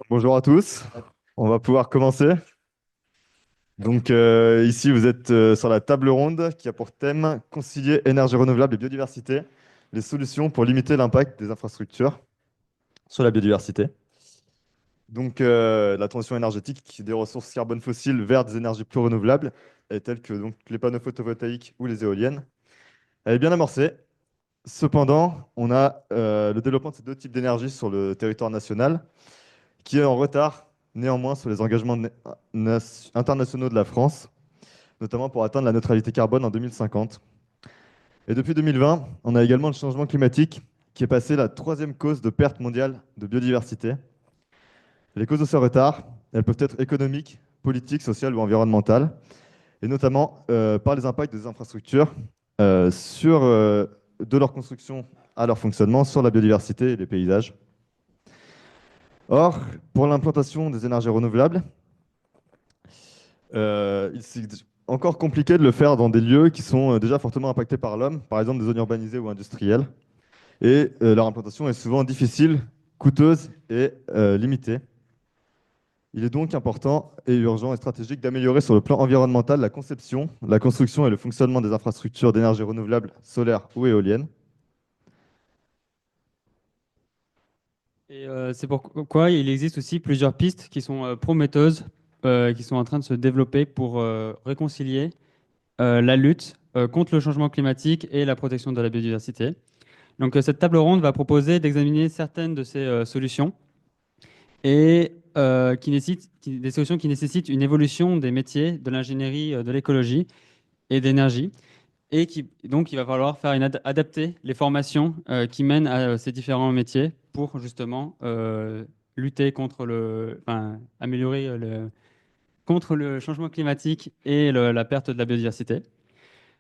Bonjour à tous, on va pouvoir commencer. Ici, vous êtes sur la table ronde qui a pour thème concilier énergie renouvelable et biodiversité, les solutions pour limiter l'impact des infrastructures sur la biodiversité. La transition énergétique des ressources carbone fossiles vers des énergies plus renouvelables, et telles que les panneaux photovoltaïques ou les éoliennes, elle est bien amorcée. Cependant, on a le développement de ces deux types d'énergie sur le territoire national qui est en retard néanmoins sur les engagements internationaux de la France, notamment pour atteindre la neutralité carbone en 2050. Et depuis 2020, on a également le changement climatique qui est passé la troisième cause de perte mondiale de biodiversité. Les causes de ce retard, elles peuvent être économiques, politiques, sociales ou environnementales, et notamment par les impacts des infrastructures de leur construction à leur fonctionnement sur la biodiversité et les paysages. Or, pour l'implantation des énergies renouvelables, c'est encore compliqué de le faire dans des lieux qui sont déjà fortement impactés par l'homme, par exemple des zones urbanisées ou industrielles. Et leur implantation est souvent difficile, coûteuse et limitée. Il est donc important et urgent et stratégique d'améliorer sur le plan environnemental la conception, la construction et le fonctionnement des infrastructures d'énergie renouvelable, solaire ou éolienne. Et c'est pourquoi il existe aussi plusieurs pistes qui sont prometteuses, qui sont en train de se développer pour réconcilier la lutte contre le changement climatique et la protection de la biodiversité. Donc cette table ronde va proposer d'examiner certaines de ces solutions et des solutions qui nécessitent une évolution des métiers de l'ingénierie, de l'écologie et d'énergie. Donc, il va falloir faire adapter les formations qui mènent à ces différents métiers pour justement lutter contre améliorer contre le changement climatique et la perte de la biodiversité.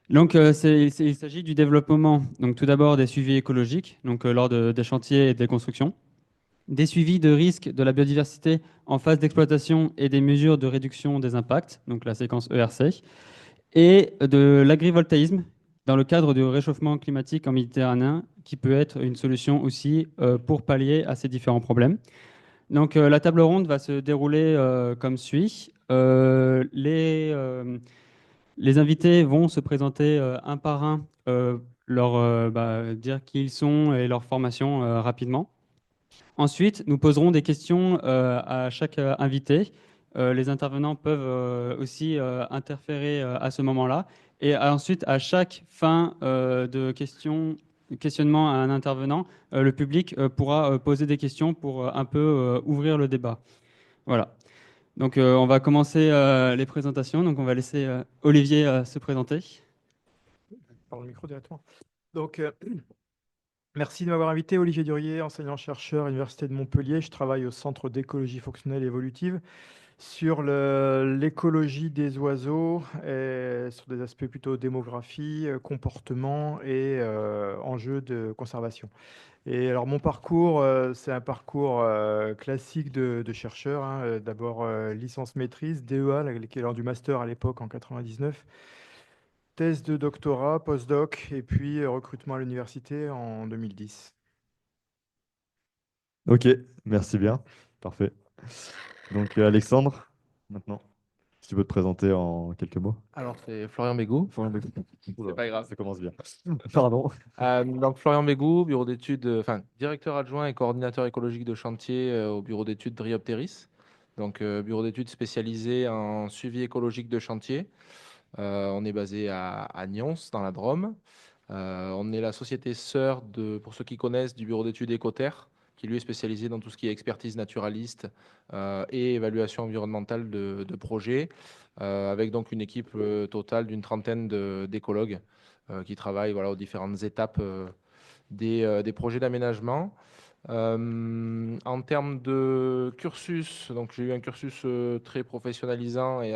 Donc, il s'agit du développement, donc tout d'abord des suivis écologiques, donc lors des chantiers et des constructions, des suivis de risques de la biodiversité en phase d'exploitation et des mesures de réduction des impacts, donc la séquence ERC, et de l'agrivoltaïsme dans le cadre du réchauffement climatique en Méditerranée, qui peut être une solution aussi pour pallier à ces différents problèmes. Donc la table ronde va se dérouler comme suit. Les invités vont se présenter un par un, dire qui ils sont et leur formation rapidement. Ensuite, nous poserons des questions à chaque invité. Les intervenants peuvent aussi interférer à ce moment-là. Et ensuite, à chaque fin questionnement à un intervenant, le public pourra poser des questions pour un peu ouvrir le débat. Voilà. Donc, on va commencer les présentations. Donc, on va laisser Olivier se présenter. Par le micro directement. Donc, merci de m'avoir invité, Olivier Durier, enseignant-chercheur à l'Université de Montpellier. Je travaille au Centre d'écologie fonctionnelle et évolutive sur l'écologie des oiseaux, et sur des aspects plutôt démographie, comportement et enjeux de conservation. Et alors, mon parcours, c'est un parcours classique de chercheur, hein. D'abord, licence maîtrise, DEA, l'équivalent du master à l'époque en 99. Thèse de doctorat, postdoc, et puis recrutement à l'université en 2010. Ok, merci bien. Parfait. Alexandre, maintenant, si tu veux te présenter en quelques mots. Alors, c'est Florian Bégou. Oula, C'est pas grave. ça commence bien. Pardon. Donc, Florian Bégou, bureau d'études, enfin, directeur adjoint et coordinateur écologique de chantier au bureau d'études Dryopteris. Donc, bureau d'études spécialisé en suivi écologique de chantier. On est basé à Nyons, dans la Drôme. On est la société sœur pour ceux qui connaissent, du bureau d'études Écoterre, qui lui est spécialisé dans tout ce qui est expertise naturaliste et évaluation environnementale de projets, avec donc une équipe totale d'une trentaine d'écologues qui travaillent voilà, aux différentes étapes des projets d'aménagement. En termes de cursus, donc j'ai eu un cursus très professionnalisant et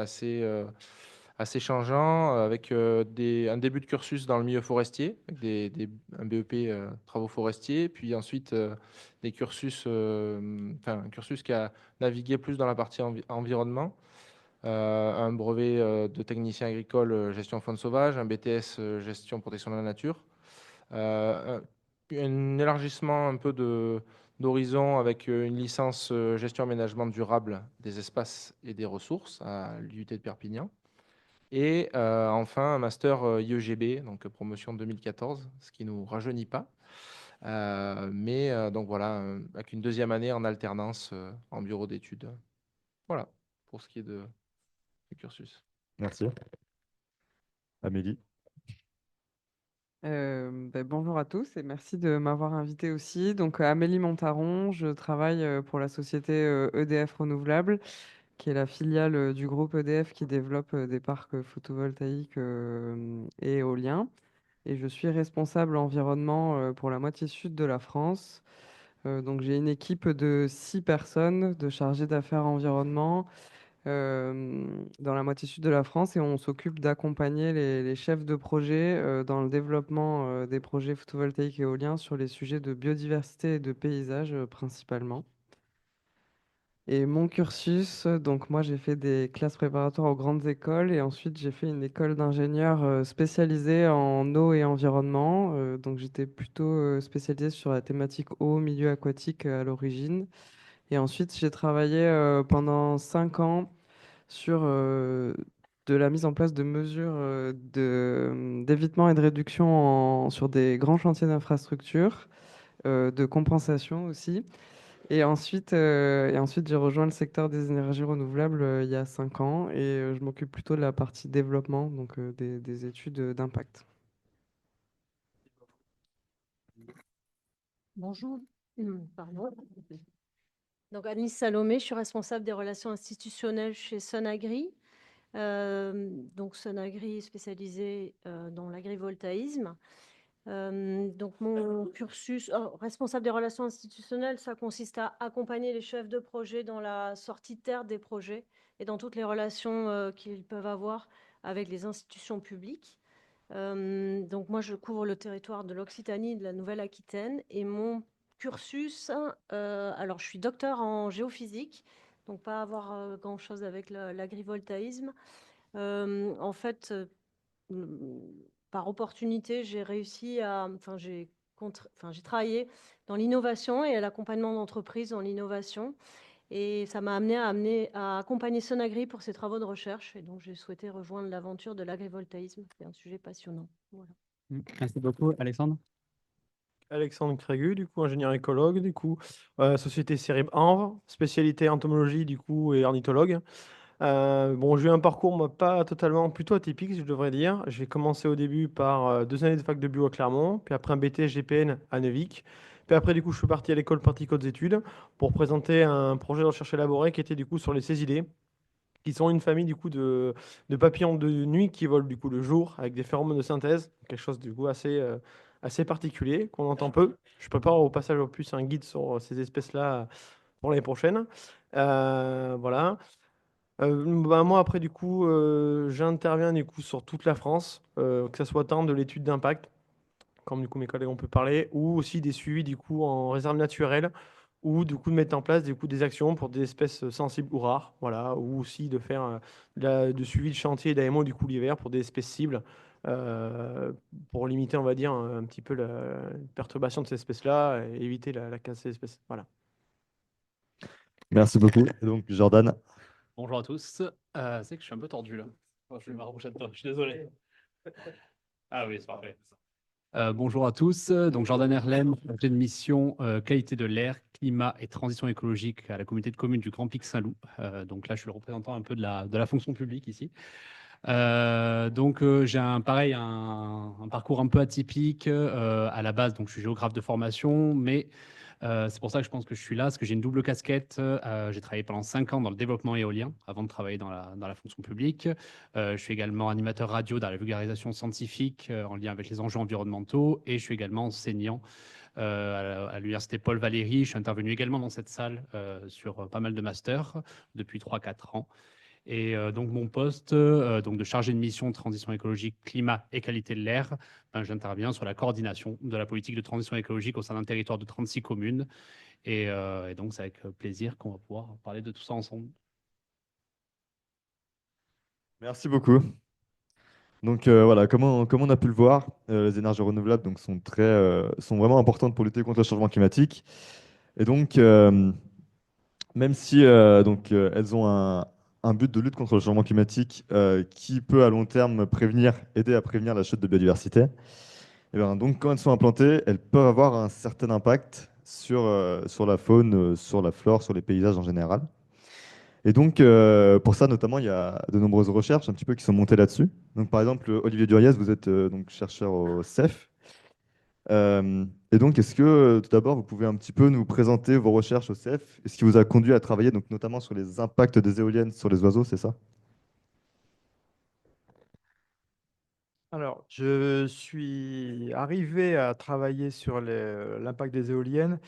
assez changeant, avec un début de cursus dans le milieu forestier, avec un BEP travaux forestiers, puis ensuite un cursus qui a navigué plus dans la partie environnement, un brevet de technicien agricole gestion faune sauvage, un BTS gestion protection de la nature, un élargissement un peu d'horizon avec une licence gestion aménagement durable des espaces et des ressources à l'UT de Perpignan. Et enfin, un master IEGB, donc promotion 2014, ce qui ne nous rajeunit pas. Donc voilà, avec une deuxième année en alternance en bureau d'études. Voilà, pour ce qui est du cursus. Merci. Amélie. Bonjour à tous et merci de m'avoir invité aussi. Donc, Amélie Montaron, je travaille pour la société EDF Renouvelable, qui est la filiale du groupe EDF qui développe des parcs photovoltaïques et éoliens. Et je suis responsable environnement pour la moitié sud de la France. Donc, j'ai une équipe de 6 personnes de chargés d'affaires environnement dans la moitié sud de la France et on s'occupe d'accompagner les chefs de projet dans le développement des projets photovoltaïques et éoliens sur les sujets de biodiversité et de paysage principalement. Et mon cursus, donc moi j'ai fait des classes préparatoires aux grandes écoles et ensuite j'ai fait une école d'ingénieur spécialisée en eau et environnement. Donc j'étais plutôt spécialisée sur la thématique eau, milieu aquatique à l'origine. Et ensuite j'ai travaillé pendant 5 ans sur de la mise en place de mesures d'évitement et de réduction sur des grands chantiers d'infrastructure, de compensation aussi. Et ensuite, j'ai rejoint le secteur des énergies renouvelables il y a 5 ans et je m'occupe plutôt de la partie développement, donc des études d'impact. Bonjour. Pardon. Donc, Anis Salomé, je suis responsable des relations institutionnelles chez Sonagri. Donc, Sonagri est spécialisé dans l'agrivoltaïsme. Donc, mon cursus, responsable des relations institutionnelles, ça consiste à accompagner les chefs de projet dans la sortie de terre des projets et dans toutes les relations qu'ils peuvent avoir avec les institutions publiques. Donc moi, je couvre le territoire de l'Occitanie et de la Nouvelle-Aquitaine. Et mon cursus, alors je suis docteur en géophysique, donc pas avoir grand-chose avec l'agrivoltaïsme. En fait, par opportunité, j'ai réussi à... j'ai travaillé dans l'innovation et à l'accompagnement d'entreprises dans l'innovation. Et ça m'a amené à accompagner Sonagri pour ses travaux de recherche. Et donc, j'ai souhaité rejoindre l'aventure de l'agrivoltaïsme. C'est un sujet passionnant. Voilà. Merci beaucoup, Alexandre. Alexandre Crégu, du coup, ingénieur écologue, du coup, société Cérib Anvre, spécialité entomologie, du coup, et ornithologue. Bon, j'ai eu un parcours, moi, pas totalement, plutôt atypique, je devrais dire. J'ai commencé au début par 2 années de fac de bio à Clermont, puis après un BTS GPN à Neuvic. Puis après, du coup, je suis parti à l'école pratique hautes études pour présenter un projet de recherche élaboré qui était, du coup, sur les césidés, qui sont une famille, du coup, de papillons de nuit qui volent, du coup, le jour avec des phéromones de synthèse. Quelque chose, du coup, assez particulier, qu'on entend peu. Je prépare au passage au plus un guide sur ces espèces-là pour l'année prochaine. Voilà. Moi, après, du coup, j'interviens du coup sur toute la France, que ce soit tant de l'étude d'impact, comme du coup mes collègues ont pu parler, ou aussi des suivis du coup en réserve naturelle, ou du coup de mettre en place du coup des actions pour des espèces sensibles ou rares, voilà, ou aussi de faire de suivi de chantier d'AMO du coup l'hiver pour des espèces cibles, euh, pour limiter, on va dire, un petit peu la perturbation de ces espèces-là et éviter la casse des espèces. Voilà. Merci beaucoup. Et donc, Jordan. Bonjour à tous. C'est que je suis un peu tordu là. Je vais m'arranger de toi, je suis désolé. Ah oui, c'est parfait. Bonjour à tous. Donc Jordan Herlem, j'ai une mission qualité de l'air, climat et transition écologique à la communauté de communes du Grand Pic Saint-Loup. Donc là, je suis le représentant un peu de la fonction publique ici. J'ai un parcours un peu atypique à la base. Donc je suis géographe de formation, mais c'est pour ça que je pense que je suis là, parce que j'ai une double casquette. J'ai travaillé pendant 5 ans dans le développement éolien avant de travailler dans la fonction publique. Je suis également animateur radio dans la vulgarisation scientifique en lien avec les enjeux environnementaux et je suis également enseignant à l'université Paul Valéry. Je suis intervenu également dans cette salle sur pas mal de masters depuis 3-4 ans. Et donc, mon poste donc de chargé de mission de transition écologique, climat et qualité de l'air, j'interviens sur la coordination de la politique de transition écologique au sein d'un territoire de 36 communes. Et donc, c'est avec plaisir qu'on va pouvoir parler de tout ça ensemble. Merci beaucoup. Donc voilà, comme on a pu le voir, les énergies renouvelables donc, sont vraiment importantes pour lutter contre le changement climatique. Et donc, même si elles ont un but de lutte contre le changement climatique qui peut à long terme aider à prévenir la chute de biodiversité, et bien, donc quand elles sont implantées, elles peuvent avoir un certain impact sur la faune, sur la flore, sur les paysages en général. Et donc, pour ça, notamment, il y a de nombreuses recherches un petit peu qui sont montées là-dessus. Donc, par exemple, Olivier Duriez, vous êtes donc chercheur au CEF. Et donc, est-ce que, tout d'abord, vous pouvez un petit peu nous présenter vos recherches au CEF et ce qui vous a conduit à travailler donc, notamment sur les impacts des éoliennes sur les oiseaux, c'est ça? Alors, je suis arrivé à travailler sur l'impact des éoliennes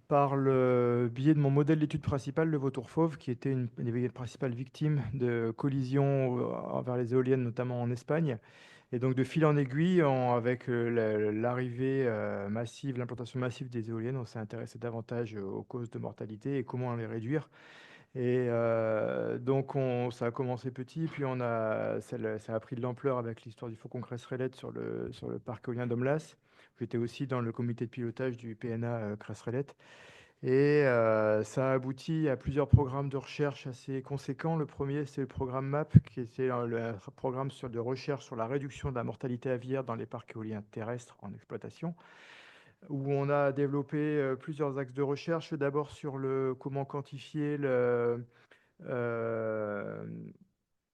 par le biais de mon modèle d'étude principal, le vautour fauve, qui était une des principales victimes de collisions envers les éoliennes, notamment en Espagne. Et donc, de fil en aiguille, avec l'arrivée massive, l'implantation massive des éoliennes, on s'est intéressé davantage aux causes de mortalité et comment les réduire. Et donc, ça a commencé petit, puis ça a pris de l'ampleur avec l'histoire du faucon cresserellette sur le parc éolien d'Omlas. J'étais aussi dans le comité de pilotage du PNA Cresserellette. Et ça a abouti à plusieurs programmes de recherche assez conséquents. Le premier, c'est le programme MAP, qui était un programme de recherche sur la réduction de la mortalité aviaire dans les parcs éoliens terrestres en exploitation, où on a développé plusieurs axes de recherche. D'abord sur comment quantifier euh,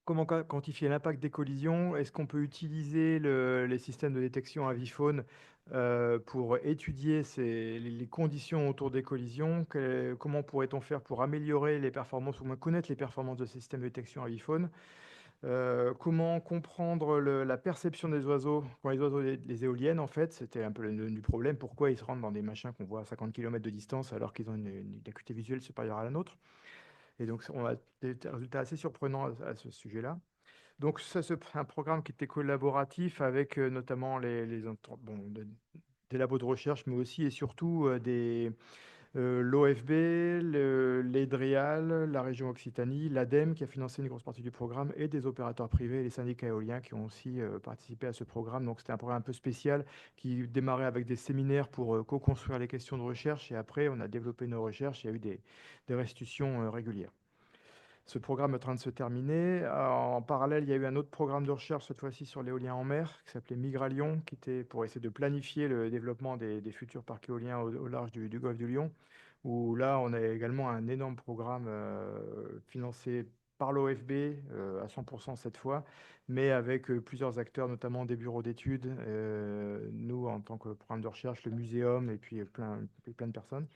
quantifier l'impact des collisions. Est-ce qu'on peut utiliser les systèmes de détection avifaune pour étudier les conditions autour des collisions? Comment pourrait-on faire pour améliorer les performances, ou moins connaître les performances de ces systèmes de détection avifaune? Comment comprendre la perception des oiseaux, quand les oiseaux, les éoliennes, en fait, c'était un peu du problème. Pourquoi ils se rendent dans des machins qu'on voit à 50 km de distance alors qu'ils ont une acuité visuelle supérieure à la nôtre? Et donc, on a des résultats assez surprenants à ce sujet-là. Donc, ça, c'est un programme qui était collaboratif avec notamment des labos de recherche, mais aussi et surtout l'OFB, l'EDRIAL, la région Occitanie, l'ADEME qui a financé une grosse partie du programme, et des opérateurs privés et les syndicats éoliens qui ont aussi participé à ce programme. Donc, c'était un programme un peu spécial qui démarrait avec des séminaires pour co-construire les questions de recherche. Et après, on a développé nos recherches. Il y a eu des restitutions régulières. Ce programme est en train de se terminer. En parallèle, il y a eu un autre programme de recherche, cette fois-ci sur l'éolien en mer, qui s'appelait Migralion, qui était pour essayer de planifier le développement des futurs parcs éoliens au large du golfe du Lion, où là, on a également un énorme programme financé par l'OFB, à 100% cette fois, mais avec plusieurs acteurs, notamment des bureaux d'études, nous en tant que programme de recherche, le muséum, et puis plein de personnes.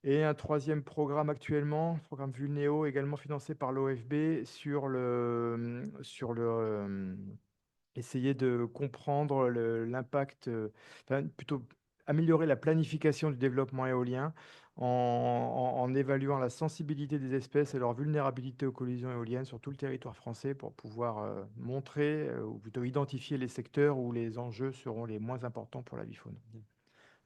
Et un troisième programme actuellement, le programme Vulnéo, également financé par l'OFB, essayer de comprendre l'impact, enfin, plutôt améliorer la planification du développement éolien en évaluant la sensibilité des espèces et leur vulnérabilité aux collisions éoliennes sur tout le territoire français pour pouvoir montrer, ou plutôt identifier les secteurs où les enjeux seront les moins importants pour la vie faune.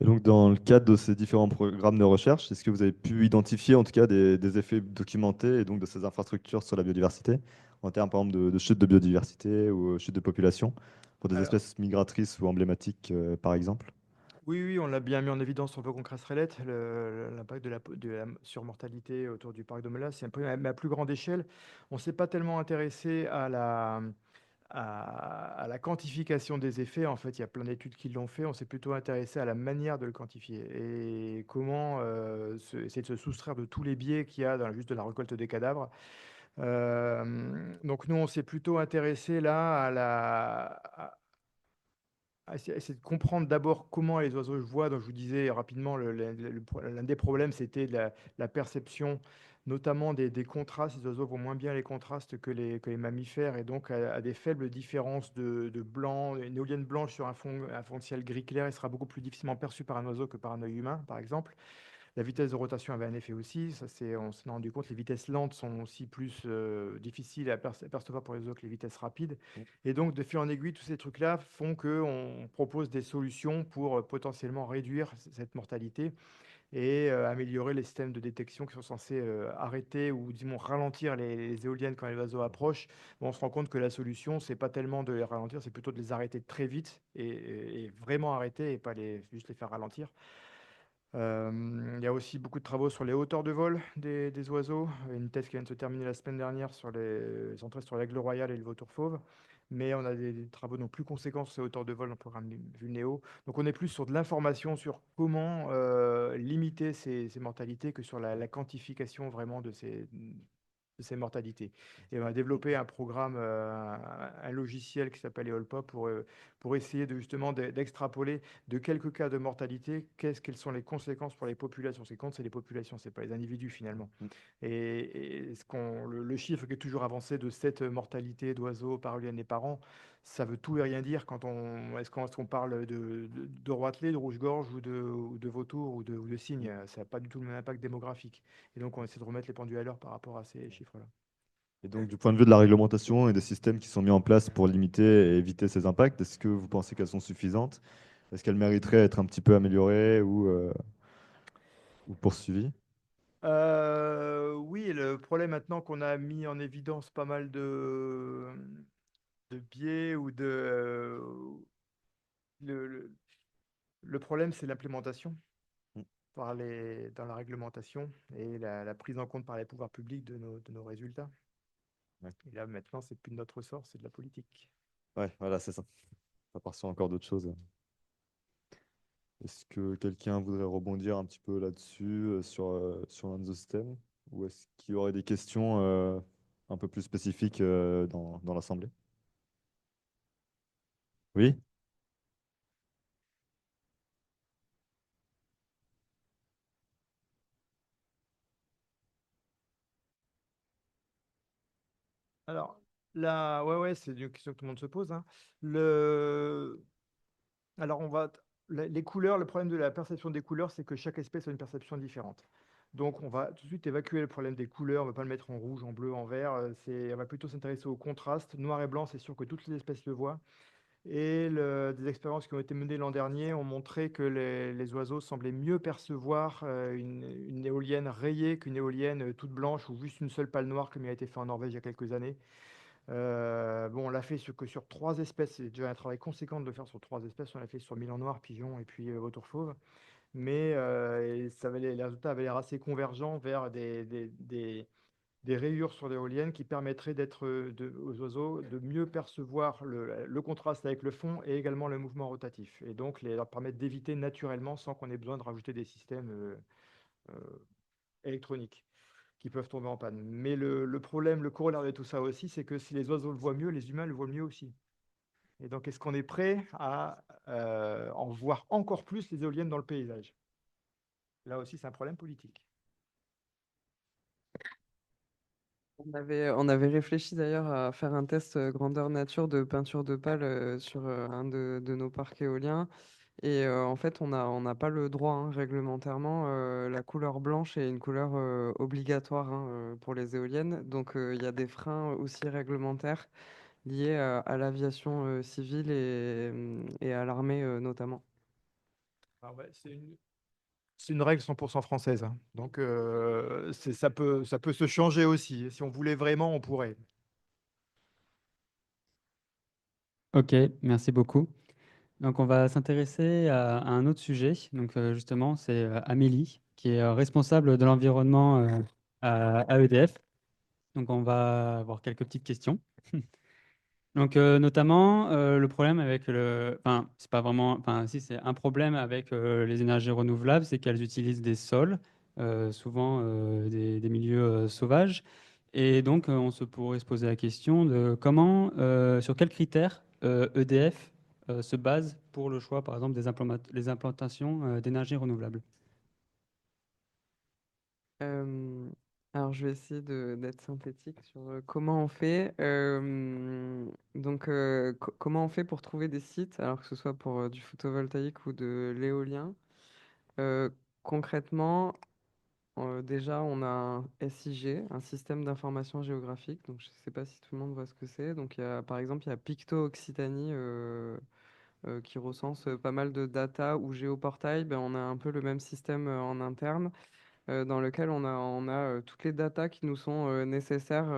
Et donc, dans le cadre de ces différents programmes de recherche, est-ce que vous avez pu identifier en tout cas des effets documentés et donc de ces infrastructures sur la biodiversité, en termes par exemple de chute de biodiversité ou chute de population, pour des Alors, espèces migratrices ou emblématiques par exemple? oui, on l'a bien mis en évidence sur le faucon cresserellette, l'impact de la surmortalité autour du parc de Melas. C'est un peu à plus grande échelle. On ne s'est pas tellement intéressé à la quantification des effets. En fait, il y a plein d'études qui l'ont fait. On s'est plutôt intéressé à la manière de le quantifier et comment essayer de se soustraire de tous les biais qu'il y a dans juste de la récolte des cadavres. Donc nous, on s'est plutôt intéressé là à essayer de comprendre d'abord comment les oiseaux voient. Donc, je vous disais rapidement, l'un des problèmes, c'était la perception, notamment des contrastes. Les oiseaux voient moins bien les contrastes que les mammifères, et donc à des faibles différences de blanc. Une éolienne blanche sur un fond de ciel gris clair, elle sera beaucoup plus difficilement perçue par un oiseau que par un œil humain, par exemple. La vitesse de rotation avait un effet aussi. On s'en est rendu compte. Les vitesses lentes sont aussi plus difficiles à percevoir pour les oiseaux que les vitesses rapides. Et donc, de fil en aiguille, tous ces trucs-là font qu'on propose des solutions pour potentiellement réduire cette mortalité et améliorer les systèmes de détection qui sont censés arrêter ou, disons, ralentir les éoliennes quand les oiseaux approchent. Bon, on se rend compte que la solution, c'est pas tellement de les ralentir, c'est plutôt de les arrêter très vite et vraiment arrêter et pas juste les faire ralentir. Il y a aussi beaucoup de travaux sur les hauteurs de vol des oiseaux. Une thèse qui vient de se terminer la semaine dernière sur centrée sur l'aigle royal et le vautour fauve. Mais on a des travaux donc plus conséquents sur ces hauteurs de vol dans le programme Vulnéo. Donc on est plus sur de l'information sur comment limiter ces mortalités que sur la quantification vraiment de ces mortalités. Et on a développé un programme, un logiciel qui s'appelle EOLPA pour essayer justement d'extrapoler de quelques cas de mortalité, quelles sont les conséquences pour les populations. C'est c'est les populations, c'est pas les individus finalement. Mm. Et le chiffre qui est toujours avancé de 7 mortalités d'oiseaux par éolienne et par an, ça veut tout et rien dire quand est-ce qu'on parle de roitelets, de rouge-gorge ou de vautours ou de cygnes. Ça n'a pas du tout le même impact démographique. Et donc on essaie de remettre les pendules à l'heure par rapport à ces chiffres-là. Et donc, du point de vue de la réglementation et des systèmes qui sont mis en place pour limiter et éviter ces impacts, est-ce que vous pensez qu'elles sont suffisantes? Est-ce qu'elles mériteraient d'être un petit peu améliorées ou poursuivies? Oui, le problème maintenant qu'on a mis en évidence pas mal de biais ou le, le problème, c'est l'implémentation Mm. dans la réglementation et la prise en compte par les pouvoirs publics de nos résultats. Ouais. Et là, maintenant, c'est plus de notre ressort, c'est de la politique. Ouais, voilà, c'est ça. Ça part sur encore d'autres choses. Est-ce que quelqu'un voudrait rebondir un petit peu là-dessus, sur l'un de nos systèmes? Ou est-ce qu'il y aurait des questions un peu plus spécifiques dans l'Assemblée? Oui? Alors, là, ouais, c'est une question que tout le monde se pose, hein. Le... Alors, les couleurs, le problème de la perception des couleurs, c'est que chaque espèce a une perception différente. Donc, on va tout de suite évacuer le problème des couleurs, on ne va pas le mettre en rouge, en bleu, en vert. On va plutôt s'intéresser au contraste. Noir et blanc, c'est sûr que toutes les espèces le voient. Et des expériences qui ont été menées l'an dernier ont montré que les oiseaux semblaient mieux percevoir une éolienne rayée qu'une éolienne toute blanche ou juste une seule pale noire, comme il a été fait en Norvège il y a quelques années. Bon, on l'a fait que sur 3 espèces. C'est déjà un travail conséquent de le faire sur 3 espèces. On l'a fait sur Milan noir, pigeon et puis vautour fauve. Mais les résultats avaient l'air assez convergents vers des rayures sur l'éolienne qui permettraient aux oiseaux de mieux percevoir le contraste avec le fond et également le mouvement rotatif. Et donc leur permettre d'éviter naturellement sans qu'on ait besoin de rajouter des systèmes euh, électroniques qui peuvent tomber en panne. Mais le problème, le corollaire de tout ça aussi, c'est que si les oiseaux le voient mieux, les humains le voient mieux aussi. Et donc, est-ce qu'on est prêt à en voir encore plus les éoliennes dans le paysage? Là aussi, c'est un problème politique. On avait réfléchi d'ailleurs à faire un test grandeur nature de peinture de pâle sur un de nos parcs éoliens. Et en fait, on n'a pas le droit, hein, réglementairement. La couleur blanche est une couleur obligatoire, hein, pour les éoliennes. Donc, il y a des freins aussi réglementaires liés à l'aviation civile et à l'armée notamment. Ah ouais, c'est une règle 100% française, hein. Donc, ça peut se changer aussi. Si on voulait vraiment, on pourrait. Ok, merci beaucoup. Donc, on va s'intéresser à un autre sujet. Donc, justement, c'est Amélie, qui est responsable de l'environnement à EDF. Donc, on va avoir quelques petites questions. Donc, notamment, le problème avec enfin, c'est pas vraiment, enfin, si c'est un problème avec les énergies renouvelables, c'est qu'elles utilisent des sols, souvent des milieux sauvages. Et donc, pourrait se poser la question de sur quels critères EDF se base pour le choix, par exemple, les implantations d'énergie renouvelable. Euh, alors, je vais essayer d'être synthétique sur comment on fait. Donc, comment on fait pour trouver des sites, alors que ce soit pour du photovoltaïque ou de l'éolien. Euh, Concrètement, déjà, on a un SIG, un système d'information géographique. Donc, je ne sais pas si tout le monde voit ce que c'est. Donc, par exemple, il y a Picto Occitanie qui recense pas mal de data ou Géoportail. Ben, on a un peu le même système en interne dans lequel on a toutes les datas qui nous sont nécessaires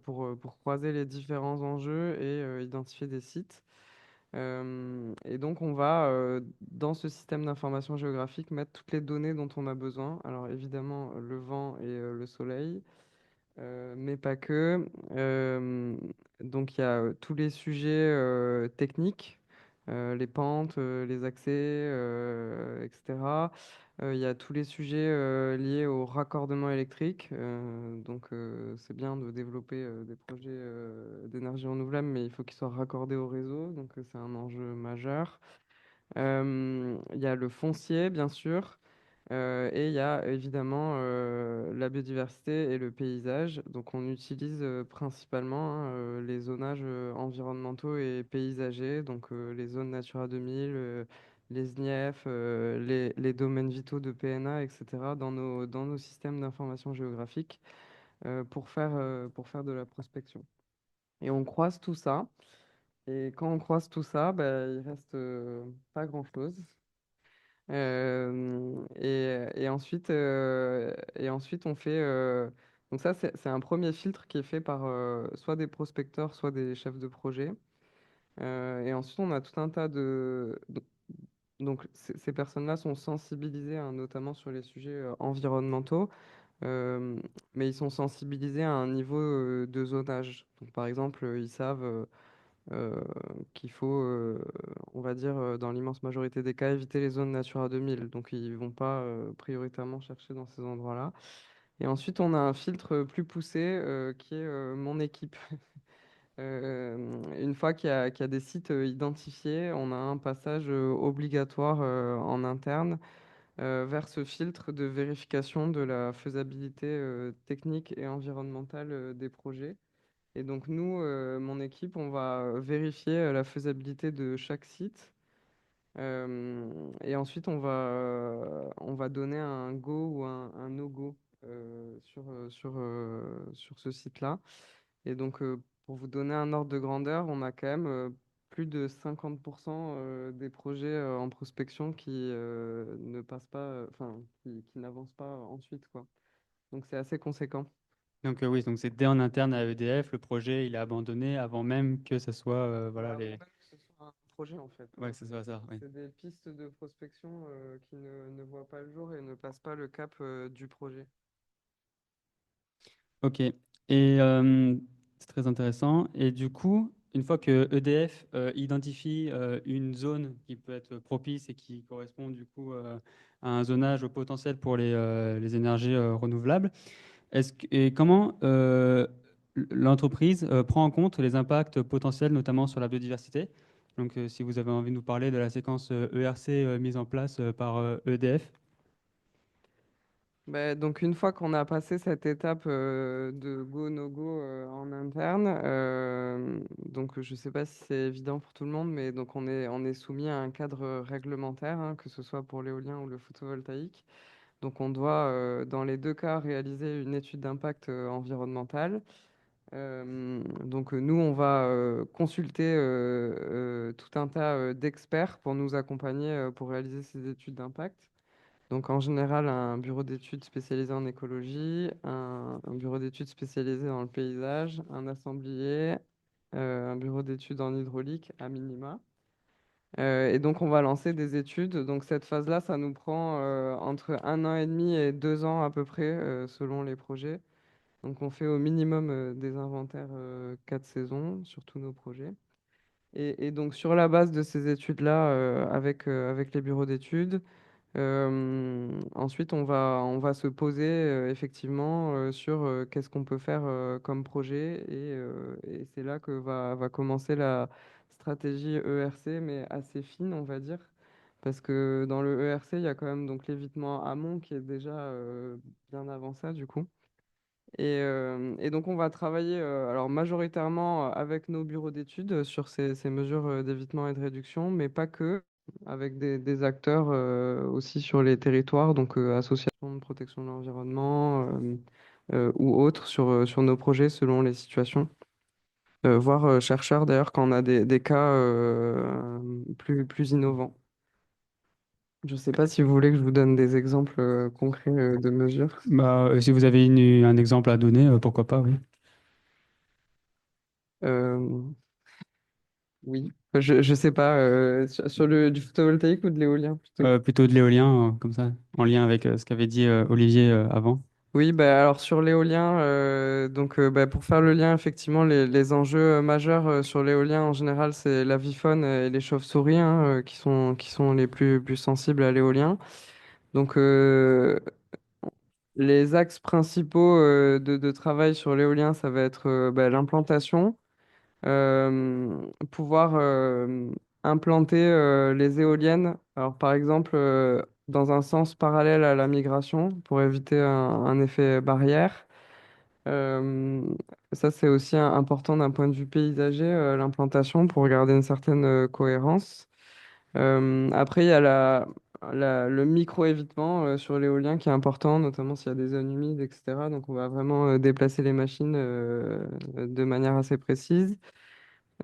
pour croiser les différents enjeux et identifier des sites. Et donc, on va, dans ce système d'information géographique, mettre toutes les données dont on a besoin. Alors, évidemment, le vent et le soleil, mais pas que. Donc, il y a tous les sujets techniques, les pentes, les accès, etc. Il y a tous les sujets liés au raccordement électrique. Donc, c'est bien de développer des projets d'énergie renouvelable, mais il faut qu'ils soient raccordés au réseau. Donc, c'est un enjeu majeur. Il y a le foncier, bien sûr. Et il y a évidemment la biodiversité et le paysage. Donc, on utilise principalement hein, les zonages environnementaux et paysagers, donc les zones Natura 2000, les SNIEF, les domaines vitaux de PNA, etc., dans nos systèmes d'information géographique pour faire de la prospection. Et on croise tout ça. Et quand on croise tout ça, bah, il reste pas grand-chose. Et ensuite, on fait. Donc, ça, c'est un premier filtre qui est fait par soit des prospecteurs, soit des chefs de projet. Et ensuite, on a tout un tas de. Donc, ces personnes-là sont sensibilisées, hein, notamment sur les sujets environnementaux, euh, mais ils sont sensibilisés à un niveau de zonage. Donc, par exemple, ils savent. Euh, qu'il faut, on va dire, dans l'immense majorité des cas, éviter les zones Natura 2000. Donc, ils vont pas prioritairement chercher dans ces endroits-là. Et ensuite, on a un filtre plus poussé qui est mon équipe. Une fois qu'il y a des sites identifiés, on a un passage obligatoire en interne vers ce filtre de vérification de la faisabilité technique et environnementale des projets. Et donc nous, mon équipe, on va vérifier la faisabilité de chaque site. Et ensuite, on va donner un go ou un no-go sur ce site-là. Et donc, pour vous donner un ordre de grandeur, on a quand même plus de 50% des projets en prospection qui ne passent pas, enfin, qui n'avancent pas ensuite, quoi. Donc, c'est assez conséquent. Donc oui, donc c'est dès en interne à EDF, le projet il est abandonné avant même que ça soit voilà Avant les. même que ce soit un projet, en fait. Ouais, que ce soit ça. Oui. C'est des pistes de prospection qui ne voient pas le jour et ne passent pas le cap du projet. Ok. Et c'est très intéressant. Et du coup, une fois que EDF identifie une zone qui peut être propice et qui correspond du coup à un zonage au potentiel pour les énergies renouvelables, et comment l'entreprise prend en compte les impacts potentiels, notamment sur la biodiversité? Donc, si vous avez envie de nous parler de la séquence ERC mise en place par EDF. Donc une fois qu'on a passé cette étape de go, no go en interne, donc je ne sais pas si c'est évident pour tout le monde, mais donc on est soumis à un cadre réglementaire, hein, que ce soit pour l'éolien ou le photovoltaïque. Donc on doit dans les deux cas réaliser une étude d'impact environnemental. Donc nous, on va consulter tout un tas d'experts pour nous accompagner pour réaliser ces études d'impact. Donc en général, un bureau d'études spécialisé en écologie, un bureau d'études spécialisé dans le paysage, un assemblier, un bureau d'études en hydraulique à minima. Et donc on va lancer des études. Donc cette phase-là, ça nous prend entre 1 an et demi et 2 ans à peu près, selon les projets. Donc on fait au minimum des inventaires 4 saisons sur tous nos projets. Et donc sur la base de ces études-là, avec les bureaux d'études, ensuite on va se poser effectivement sur qu'est-ce qu'on peut faire comme projet. Et c'est là que va commencer la stratégie ERC, mais assez fine, on va dire. Parce que dans le ERC, il y a quand même donc l'évitement amont qui est déjà bien avant ça, du coup. Et donc, on va travailler alors majoritairement avec nos bureaux d'études sur ces mesures d'évitement et de réduction, mais pas que, avec des acteurs aussi sur les territoires, donc associations de protection de l'environnement ou autres sur nos projets selon les situations. Voire chercheurs d'ailleurs quand on a des cas plus innovants. Je ne sais pas si vous voulez que je vous donne des exemples concrets de mesures. Bah, si vous avez un exemple à donner, pourquoi pas, oui. Euh, Oui. Je sais pas, sur du photovoltaïque ou de l'éolien plutôt? Plutôt de l'éolien, comme ça, en lien avec ce qu'avait dit Olivier avant. Oui, bah, alors sur l'éolien, bah, pour faire le lien, effectivement, les enjeux majeurs sur l'éolien en général, c'est l'avifaune et les chauves-souris hein, qui sont les plus sensibles à l'éolien. Donc, les axes principaux de travail sur l'éolien, ça va être bah, l'implantation, euh, pouvoir implanter les éoliennes, alors par exemple dans un sens parallèle à la migration pour éviter un effet barrière. Euh, Ça, c'est aussi important d'un point de vue paysager, l'implantation pour garder une certaine cohérence. Après, il y a le micro-évitement sur l'éolien qui est important, notamment s'il y a des zones humides, etc. Donc, on va vraiment déplacer les machines de manière assez précise.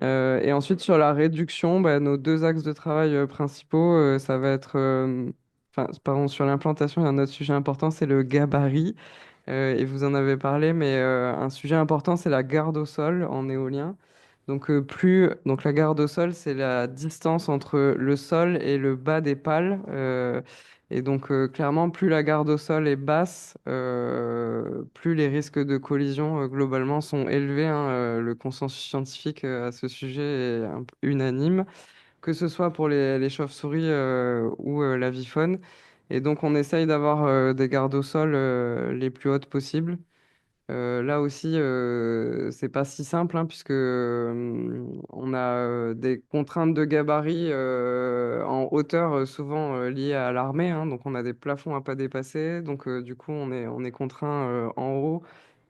Et ensuite, sur la réduction, bah, nos deux axes de travail principaux, ça va être, enfin, pardon, sur l'implantation, il y a un autre sujet important, c'est le gabarit. Et vous en avez parlé, mais un sujet important, c'est la garde au sol en éolien. Donc la garde au sol, c'est la distance entre le sol et le bas des pales. Et donc clairement, plus la garde au sol est basse, plus les risques de collision globalement sont élevés, hein. Le consensus scientifique à ce sujet est unanime, que ce soit pour les chauves-souris ou l'avifaune. Et donc, on essaye d'avoir des gardes au sol les plus hautes possibles. Là aussi, c'est pas si simple, hein, puisque on a des contraintes de gabarit en hauteur, souvent liées à l'armée, hein. Donc, on a des plafonds à pas dépasser. Donc, du coup, on est contraint en haut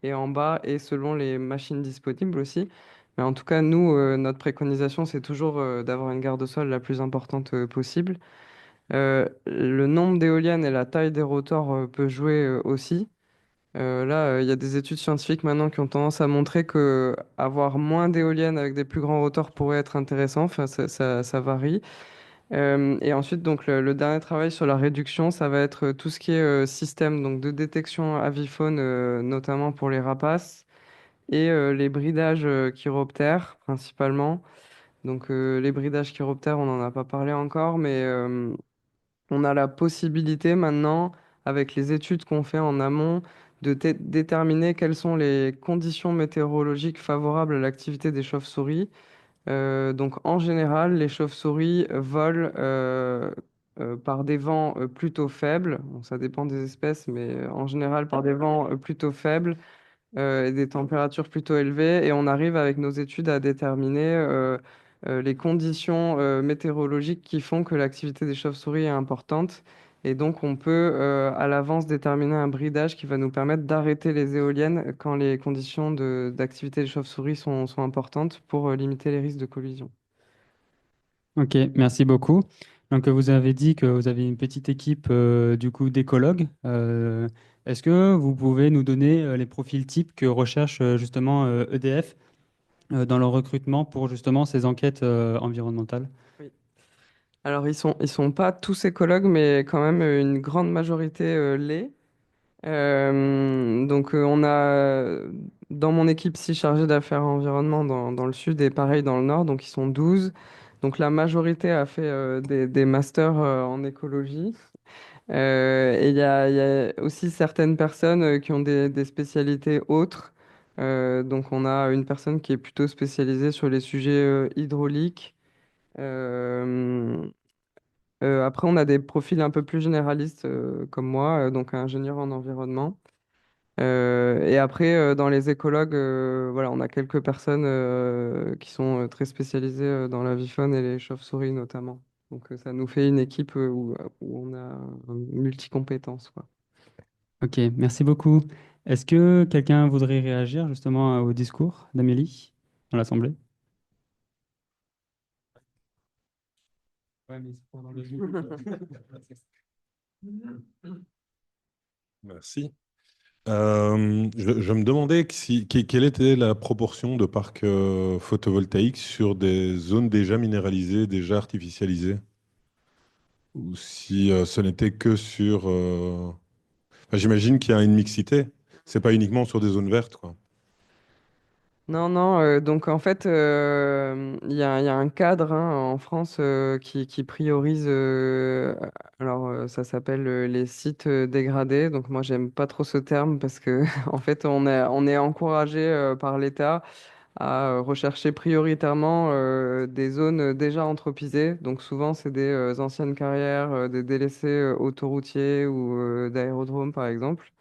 et en bas, et selon les machines disponibles aussi. Mais en tout cas, nous, notre préconisation, c'est toujours d'avoir une garde au sol la plus importante possible. Le nombre d'éoliennes et la taille des rotors peut jouer aussi. Là, il y a des études scientifiques maintenant qui ont tendance à montrer que avoir moins d'éoliennes avec des plus grands rotors pourrait être intéressant. Enfin, ça varie. Et ensuite, donc, le dernier travail sur la réduction, ça va être tout ce qui est système donc, de détection avifaune, notamment pour les rapaces, et les bridages chiroptères, principalement. Donc, les bridages chiroptères, on n'en a pas parlé encore, mais on a la possibilité maintenant, avec les études qu'on fait en amont, de déterminer quelles sont les conditions météorologiques favorables à l'activité des chauves-souris. Donc en général, les chauves-souris volent par des vents plutôt faibles. Bon, ça dépend des espèces, mais en général par des vents plutôt faibles et des températures plutôt élevées. Et on arrive avec nos études à déterminer les conditions météorologiques qui font que l'activité des chauves-souris est importante. Et donc, on peut à l'avance déterminer un bridage qui va nous permettre d'arrêter les éoliennes quand les conditions d'activité des chauves-souris sont importantes pour limiter les risques de collision. Ok, merci beaucoup. Donc, vous avez dit que vous avez une petite équipe du coup d'écologues. Est-ce que vous pouvez nous donner les profils types que recherche justement EDF dans leur recrutement pour justement ces enquêtes environnementales? Oui. Alors, ils sont pas tous écologues, mais quand même une grande majorité l'est. On a dans mon équipe 6 chargés d'affaires environnement dans le sud et pareil dans le nord, donc ils sont 12. Donc la majorité a fait des masters en écologie. Et il y a aussi certaines personnes qui ont des spécialités autres. Donc on a une personne qui est plutôt spécialisée sur les sujets hydrauliques. Euh, Après, on a des profils un peu plus généralistes comme moi, donc ingénieur en environnement. Et après, dans les écologues, voilà, on a quelques personnes qui sont très spécialisées dans l'avifaune et les chauves-souris notamment. Donc ça nous fait une équipe où on a multi-compétences, quoi. Ok, merci beaucoup. Est-ce que quelqu'un voudrait réagir justement au discours d'Amélie dans l'Assemblée? Ouais, mais c'est pendant le Zoom. Merci. Je me demandais quelle était la proportion de parcs photovoltaïques sur des zones déjà minéralisées, déjà artificialisées, ou si ce n'était que sur... enfin, j'imagine qu'il y a une mixité. C'est pas uniquement sur des zones vertes, quoi. Non, non, donc en fait, il y a un cadre hein, en France qui priorise, alors ça s'appelle les sites dégradés. Donc moi, j'aime pas trop ce terme parce que en fait, on est encouragé par l'État à rechercher prioritairement des zones déjà anthropisées. Donc souvent, c'est des anciennes carrières, des délaissés autoroutiers ou d'aérodromes, par exemple.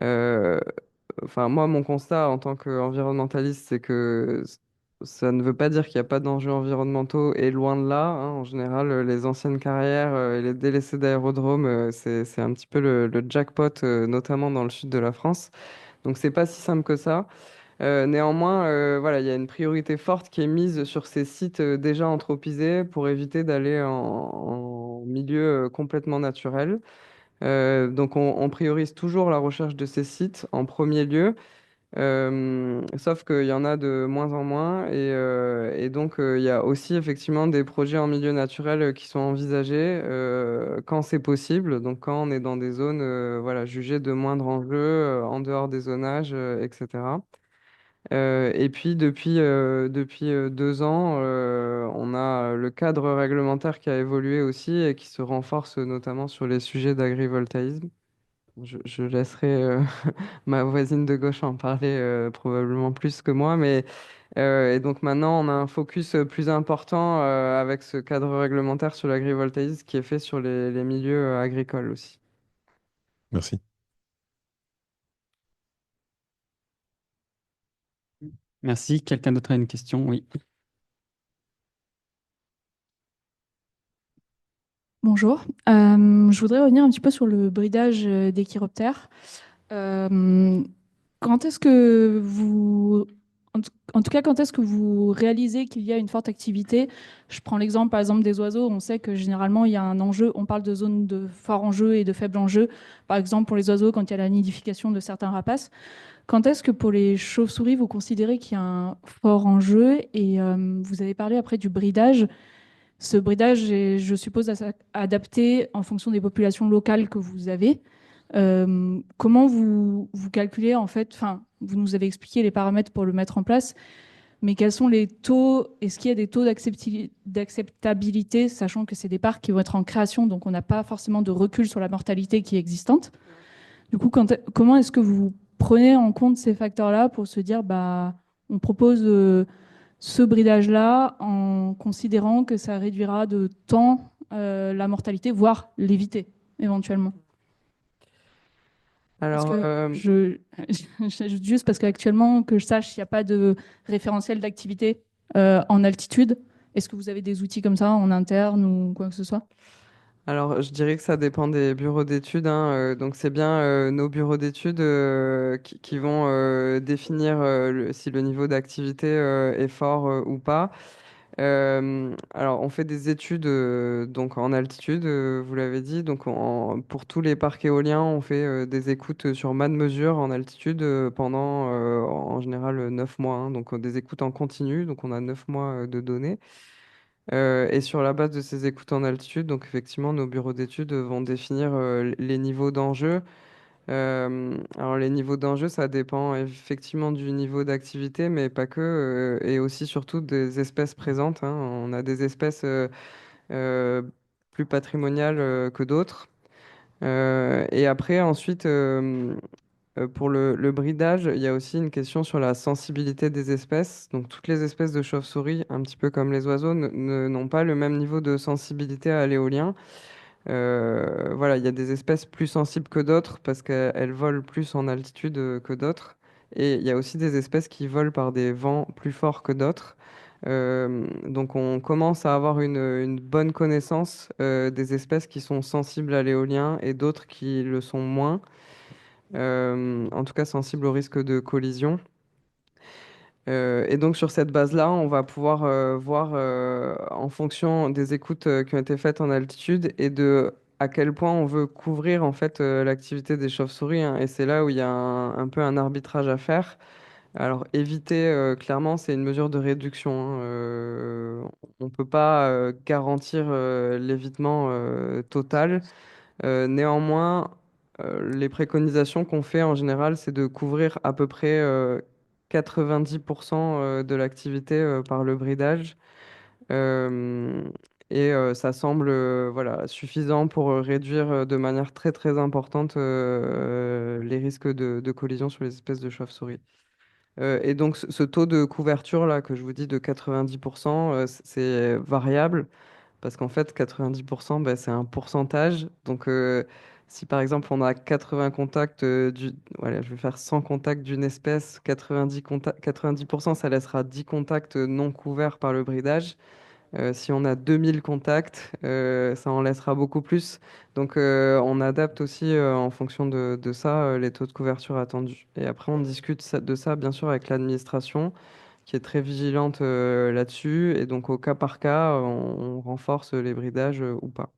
Euh, Enfin, moi, mon constat en tant qu'environnementaliste, c'est que ça ne veut pas dire qu'il n'y a pas d'enjeux environnementaux et loin de là, hein. En général, les anciennes carrières et les délaissés d'aérodromes, c'est un petit peu le jackpot, notamment dans le sud de la France. Donc, c'est pas si simple que ça. Néanmoins, voilà, il y a une priorité forte qui est mise sur ces sites déjà anthropisés pour éviter d'aller en milieu complètement naturel. Donc, on priorise toujours la recherche de ces sites en premier lieu. Sauf qu'il y en a de moins en moins et donc il y a aussi effectivement des projets en milieu naturel qui sont envisagés quand c'est possible, donc quand on est dans des zones voilà, jugées de moindre enjeu, en dehors des zonages, etc. Et puis depuis 2 ans, on a le cadre réglementaire qui a évolué aussi et qui se renforce notamment sur les sujets d'agrivoltaïsme. Je laisserai ma voisine de gauche en parler probablement plus que moi, mais et donc maintenant on a un focus plus important avec ce cadre réglementaire sur l'agrivoltaïsme qui est fait sur les milieux agricoles aussi. Merci. Merci. Quelqu'un d'autre a une question? Oui. Bonjour. Je voudrais revenir un petit peu sur le bridage des chiroptères. Euh, Quand est-ce que vous, en tout cas, quand est-ce que vous réalisez qu'il y a une forte activité? Je prends l'exemple, par exemple, des oiseaux. On sait que généralement, il y a un enjeu. On parle de zones de fort enjeu et de faible enjeu. Par exemple, pour les oiseaux, quand il y a la nidification de certains rapaces. Quand est-ce que pour les chauves-souris, vous considérez qu'il y a un fort enjeu? Et vous avez parlé après du bridage. Ce bridage est, je suppose, adapté en fonction des populations locales que vous avez. Comment vous calculez, en fait, enfin, vous nous avez expliqué les paramètres pour le mettre en place, mais quels sont les taux, est-ce qu'il y a des taux d'acceptabilité, sachant que c'est des parcs qui vont être en création, donc on n'a pas forcément de recul sur la mortalité qui est existante. Du coup, comment est-ce que vous prenez en compte ces facteurs-là pour se dire, bah, on propose ce bridage-là en considérant que ça réduira de temps la mortalité, voire l'éviter éventuellement. Parce Alors, que juste parce qu'actuellement, que je sache, il n'y a pas de référentiel d'activité en altitude. Est-ce que vous avez des outils comme ça en interne ou quoi que ce soit? alors, je dirais que ça dépend des bureaux d'études, hein, donc, c'est bien nos bureaux d'études qui vont définir si le niveau d'activité est fort ou pas. Alors, on fait des études donc en altitude, vous l'avez dit. Donc, pour tous les parcs éoliens, on fait des écoutes sur de mesure en altitude pendant en général 9 mois, hein. Donc, des écoutes en continu. Donc, on a 9 mois de données. Et sur la base de ces écoutes en altitude, donc effectivement, nos bureaux d'études vont définir les niveaux d'enjeu. Alors, les niveaux d'enjeu, ça dépend effectivement du niveau d'activité, mais pas que, et aussi surtout des espèces présentes, hein. On a des espèces euh, plus patrimoniales que d'autres. Et après, ensuite, pour le bridage, il y a aussi une question sur la sensibilité des espèces. Donc, toutes les espèces de chauves-souris, un petit peu comme les oiseaux, n'ont pas le même niveau de sensibilité à l'éolien. Voilà, il y a des espèces plus sensibles que d'autres parce qu'elles volent plus en altitude que d'autres. Et il y a aussi des espèces qui volent par des vents plus forts que d'autres. Donc on commence à avoir une bonne connaissance des espèces qui sont sensibles à l'éolien et d'autres qui le sont moins. En tout cas sensibles au risque de collision. Et donc sur cette base-là, on va pouvoir voir en fonction des écoutes qui ont été faites en altitude et de à quel point on veut couvrir en fait l'activité des chauves-souris, hein. Et c'est là où il y a un peu un arbitrage à faire. Alors éviter, clairement, c'est une mesure de réduction, hein. On ne peut pas garantir l'évitement total. Néanmoins, les préconisations qu'on fait en général, c'est de couvrir à peu près 90% de l'activité par le bridage. Euh, Ça semble voilà, suffisant pour réduire de manière très très importante les risques de collision sur les espèces de chauves-souris. Et donc ce taux de couverture là que je vous dis de 90%, c'est variable parce qu'en fait 90%, bah, c'est un pourcentage. Donc si par exemple on a 80 contacts, voilà, je vais faire 100 contacts d'une espèce, 90%, ça laissera 10 contacts non couverts par le bridage. Si on a 2000 contacts, ça en laissera beaucoup plus. Donc, on adapte aussi en fonction de ça les taux de couverture attendus. Et après, on discute de ça, bien sûr, avec l'administration qui est très vigilante là-dessus. Et donc, au cas par cas, on renforce les bridages ou pas.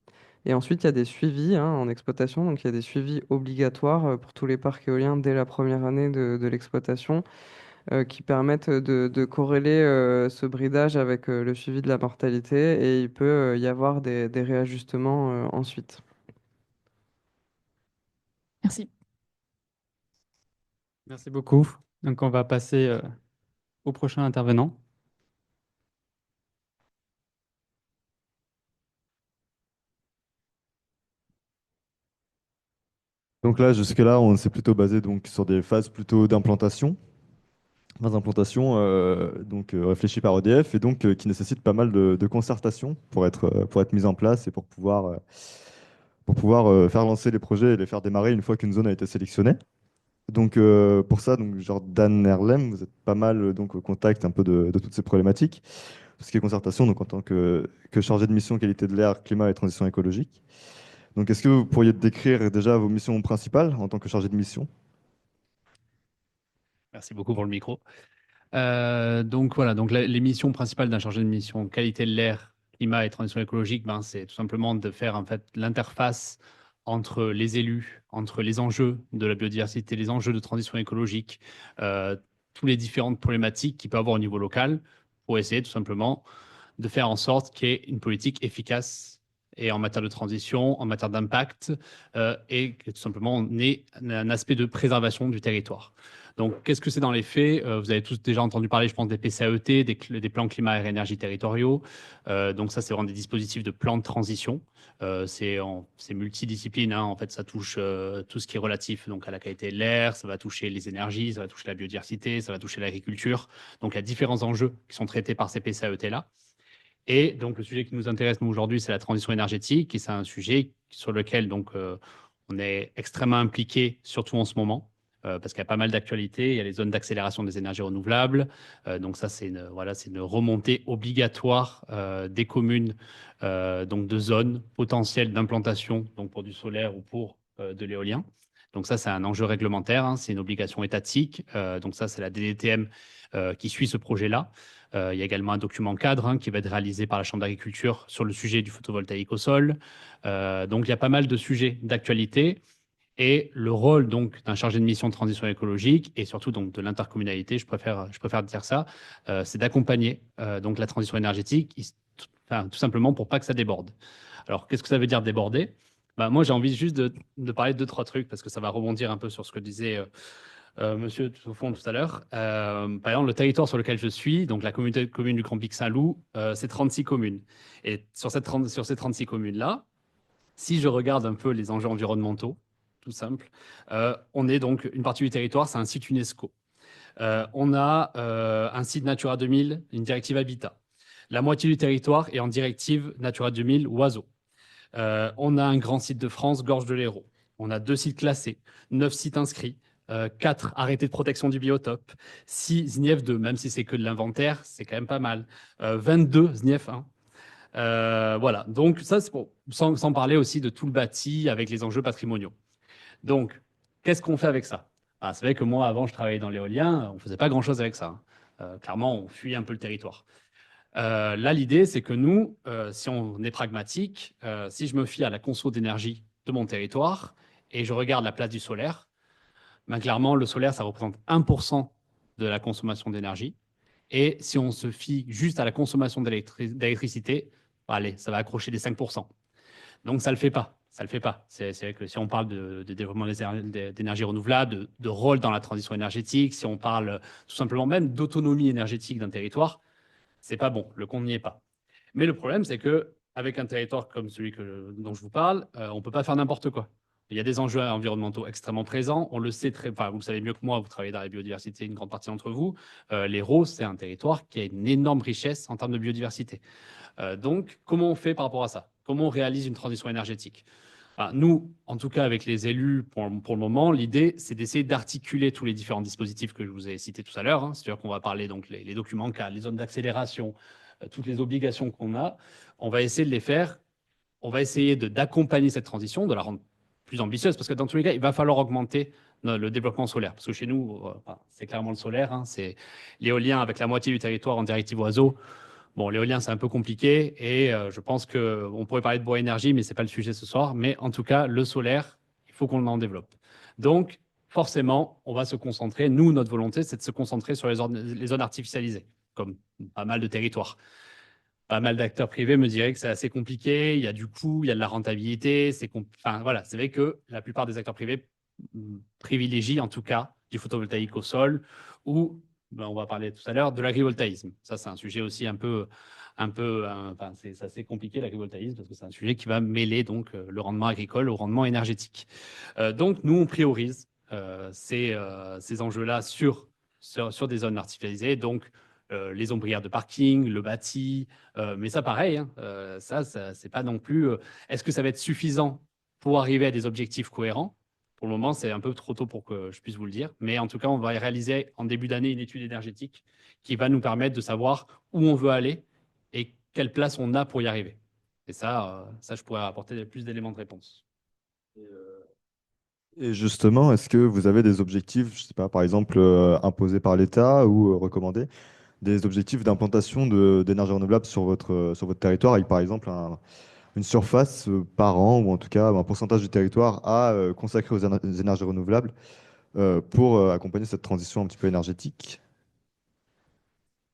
Et ensuite, il y a des suivis en exploitation. Donc, il y a des suivis obligatoires pour tous les parcs éoliens dès la première année de l'exploitation qui permettent de corréler ce bridage avec le suivi de la mortalité et il peut y avoir des réajustements ensuite. Merci. Merci beaucoup. Donc, on va passer au prochain intervenant. Donc là, jusque-là, on s'est plutôt basé donc, sur des phases plutôt d'implantation. Phases d'implantation réfléchies par EDF et donc qui nécessitent pas mal de concertation pour être mises en place et pour pouvoir faire lancer les projets et les faire démarrer une fois qu'une zone a été sélectionnée. Donc pour ça, donc, Jordan Erlem, vous êtes pas mal donc, au contact un peu de toutes ces problématiques. Tout ce qui est concertation, donc en tant que chargé de mission qualité de l'air, climat et transition écologique. Donc est-ce que vous pourriez décrire déjà vos missions principales en tant que chargé de mission? Merci beaucoup pour le micro. Donc voilà, donc les missions principales d'un chargé de mission qualité de l'air, climat et transition écologique, ben, c'est tout simplement de faire en fait l'interface entre les élus, entre les enjeux de la biodiversité, les enjeux de transition écologique, toutes les différentes problématiques qu'il peut avoir au niveau local, pour essayer tout simplement de faire en sorte qu'il y ait une politique efficace et en matière de transition, en matière d'impact, et que tout simplement on ait un aspect de préservation du territoire. Donc, qu'est-ce que c'est dans les faits? Vous avez tous déjà entendu parler, je pense, des PCAET, des plans climat, air, énergie territoriaux. Donc, ça, c'est vraiment des dispositifs de plan de transition. C'est multidiscipline, en fait, ça touche tout ce qui est relatif donc, à la qualité de l'air, ça va toucher les énergies, ça va toucher la biodiversité, ça va toucher l'agriculture. Donc, il y a différents enjeux qui sont traités par ces PCAET-là. Et donc, le sujet qui nous intéresse, nous, aujourd'hui, c'est la transition énergétique. Et c'est un sujet sur lequel donc, on est extrêmement impliqué, surtout en ce moment, parce qu'il y a pas mal d'actualités. Il y a les zones d'accélération des énergies renouvelables. Donc, ça, c'est une remontée obligatoire des communes, donc de zones potentielles d'implantation, donc pour du solaire ou pour de l'éolien. Donc, ça, c'est un enjeu réglementaire. C'est une obligation étatique. Donc, ça, c'est la DDTM qui suit ce projet-là. Il y a également un document cadre qui va être réalisé par la Chambre d'agriculture sur le sujet du photovoltaïque au sol. Donc, il y a pas mal de sujets d'actualité. Et le rôle donc d'un chargé de mission de transition écologique et surtout donc de l'intercommunalité, je préfère dire ça, c'est d'accompagner donc la transition énergétique, tout simplement pour pas que ça déborde. Alors, qu'est-ce que ça veut dire déborder? Moi, j'ai envie juste de parler de 2-3 trucs parce que ça va rebondir un peu sur ce que disait monsieur au fond tout à l'heure. Par exemple, le territoire sur lequel je suis, donc la communauté de communes du Grand Pic Saint-Loup, c'est 36 communes. Et sur ces 36 communes-là, si je regarde un peu les enjeux environnementaux, tout simple, on est donc une partie du territoire, c'est un site UNESCO. On a un site Natura 2000, une directive Habitat. La moitié du territoire est en directive Natura 2000 oiseaux. On a un grand site de France, Gorge de l'Hérault. On a 2 sites classés, 9 sites inscrits, 4 arrêtés de protection du biotope, 6 ZNIEF 2, même si c'est que de l'inventaire, c'est quand même pas mal, 22 ZNIEF 1. Voilà, donc ça, c'est sans parler aussi de tout le bâti avec les enjeux patrimoniaux. Donc, qu'est-ce qu'on fait avec ça? C'est vrai que moi, avant, je travaillais dans l'éolien, on ne faisait pas grand-chose avec ça. Clairement, on fuit un peu le territoire. Là, l'idée, c'est que nous, si on est pragmatique, si je me fie à la conso d'énergie de mon territoire et je regarde la place du solaire, clairement, le solaire, ça représente 1% de la consommation d'énergie. Et si on se fie juste à la consommation d'électricité, allez, ça va accrocher les 5%. Donc, ça ne le fait pas. ça ne le fait pas. C'est vrai que si on parle de développement d'énergie renouvelable, de rôle dans la transition énergétique, si on parle tout simplement même d'autonomie énergétique d'un territoire, c'est pas bon, le compte n'y est pas. Mais le problème, c'est qu'avec un territoire comme celui dont je vous parle, on ne peut pas faire n'importe quoi. Il y a des enjeux environnementaux extrêmement présents. On le sait enfin, vous le savez mieux que moi, vous travaillez dans la biodiversité, une grande partie d'entre vous. L'Hérault, c'est un territoire qui a une énorme richesse en termes de biodiversité. Donc, comment on fait par rapport à ça? Comment on réalise une transition énergétique? Nous, en tout cas avec les élus, pour le moment, l'idée, c'est d'essayer d'articuler tous les différents dispositifs que je vous ai cités tout à l'heure. C'est-à-dire qu'on va parler donc les documents cadres, les zones d'accélération, toutes les obligations qu'on a. On va essayer de les faire. On va essayer d'accompagner cette transition, de la rendre plus ambitieuse, parce que dans tous les cas, il va falloir augmenter le développement solaire. Parce que chez nous, c'est clairement le solaire, c'est l'éolien avec la moitié du territoire en directive oiseau. Bon, l'éolien, c'est un peu compliqué et je pense qu'on pourrait parler de bois énergie, mais ce n'est pas le sujet ce soir. Mais en tout cas, le solaire, il faut qu'on en développe. Donc, forcément, on va se concentrer. Nous, notre volonté, c'est de se concentrer sur les zones artificialisées, comme pas mal de territoires. Pas mal d'acteurs privés me diraient que c'est assez compliqué. Il y a du coût, il y a de la rentabilité. Enfin, voilà, c'est vrai que la plupart des acteurs privés privilégient en tout cas du photovoltaïque au sol ou on va parler tout à l'heure de l'agrivoltaïsme. Ça, c'est un sujet aussi enfin, c'est assez compliqué l'agrivoltaïsme parce que c'est un sujet qui va mêler donc le rendement agricole au rendement énergétique. Donc, nous, on priorise ces enjeux-là sur des zones artificialisées. Donc, les ombrières de parking, le bâti, mais ça, pareil, hein, ça c'est pas non plus. Est-ce que ça va être suffisant pour arriver à des objectifs cohérents? Pour le moment, c'est un peu trop tôt pour que je puisse vous le dire. Mais en tout cas, on va réaliser en début d'année une étude énergétique qui va nous permettre de savoir où on veut aller et quelle place on a pour y arriver. Et ça, je pourrais apporter plus d'éléments de réponse. Et justement, est-ce que vous avez des objectifs, je sais pas, par exemple, imposés par l'État ou recommandés, des objectifs d'implantation d'énergie renouvelable sur votre territoire, avec par exemple une surface par an, ou en tout cas un pourcentage du territoire à consacrer aux énergies renouvelables pour accompagner cette transition un petit peu énergétique?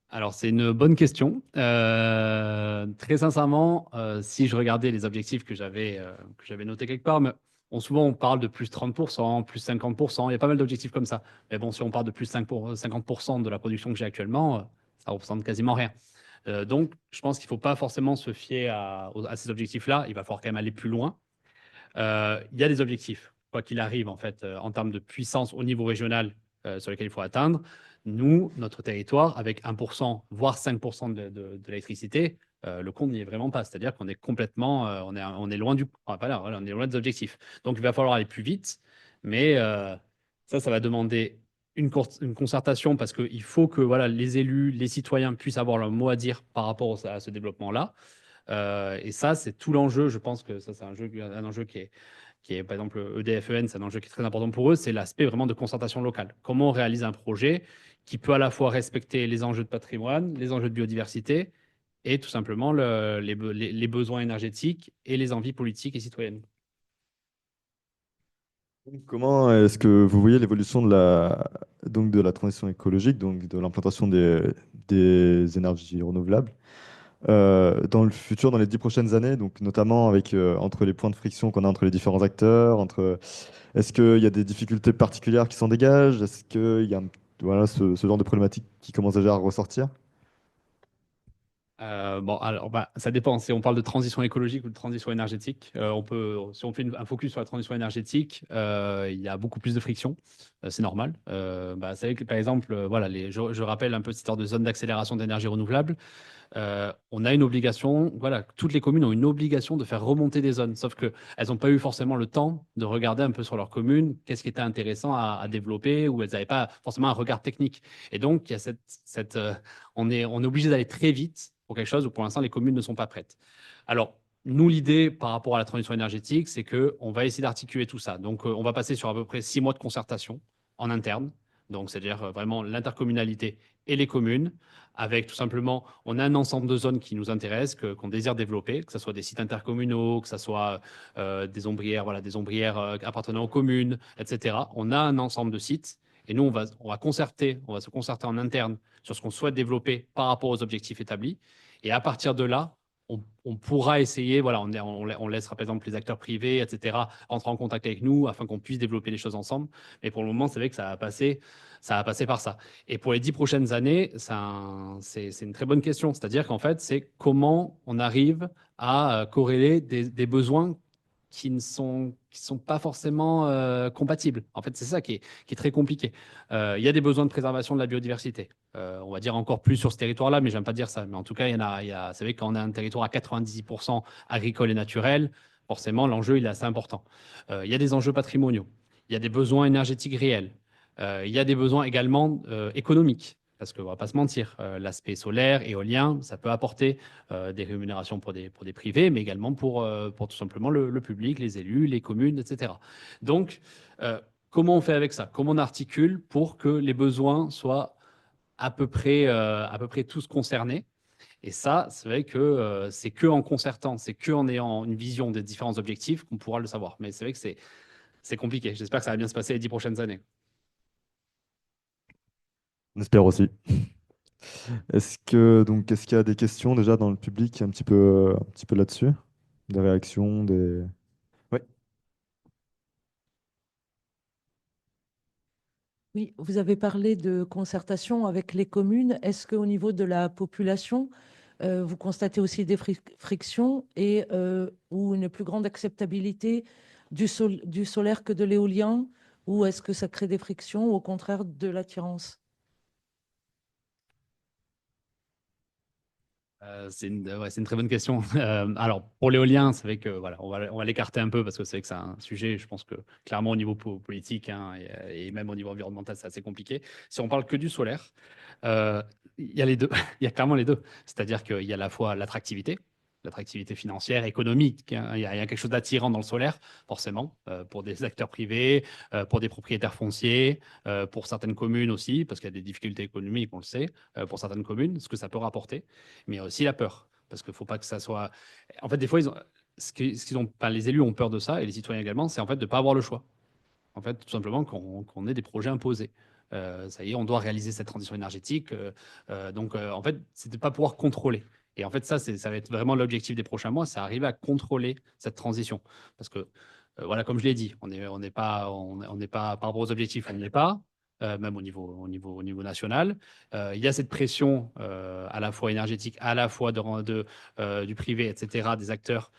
Alors, c'est une bonne question. Très sincèrement, si je regardais les objectifs que j'avais notés quelque part, mais souvent on parle de plus 30%, plus 50%, il y a pas mal d'objectifs comme ça. Mais bon, si on parle de plus 50% de la production que j'ai actuellement, ça représente quasiment rien. Donc, je pense qu'il ne faut pas forcément se fier à ces objectifs-là. Il va falloir quand même aller plus loin. Il y a des objectifs, quoi qu'il arrive, en fait, en termes de puissance au niveau régional sur lesquels il faut atteindre. Nous, notre territoire, avec 1%, voire 5% de l'électricité, le compte n'y est vraiment pas. C'est-à-dire qu'on est complètement, on est loin on est loin des objectifs. Donc, il va falloir aller plus vite, mais ça va demander une concertation parce qu'il faut que les élus, les citoyens puissent avoir leur mot à dire par rapport à ce développement-là. Et ça, c'est tout l'enjeu. Je pense que ça, c'est un enjeu qui est, par exemple, EDF-EN, c'est un enjeu qui est très important pour eux. C'est l'aspect vraiment de concertation locale. Comment on réalise un projet qui peut à la fois respecter les enjeux de patrimoine, les enjeux de biodiversité et tout simplement les besoins énergétiques et les envies politiques et citoyennes. Comment est-ce que vous voyez l'évolution de la transition écologique, donc de l'implantation des énergies renouvelables dans le futur, dans les 10 prochaines années, donc notamment avec, entre les points de friction qu'on a entre les différents acteurs, est-ce qu'il y a des difficultés particulières qui s'en dégagent? Est-ce qu'il y a ce genre de problématique qui commence déjà à ressortir? Bon, alors, ça dépend. Si on parle de transition écologique ou de transition énergétique, si on fait un focus sur la transition énergétique, il y a beaucoup plus de friction. C'est normal. C'est vrai que, par exemple, je rappelle un peu cette histoire de zone d'accélération d'énergie renouvelable. On a une obligation, toutes les communes ont une obligation de faire remonter des zones, sauf qu'elles n'ont pas eu forcément le temps de regarder un peu sur leur commune qu'est-ce qui était intéressant à développer, ou elles n'avaient pas forcément un regard technique. Et donc, il y a on est obligé d'aller très vite pour quelque chose où pour l'instant les communes ne sont pas prêtes. Alors, nous, l'idée par rapport à la transition énergétique, c'est qu'on va essayer d'articuler tout ça. Donc, on va passer sur à peu près 6 mois de concertation en interne, donc c'est-à-dire vraiment l'intercommunalité et les communes, avec tout simplement, on a un ensemble de zones qui nous intéressent, qu'on désire développer, que ce soit des sites intercommunaux, que ce soit des ombrières, appartenant aux communes, etc. On a un ensemble de sites et nous, on va se concerter en interne sur ce qu'on souhaite développer par rapport aux objectifs établis. Et à partir de là, on pourra essayer, voilà, on laissera par exemple les acteurs privés, etc., entrer en contact avec nous afin qu'on puisse développer les choses ensemble. Mais pour le moment, c'est vrai que ça va passer par ça. Et pour les 10 prochaines années, c'est une très bonne question. C'est-à-dire qu'en fait, c'est comment on arrive à corréler des besoins qui ne sont pas forcément compatibles. En fait, c'est ça qui est très compliqué. Il y a des besoins de préservation de la biodiversité. On va dire encore plus sur ce territoire-là, mais j'aime pas dire ça. Mais en tout cas, c'est vrai que quand on a un territoire à 90% agricole et naturel, forcément, l'enjeu, il est assez important. Il y a des enjeux patrimoniaux. Il y a des besoins énergétiques réels. Il y a des besoins également économiques. Parce qu'on ne va pas se mentir, l'aspect solaire, éolien, ça peut apporter des rémunérations pour des privés, mais également pour tout simplement le public, les élus, les communes, etc. Donc, comment on fait avec ça? Comment on articule pour que les besoins soient à peu près tous concernés? Et ça, c'est vrai que c'est que en concertant, c'est que en ayant une vision des différents objectifs qu'on pourra le savoir. Mais c'est vrai que c'est compliqué. J'espère que ça va bien se passer les 10 prochaines années. On espère aussi. Est-ce qu'il y a des questions déjà dans le public un petit peu là-dessus? Des réactions, des... Oui. Oui, vous avez parlé de concertation avec les communes. Est-ce qu'au niveau de la population, vous constatez aussi des frictions ou une plus grande acceptabilité du solaire que de l'éolien? Ou est-ce que ça crée des frictions ou au contraire de l'attirance? C'est une très bonne question. Alors, pour l'éolien, c'est vrai que voilà, on va l'écarter un peu parce que c'est vrai que c'est un sujet, je pense que clairement au niveau politique hein, et même au niveau environnemental, c'est assez compliqué. Si on parle que du solaire, il y a les deux. Il y a clairement les deux. C'est-à-dire qu'il y a à la fois l'attractivité financière, économique. Hein. Il y a quelque chose d'attirant dans le solaire, forcément, pour des acteurs privés, pour des propriétaires fonciers, pour certaines communes aussi, parce qu'il y a des difficultés économiques, on le sait, pour certaines communes, ce que ça peut rapporter, mais il y a aussi la peur, parce qu'il ne faut pas que ça soit... En fait, des fois, les élus ont peur de ça, et les citoyens également, c'est en fait de ne pas avoir le choix. En fait, tout simplement qu'on ait des projets imposés. Ça y est, on doit réaliser cette transition énergétique. En fait, c'est de ne pas pouvoir contrôler. Et en fait, ça va être vraiment l'objectif des prochains mois, c'est arriver à contrôler cette transition. Parce que, voilà, comme je l'ai dit, on n'est pas, par rapport aux objectifs, on n'y est pas, même au niveau national. Il y a cette pression à la fois énergétique, à la fois du privé, etc., des acteurs,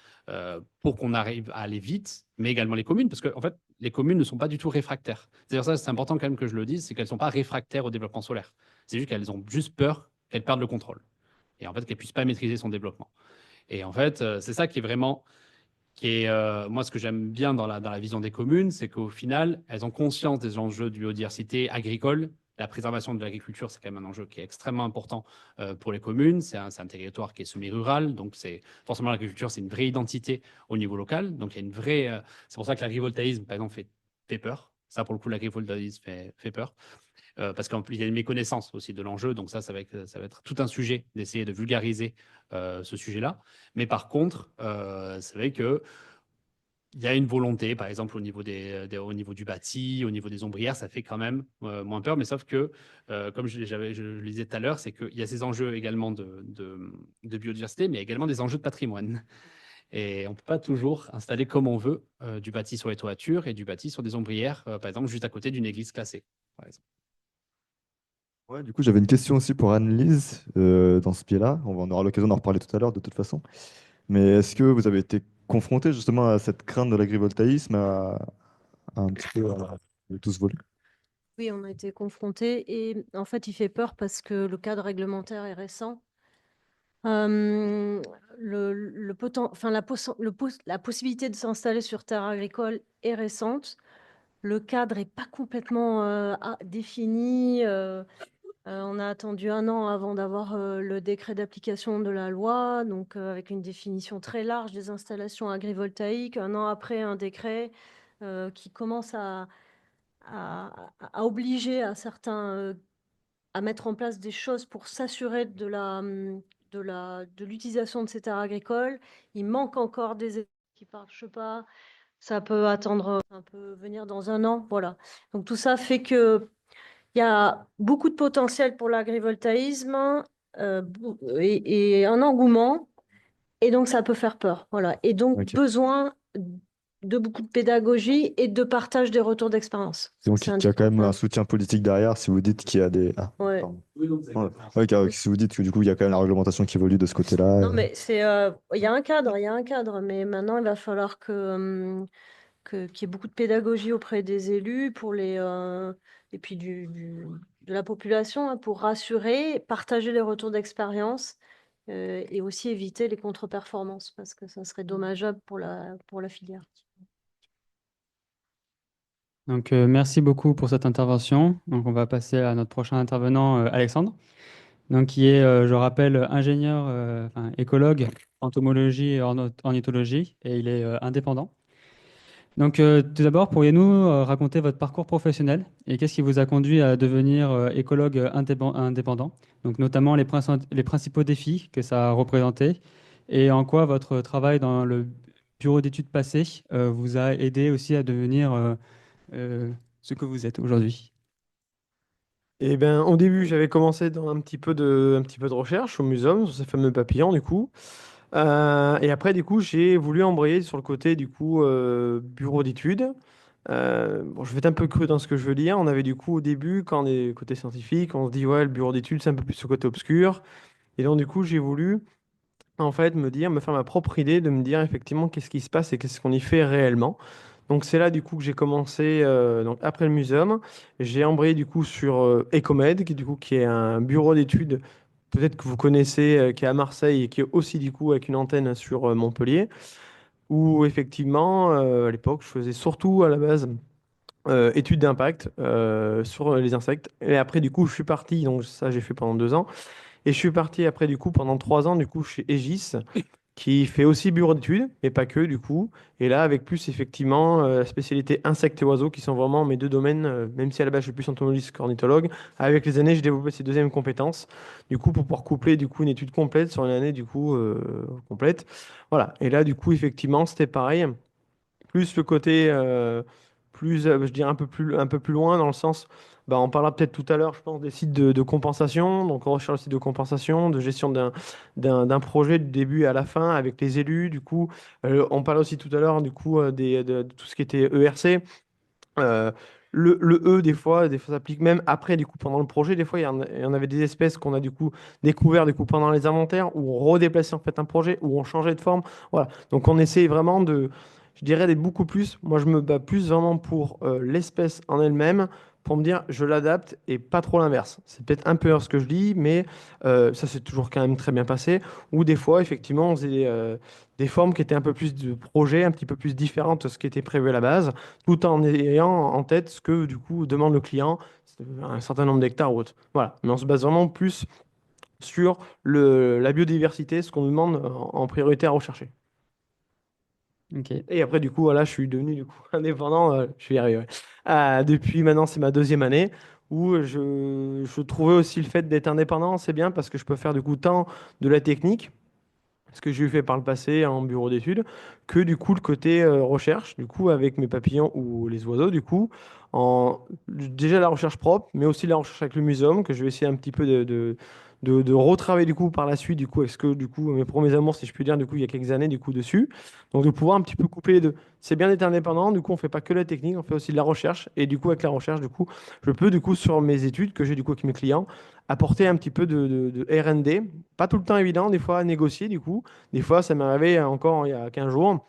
pour qu'on arrive à aller vite, mais également les communes, parce qu'en fait, les communes ne sont pas du tout réfractaires. C'est-à-dire ça, c'est important quand même que je le dise, c'est qu'elles ne sont pas réfractaires au développement solaire. C'est juste qu'elles ont juste peur qu'elles perdent le contrôle. Et en fait, qu'elles ne puissent pas maîtriser son développement. Et en fait, c'est ça qui est vraiment, moi, ce que j'aime bien dans la vision des communes, c'est qu'au final, elles ont conscience des enjeux de biodiversité agricole. La préservation de l'agriculture, c'est quand même un enjeu qui est extrêmement important pour les communes. C'est un territoire qui est semi-rural, donc forcément l'agriculture, c'est une vraie identité au niveau local. Donc il y a une vraie. C'est pour ça que l'agrivoltaïsme, par exemple, fait peur. Ça, pour le coup, l'agrivoltaïsme fait peur. Parce qu'il y a une méconnaissance aussi de l'enjeu. Donc ça va être tout un sujet d'essayer de vulgariser ce sujet-là. Mais par contre, c'est vrai que il y a une volonté, par exemple, au niveau au niveau du bâti, au niveau des ombrières, ça fait quand même moins peur. Mais sauf que, comme je le disais tout à l'heure, c'est qu'il y a ces enjeux également de biodiversité, mais également des enjeux de patrimoine. Et on ne peut pas toujours installer comme on veut du bâti sur les toitures et du bâti sur des ombrières, par exemple, juste à côté d'une église classée, par exemple. Ouais, du coup, j'avais une question aussi pour Anne-Lise dans ce biais-là. On aura l'occasion d'en reparler tout à l'heure de toute façon. Mais est-ce que vous avez été confronté justement à cette crainte de l'agrivoltaïsme, à un petit peu de tout ce volet? Oui, on a été confrontés et en fait, il fait peur parce que le cadre réglementaire est récent. La possibilité de s'installer sur terre agricole est récente. Le cadre n'est pas complètement défini. On a attendu un an avant d'avoir le décret d'application de la loi, donc avec une définition très large des installations agrivoltaïques. Un an après, un décret qui commence à obliger à certains à mettre en place des choses pour s'assurer de l'utilisation de ces terres agricoles. Il manque encore des études qui ne marchent pas. Ça peut attendre, ça peut venir dans un an. Voilà. Donc tout ça fait que il y a beaucoup de potentiel pour l'agrivoltaïsme et un engouement. Et donc, ça peut faire peur. Voilà. Et donc, Ok. besoin de beaucoup de pédagogie et de partage des retours d'expérience. Donc, C'est il y a quand même un indispensable. soutien politique derrière si vous dites qu'il y a des. Ah, Ouais. pardon. Ouais, si vous dites que du coup, il y a quand même la réglementation qui évolue de ce côté-là. Non, mais il y a un cadre, mais maintenant, il va falloir qu'il y ait beaucoup de pédagogie auprès des élus et puis de la population, hein, pour rassurer, partager les retours d'expérience et aussi éviter les contre-performances parce que ça serait dommageable pour la filière. Donc, merci beaucoup pour cette intervention. Donc, on va passer à notre prochain intervenant, Alexandre. Donc, qui est, je rappelle, ingénieur, enfin, écologue, entomologie et ornithologie, et il est indépendant. Donc, tout d'abord, pourriez-nous raconter votre parcours professionnel et qu'est-ce qui vous a conduit à devenir écologue indépendant? Donc, notamment les principaux défis que ça a représenté et en quoi votre travail dans le bureau d'études passé vous a aidé aussi à devenir ce que vous êtes aujourd'hui. Eh ben, au début, j'avais commencé dans un petit peu de recherche au muséum sur ces fameux papillons, du coup. Et après, du coup, j'ai voulu embrayer sur le côté, du coup, bureau d'études. Bon, je vais être un peu cru dans ce que je veux dire. On avait, du coup, au début, quand on est côté scientifique, on se dit, ouais, le bureau d'études, c'est un peu plus ce côté obscur. Et donc, du coup, j'ai voulu, en fait, me faire ma propre idée, de me dire, effectivement, qu'est-ce qui se passe et qu'est-ce qu'on y fait réellement. Donc c'est là du coup que j'ai commencé, donc après le muséum, j'ai embrayé du coup sur Ecomed, qui est un bureau d'études, peut-être que vous connaissez, qui est à Marseille et qui est aussi du coup avec une antenne sur Montpellier, où effectivement à l'époque je faisais surtout à la base études d'impact sur les insectes. Et après du coup je suis parti, donc ça j'ai fait pendant 2 ans, et je suis parti après du coup pendant 3 ans du coup chez Egis, qui fait aussi bureau d'études, mais pas que du coup. Et là, avec plus effectivement la spécialité insectes et oiseaux, qui sont vraiment mes deux domaines, même si à la base je suis plus entomologiste qu'ornithologue. Avec les années, j'ai développé ces deuxièmes compétences, du coup, pour pouvoir coupler du coup une étude complète sur une année du coup complète. Voilà. Et là, du coup, effectivement, c'était pareil. Plus le côté, je dirais un peu plus loin dans le sens, bah, on parlera peut-être tout à l'heure, je pense, des sites de compensation. Donc, on recherche le site de compensation, de gestion d'un projet du début à la fin avec les élus. Du coup, on parle aussi tout à l'heure, du coup, de tout ce qui était ERC. Euh, le E, des fois, s'applique même après, du coup, pendant le projet. Des fois, il y en avait des espèces qu'on a, du coup, découvert, du coup, pendant les inventaires, où on redéplaçait, en fait, un projet, où on changeait de forme. Voilà. Donc, on essaie vraiment je dirais, d'être beaucoup plus. Moi, je me bats plus vraiment pour l'espèce en elle-même, pour me dire, je l'adapte et pas trop l'inverse. C'est peut-être un peu ce que je dis, mais ça s'est toujours quand même très bien passé. Ou des fois, effectivement, on faisait des formes qui étaient un peu plus de projet, un petit peu plus différentes de ce qui était prévu à la base, tout en ayant en tête ce que, du coup, demande le client, un certain nombre d'hectares ou autre. Voilà. Mais on se base vraiment plus sur la biodiversité, ce qu'on nous demande en priorité à rechercher. Ok. Et après, du coup, voilà, je suis devenu du coup indépendant. Je vais y arriver. Ouais. Depuis maintenant, c'est ma deuxième année où je trouvais aussi le fait d'être indépendant, c'est bien parce que je peux faire du coup tant de la technique, ce que j'ai fait par le passé en bureau d'études, que du coup le côté recherche, du coup avec mes papillons ou les oiseaux, du coup, déjà la recherche propre, mais aussi la recherche avec le muséum, que je vais essayer un petit peu de retravailler du coup par la suite, du coup, avec ce que du coup mes premiers amours, si je puis dire, du coup, il y a quelques années, du coup, dessus. Donc de pouvoir un petit peu couper les deux. C'est bien d'être indépendant, du coup, on fait pas que la technique, on fait aussi de la recherche, et du coup, avec la recherche, du coup, je peux du coup sur mes études que j'ai du coup avec mes clients apporter un petit peu de R&D, pas tout le temps évident, des fois à négocier du coup. Des fois, ça m'est arrivé encore il y a 15 jours,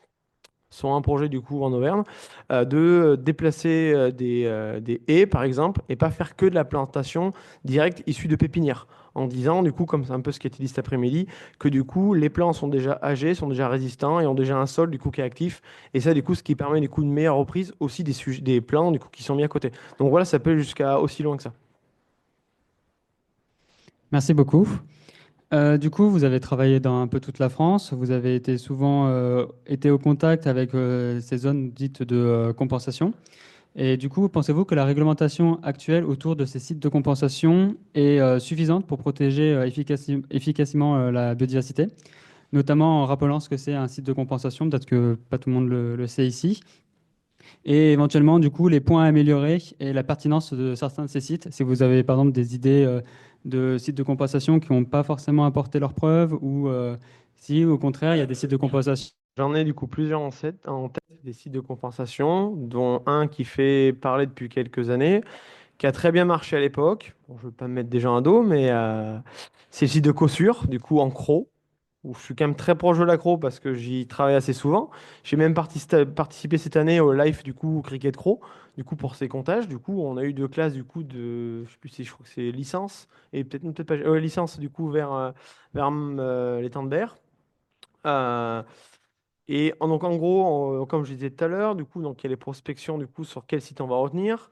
sur un projet du coup en Auvergne, de déplacer des haies, par exemple, et pas faire que de la plantation directe issue de pépinières. En disant, du coup, comme c'est un peu ce qui a été dit cet après-midi, que du coup, les plants sont déjà âgés, sont déjà résistants et ont déjà un sol du coup qui est actif. Et ça, du coup, ce qui permet du coup une meilleure reprise aussi des plants du coup qui sont mis à côté. Donc voilà, ça peut aller jusqu'à aussi loin que ça. Merci beaucoup. Du coup, vous avez travaillé dans un peu toute la France. Vous avez été souvent été au contact avec ces zones dites de compensation. Et du coup, pensez-vous que la réglementation actuelle autour de ces sites de compensation est suffisante pour protéger efficacement la biodiversité, notamment en rappelant ce que c'est un site de compensation, peut-être que pas tout le monde le sait ici, et éventuellement, du coup, les points à améliorer et la pertinence de certains de ces sites. Si vous avez, par exemple, des idées de sites de compensation qui n'ont pas forcément apporté leurs preuves ou Si au contraire, il y a des sites de compensation. J'en ai du coup plusieurs en tête, des sites de compensation, dont un qui fait parler depuis quelques années, qui a très bien marché à l'époque. Bon, je ne veux pas me mettre des gens à dos, mais c'est le site de Cossure, du coup en CRO, où je suis quand même très proche de l'accro parce que j'y travaille assez souvent. J'ai même participé cette année au live du coup Cricket Cro, du coup pour ces comptages. Du coup, on a eu deux classes du coup de, je sais plus si je crois que c'est licence et peut-être pas licence du coup vers les temps de berre. Donc en gros, comme je disais tout à l'heure, du coup, donc il y a les prospections du coup sur quel site on va retenir.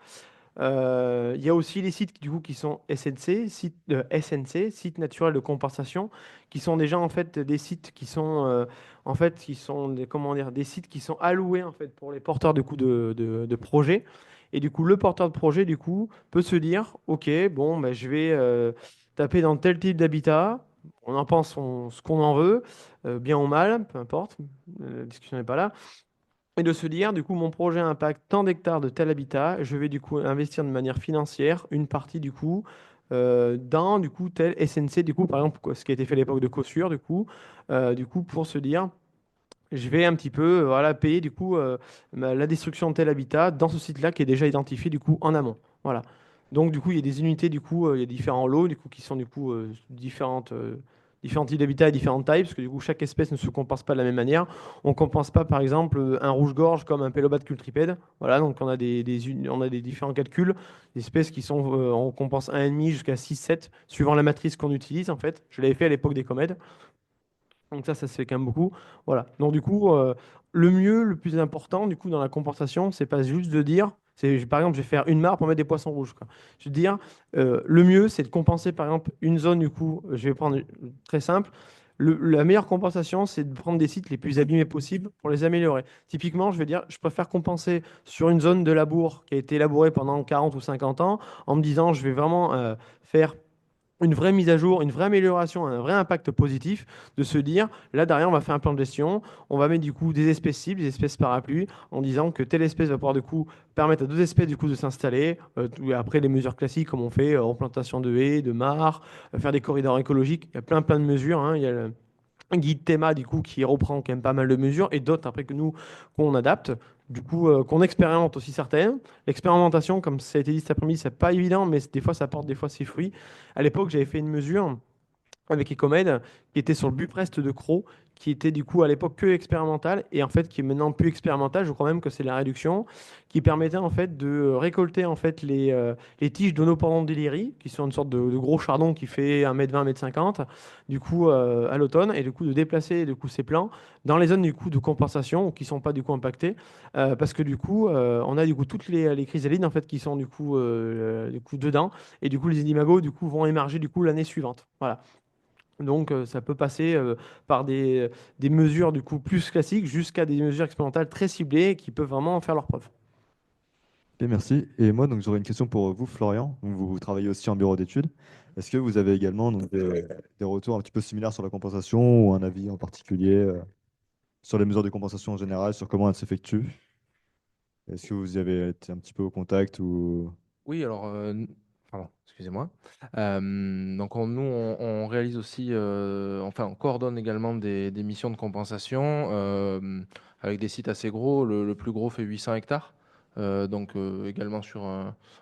Il y a aussi les sites du coup qui sont SNC, sites naturels de compensation, qui sont déjà en fait des sites qui sont comment dire, des sites qui sont alloués en fait pour les porteurs du coup de projets. Et du coup, le porteur de projet du coup peut se dire, ok, bon, bah, je vais taper dans tel type d'habitat. On en pense ce qu'on en veut, bien ou mal, peu importe, la discussion n'est pas là. Et de se dire, du coup, mon projet impacte tant d'hectares de tel habitat, je vais du coup investir de manière financière une partie du coup dans du coup tel SNC, du coup, par exemple, ce qui a été fait à l'époque de Cossure, du coup, pour se dire, je vais un petit peu voilà, payer du coup la destruction de tel habitat dans ce site-là qui est déjà identifié du coup en amont. Voilà. Donc du coup, il y a des unités, du coup, il y a différents lots du coup, qui sont du coup différents types d'habitats et différentes tailles, parce que du coup, chaque espèce ne se compense pas de la même manière. On ne compense pas, par exemple, un rouge-gorge comme un pélobate cultripède. Voilà, donc on a on a des différents calculs, des espèces qui sont, on compense 1,5 jusqu'à 6, 7, suivant la matrice qu'on utilise, en fait. Je l'avais fait à l'époque des comètes. Donc ça se fait quand même beaucoup. Voilà. Donc du coup, le mieux, le plus important, du coup, dans la compensation, c'est pas juste de dire, par exemple, je vais faire une mare pour mettre des poissons rouges, quoi. Je veux dire, le mieux, c'est de compenser, par exemple, une zone, du coup, je vais prendre très simple. La meilleure compensation, c'est de prendre des sites les plus abîmés possibles pour les améliorer. Typiquement, je vais dire, je préfère compenser sur une zone de labour qui a été élaborée pendant 40 ou 50 ans en me disant, je vais vraiment faire une vraie mise à jour, une vraie amélioration, un vrai impact positif, de se dire, là derrière, on va faire un plan de gestion, on va mettre du coup des espèces cibles, des espèces parapluies, en disant que telle espèce va pouvoir du coup permettre à d'autres espèces du coup de s'installer. Après, les mesures classiques, comme on fait, replantation de haies, de mares, faire des corridors écologiques, il y a plein de mesures, hein. Il y a un guide Théma du coup qui reprend quand même pas mal de mesures et d'autres après que nous qu'on adapte, du coup qu'on expérimente aussi certaines. L'expérimentation, comme ça a été dit cet après-midi, c'est pas évident, mais des fois ça porte des fois ses fruits. À l'époque, j'avais fait une mesure avec Ecomed, qui était sur le Buprest de Crau, qui était du coup à l'époque que expérimental, et en fait qui est maintenant plus expérimental, je crois même que c'est la réduction, qui permettait en fait de récolter en fait les tiges d'Onopendanthylirie, qui sont une sorte de gros chardon qui fait 1,20 m, 1,50 m, du coup à l'automne, et du coup de déplacer du coup ces plants dans les zones du coup de compensation qui sont pas du coup impactées, parce que du coup on a du coup toutes les chrysalides en fait qui sont du coup dedans, et du coup les imagos du coup vont émerger du coup l'année suivante. Voilà. Donc, ça peut passer par des mesures du coup plus classiques jusqu'à des mesures expérimentales très ciblées qui peuvent vraiment faire leur preuve. Ok, merci. Et moi, donc, j'aurais une question pour vous, Florian. Donc, vous travaillez aussi en bureau d'études. Est-ce que vous avez également donc, des retours un petit peu similaires sur la compensation ou un avis en particulier sur les mesures de compensation en général, sur comment elles s'effectuent? Est-ce que vous y avez été un petit peu au contact ou... Oui, alors, pardon, excusez-moi. Donc, on réalise aussi, enfin, on coordonne également des missions de compensation avec des sites assez gros. Le plus gros fait 800 hectares. Donc, également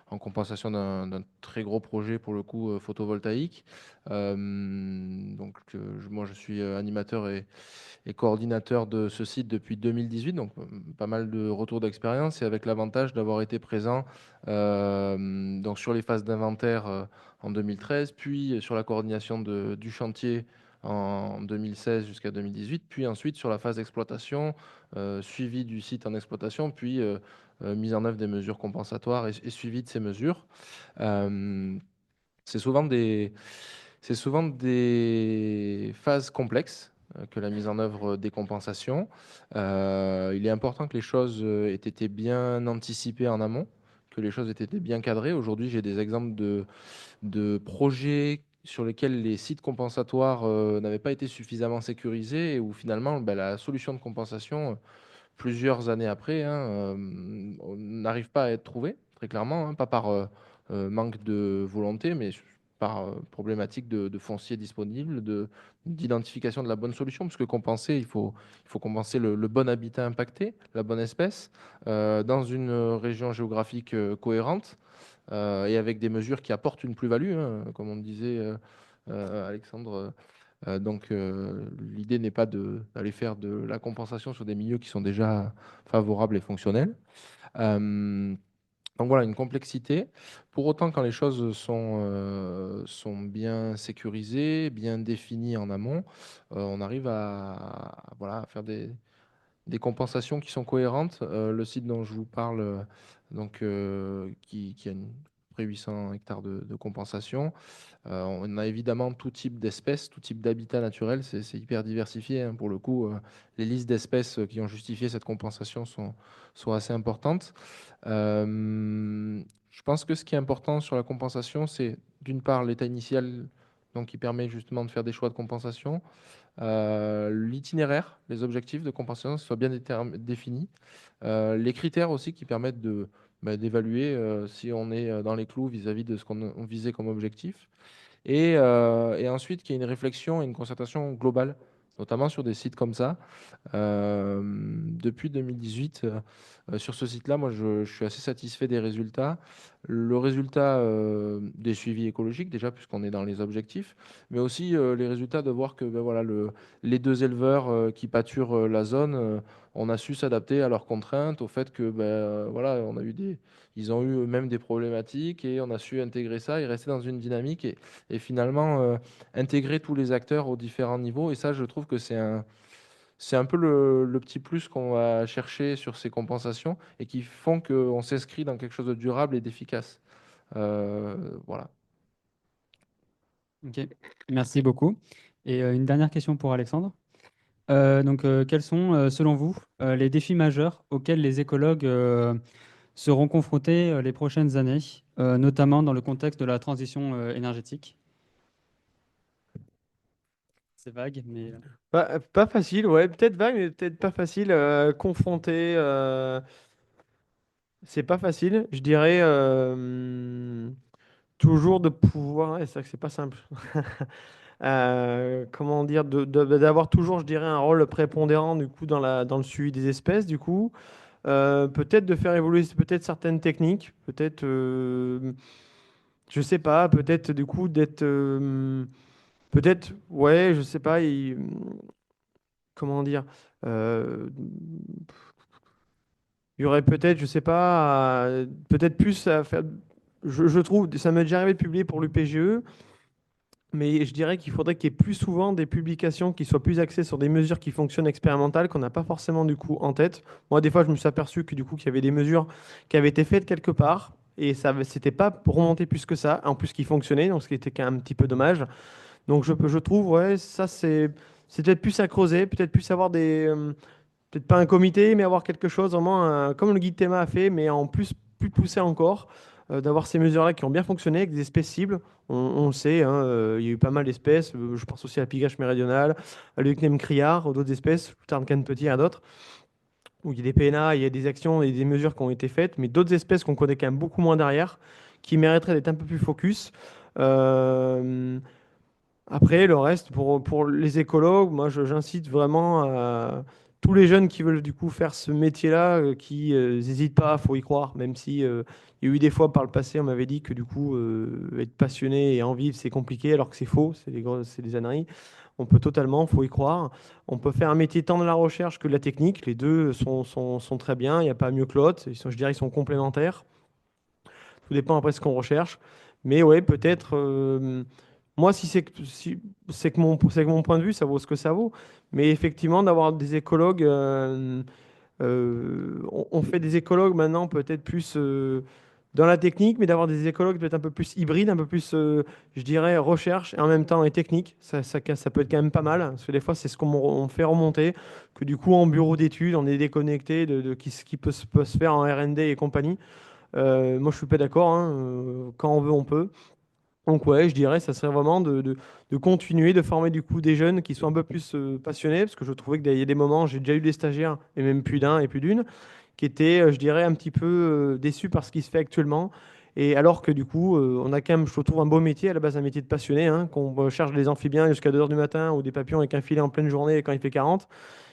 en compensation d'un très gros projet, pour le coup, photovoltaïque. Donc, moi, je suis animateur et coordinateur de ce site depuis 2018, donc pas mal de retours d'expérience et avec l'avantage d'avoir été présent donc sur les phases d'inventaire en 2013, puis sur la coordination du chantier en 2016 jusqu'à 2018, puis ensuite sur la phase d'exploitation, suivi du site en exploitation, puis mise en œuvre des mesures compensatoires et suivi de ces mesures. Euh, c'est souvent des phases complexes que la mise en œuvre des compensations. Il est important que les choses aient été bien anticipées en amont, que les choses aient été bien cadrées. Aujourd'hui, j'ai des exemples de projets sur lesquels les sites compensatoires n'avaient pas été suffisamment sécurisés et où finalement ben, la solution de compensation, plusieurs années après, hein, on n'arrive pas à être trouvé, très clairement, hein, pas par manque de volonté, mais par problématique de foncier disponible, d'identification de la bonne solution, parce que compenser, il faut compenser le bon habitat impacté, la bonne espèce, dans une région géographique cohérente et avec des mesures qui apportent une plus-value, hein, comme on disait Alexandre. L'idée n'est pas d'aller faire de la compensation sur des milieux qui sont déjà favorables et fonctionnels. Donc voilà, une complexité. Pour autant, quand les choses sont bien sécurisées, bien définies en amont, on arrive voilà, à faire des compensations qui sont cohérentes. Le site dont je vous parle, qui a près 800 hectares de compensation, on a évidemment tout type d'espèces, tout type d'habitat naturel. C'est hyper diversifié, hein. Pour le coup, les listes d'espèces qui ont justifié cette compensation sont assez importantes. Je pense que ce qui est important sur la compensation, c'est d'une part l'état initial, donc qui permet justement de faire des choix de compensation, l'itinéraire, les objectifs de compensation soient bien définis, les critères aussi qui permettent d'évaluer si on est dans les clous vis-à-vis de ce qu'on visait comme objectif, et ensuite qu'il y ait une réflexion et une concertation globale, notamment sur des sites comme ça. Depuis 2018, sur ce site-là, moi, je suis assez satisfait des résultats. Le résultat des suivis écologiques, déjà, puisqu'on est dans les objectifs, mais aussi les résultats de voir que voilà, les deux éleveurs qui pâturent la zone, on a su s'adapter à leurs contraintes, au fait que voilà, ils ont eu même des problématiques et on a su intégrer ça et rester dans une dynamique et finalement intégrer tous les acteurs aux différents niveaux. Et ça, je trouve que c'est un peu le petit plus qu'on va chercher sur ces compensations et qui font qu'on s'inscrit dans quelque chose de durable et d'efficace. Voilà. Ok, merci beaucoup. Et une dernière question pour Alexandre. Quels sont, selon vous, les défis majeurs auxquels les écologues seront confrontés les prochaines années, notamment dans le contexte de la transition énergétique? C'est vague, mais... Pas facile, ouais, peut-être vague, mais peut-être pas facile. Confronté, c'est pas facile. Je dirais toujours de pouvoir. Ouais, c'est vrai que c'est pas simple. Comment dire, d'avoir toujours, je dirais, un rôle prépondérant du coup dans le suivi des espèces, du coup. Peut-être de faire évoluer peut-être certaines techniques, peut-être, je sais pas, peut-être du coup d'être, peut-être, ouais, je sais pas, comment dire, euh, il y aurait peut-être, je sais pas, peut-être plus à faire. Je trouve, ça m'est déjà arrivé de publier pour l'UPGE, mais je dirais qu'il faudrait qu'il y ait plus souvent des publications qui soient plus axées sur des mesures qui fonctionnent expérimentales qu'on n'a pas forcément du coup en tête. Moi, des fois, je me suis aperçu que du coup, qu'il y avait des mesures qui avaient été faites quelque part et ça, c'était pas remonté plus que ça, en plus qui fonctionnaient, donc ce qui était quand même un petit peu dommage. Donc, je trouve, ouais, ça, c'est peut-être plus à creuser, peut-être plus avoir peut-être pas un comité, mais avoir quelque chose vraiment comme le guide Théma a fait, mais en plus poussé encore, d'avoir ces mesures-là qui ont bien fonctionné avec des espèces cibles. On le sait, hein, il y a eu pas mal d'espèces. Je pense aussi à la pigache méridionale, à l'Eucnème criard, d'autres espèces, Tarn petit et d'autres, où il y a des PNA, il y a des actions et des mesures qui ont été faites, mais d'autres espèces qu'on connaît quand même beaucoup moins derrière, qui mériteraient d'être un peu plus focus. Euh, Après, le reste, pour les écologues, moi, j'incite vraiment à tous les jeunes qui veulent du coup faire ce métier-là, qui n'hésitent pas, faut y croire, même si il y a eu des fois par le passé, on m'avait dit que du coup, être passionné et en vivre, c'est compliqué, alors que c'est faux, c'est des âneries. On peut totalement, faut y croire. On peut faire un métier tant de la recherche que de la technique. Les deux sont très bien, il n'y a pas mieux que l'autre. Je dirais qu'ils sont complémentaires. Tout dépend après ce qu'on recherche. Mais ouais, peut-être. Moi, si c'est que mon point de vue, ça vaut ce que ça vaut. Mais effectivement, d'avoir des écologues, on fait des écologues maintenant peut-être plus dans la technique, mais d'avoir des écologues peut-être un peu plus hybrides, un peu plus, je dirais, recherche et en même temps et technique. Ça peut être quand même pas mal, parce que des fois, c'est ce on fait remonter, que du coup, en bureau d'études, on est déconnecté de ce qui peut se faire en R&D et compagnie. Moi, je suis pas d'accord, hein, quand on veut, on peut. Donc ouais, je dirais, ça serait vraiment de continuer de former du coup des jeunes qui soient un peu plus passionnés, parce que je trouvais qu'il y a des moments, j'ai déjà eu des stagiaires, et même plus d'un et plus d'une, qui étaient, je dirais, un petit peu déçus par ce qui se fait actuellement, Et alors que du coup, on a quand même, je trouve, un beau métier, à la base un métier de passionné, hein, qu'on charge des amphibiens jusqu'à 2 heures du matin ou des papillons avec un filet en pleine journée quand il fait 40.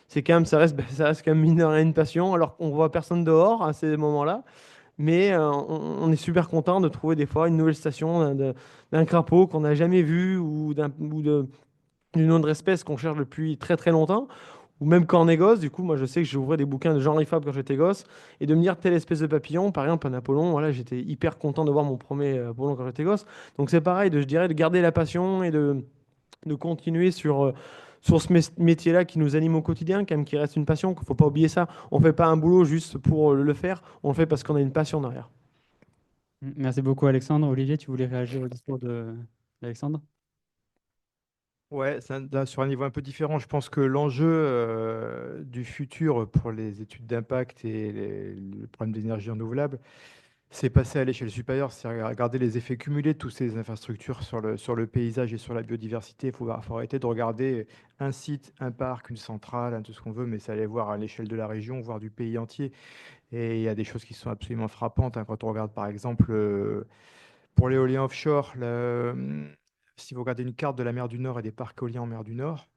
C'est quand même, ça reste quand même mine de rien une passion, alors qu'on voit personne dehors à ces moments-là. Mais on est super content de trouver des fois une nouvelle station d'un crapaud qu'on n'a jamais vu d'une autre espèce qu'on cherche depuis très très longtemps. Ou même quand on est gosse, du coup, moi je sais que j'ouvrais des bouquins de Jean Fabre quand j'étais gosse, et de me dire telle espèce de papillon, par exemple un Apollon, voilà, j'étais hyper content de voir mon premier Apollon quand j'étais gosse. Donc c'est pareil, je dirais, de garder la passion et de continuer sur ce métier-là qui nous anime au quotidien, quand même, qui reste une passion, qu'il ne faut pas oublier ça. On ne fait pas un boulot juste pour le faire, on le fait parce qu'on a une passion derrière. Merci beaucoup, Alexandre. Olivier, tu voulais réagir au discours d'Alexandre? Ouais, sur un niveau un peu différent. Je pense que l'enjeu du futur pour les études d'impact et le problème des énergies renouvelables, c'est passer à l'échelle supérieure, c'est regarder les effets cumulés de toutes ces infrastructures sur le paysage et sur la biodiversité. Faut arrêter de regarder un site, un parc, une centrale, tout ce qu'on veut, mais c'est aller voir à l'échelle de la région, voire du pays entier. Et il y a des choses qui sont absolument frappantes, hein, quand on regarde par exemple pour l'éolien offshore, si vous regardez une carte de la mer du Nord et des parcs éoliens en mer du Nord,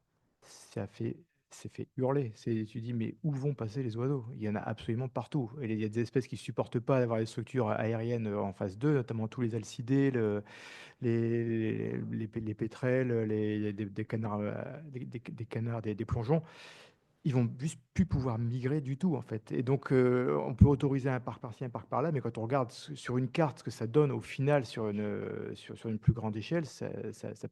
ça fait, c'est fait hurler. Tu dis, mais où vont passer les oiseaux? Il y en a absolument partout. Et il y a des espèces qui ne supportent pas d'avoir des structures aériennes en phase 2, notamment tous les alcidés, les pétrels, des canards, des canards, des plongeons. Ils vont juste plus pouvoir migrer du tout, en fait. Et donc, on peut autoriser un parc par-ci, un parc par-là, mais quand on regarde sur une carte ce que ça donne au final sur une plus grande échelle, ça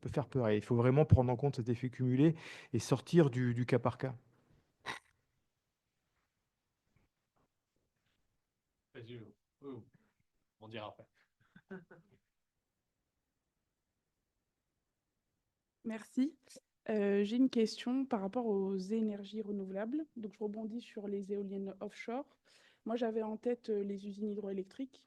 peut faire peur. Et il faut vraiment prendre en compte cet effet cumulé et sortir du cas par cas. On dira après. Merci. J'ai une question par rapport aux énergies renouvelables. Donc, je rebondis sur les éoliennes offshore. Moi, j'avais en tête les usines hydroélectriques.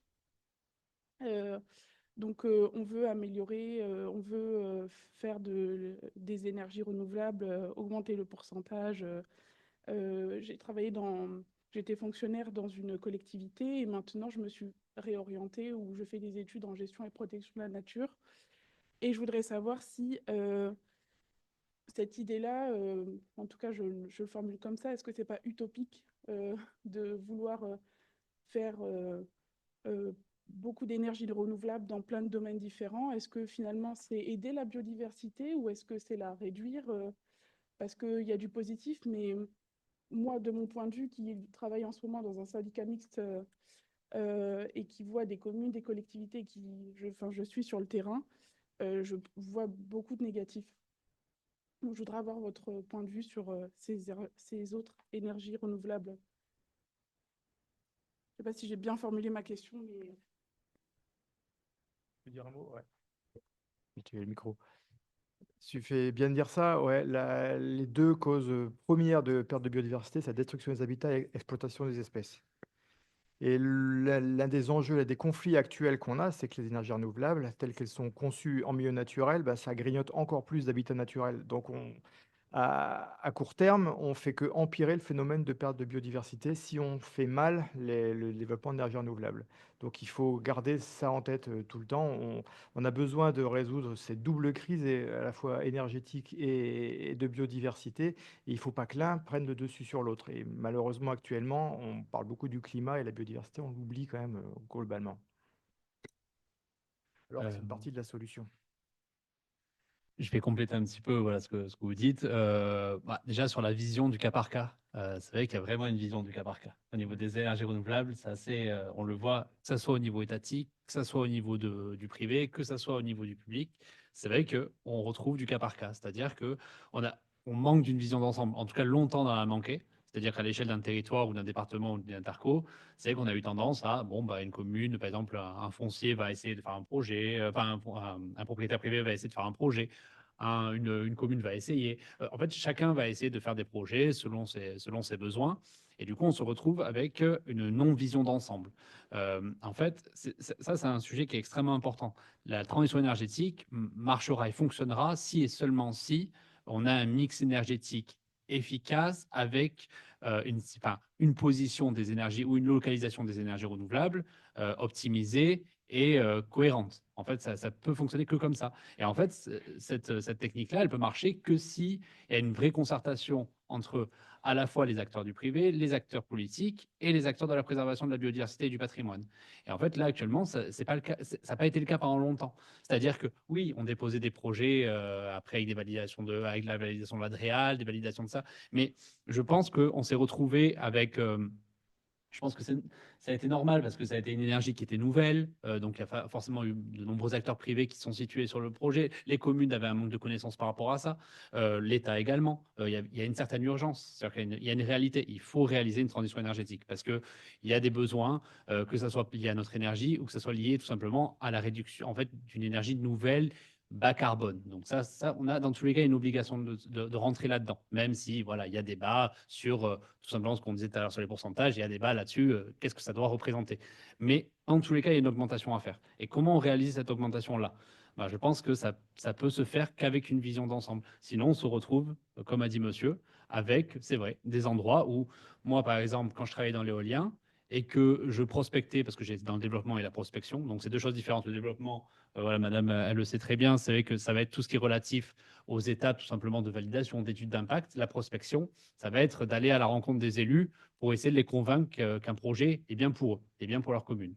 On veut améliorer, on veut faire des énergies renouvelables, augmenter le pourcentage. J'étais fonctionnaire dans une collectivité et maintenant je me suis réorientée où je fais des études en gestion et protection de la nature. Et je voudrais savoir si cette idée-là, en tout cas je le formule comme ça, est-ce que c'est pas utopique de vouloir faire euh, beaucoup d'énergie renouvelable dans plein de domaines différents? Est-ce que finalement c'est aider la biodiversité ou est-ce que c'est la réduire parce qu'il y a du positif, mais moi, de mon point de vue, qui travaille en ce moment dans un syndicat mixte et qui voit des communes, des collectivités, je suis sur le terrain, je vois beaucoup de négatifs. Donc, je voudrais avoir votre point de vue sur ces autres énergies renouvelables. Je ne sais pas si j'ai bien formulé ma question, mais... Tu veux dire un mot? Ouais. Tu as le micro. Tu fais bien de dire ça. Ouais, les deux causes premières de perte de biodiversité, c'est la destruction des habitats et l'exploitation des espèces. Et l'un des enjeux, l'un des conflits actuels qu'on a, c'est que les énergies renouvelables, telles qu'elles sont conçues en milieu naturel, bah, ça grignote encore plus d'habitats naturels. Donc, à court terme, on fait que empirer le phénomène de perte de biodiversité si on fait mal le développement d'énergies renouvelables. Donc, il faut garder ça en tête tout le temps. On a besoin de résoudre cette double crise, à la fois énergétique et de biodiversité. Et il ne faut pas que l'un prenne le dessus sur l'autre. Et malheureusement, actuellement, on parle beaucoup du climat et la biodiversité, on l'oublie quand même globalement. Alors que c'est une partie de la solution. Je vais compléter un petit peu voilà, ce que vous dites. Déjà, sur la vision du cas par cas, c'est vrai qu'il y a vraiment une vision du cas par cas. Au niveau des énergies renouvelables, c'est assez, on le voit, que ce soit au niveau étatique, que ce soit au niveau du privé, que ce soit au niveau du public. C'est vrai qu'on retrouve du cas par cas. C'est-à-dire qu'on manque d'une vision d'ensemble. En tout cas, longtemps, on en a manqué. C'est-à-dire qu'à l'échelle d'un territoire ou d'un département ou d'une interco, c'est vrai qu'on a eu tendance à, une commune, par exemple, un foncier va essayer de faire un projet, un propriétaire privé va essayer de faire un projet, une commune va essayer. En fait, chacun va essayer de faire des projets selon ses besoins. Et du coup, on se retrouve avec une non-vision d'ensemble. En fait, ça, c'est un sujet qui est extrêmement important. La transition énergétique marchera et fonctionnera si et seulement si on a un mix énergétique efficace avec une position des énergies ou une localisation des énergies renouvelables optimisée et cohérente. En fait, ça peut fonctionner que comme ça. Et en fait, cette technique-là, elle peut marcher que s'il y a une vraie concertation entre à la fois les acteurs du privé, les acteurs politiques et les acteurs de la préservation de la biodiversité et du patrimoine. Et en fait, là, actuellement, ça n'a pas, pas été le cas pendant longtemps. C'est-à-dire que oui, on déposait des projets après avec des validations avec la validation de l'ADREAL, des validations de ça, mais je pense qu'on s'est retrouvé avec je pense que ça a été normal parce que ça a été une énergie qui était nouvelle. Donc, il y a forcément eu de nombreux acteurs privés qui sont situés sur le projet. Les communes avaient un manque de connaissances par rapport à ça. L'État également. Il y a une certaine urgence. C'est-à-dire qu'il y a une réalité. Il faut réaliser une transition énergétique parce qu'il y a des besoins, que ce soit lié à notre énergie ou que ce soit lié tout simplement à la réduction en fait, d'une énergie nouvelle bas carbone. Donc ça, on a dans tous les cas une obligation de rentrer là-dedans, même si voilà, il y a débat sur tout simplement ce qu'on disait tout à l'heure sur les pourcentages, il y a débat là-dessus, qu'est-ce que ça doit représenter. Mais en tous les cas, il y a une augmentation à faire. Et comment on réalise cette augmentation-là? Ben, je pense que ça peut se faire qu'avec une vision d'ensemble. Sinon, on se retrouve, comme a dit monsieur, avec, c'est vrai, des endroits où, moi, par exemple, quand je travaillais dans l'éolien, et que je prospectais, parce que j'étais dans le développement et la prospection, donc c'est deux choses différentes. Le développement, voilà, madame, elle le sait très bien, c'est vrai que ça va être tout ce qui est relatif aux étapes tout simplement de validation, d'études d'impact. La prospection, ça va être d'aller à la rencontre des élus pour essayer de les convaincre qu'un projet est bien pour eux, est bien pour leur commune.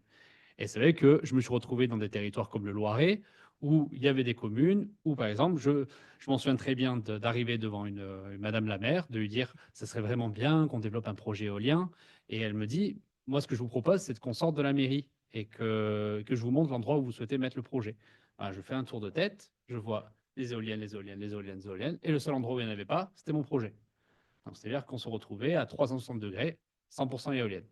Et c'est vrai que je me suis retrouvé dans des territoires comme le Loiret, où il y avait des communes où, par exemple, je m'en souviens très bien d'arriver devant une madame la maire, de lui dire, ça serait vraiment bien qu'on développe un projet éolien. Et elle me dit, moi, ce que je vous propose, c'est qu'on sorte de la mairie et que je vous montre l'endroit où vous souhaitez mettre le projet. Ben, je fais un tour de tête, je vois les éoliennes, les éoliennes, les éoliennes, les éoliennes, et le seul endroit où il n'y en avait pas, c'était mon projet. C'est-à-dire qu'on se retrouvait à 360 degrés, 100% éolienne.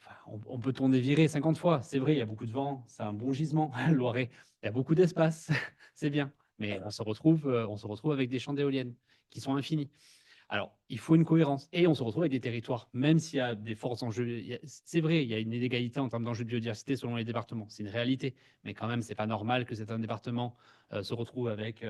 Enfin, on peut tourner virer 50 fois, c'est vrai, il y a beaucoup de vent, c'est un bon gisement, le Loiret, il y a beaucoup d'espace, c'est bien. Mais on se retrouve avec des champs d'éoliennes qui sont infinis. Alors, il faut une cohérence. Et on se retrouve avec des territoires, même s'il y a des forts enjeux. C'est vrai, il y a une inégalité en termes d'enjeux de biodiversité selon les départements. C'est une réalité. Mais quand même, ce n'est pas normal que certains départements se retrouvent avec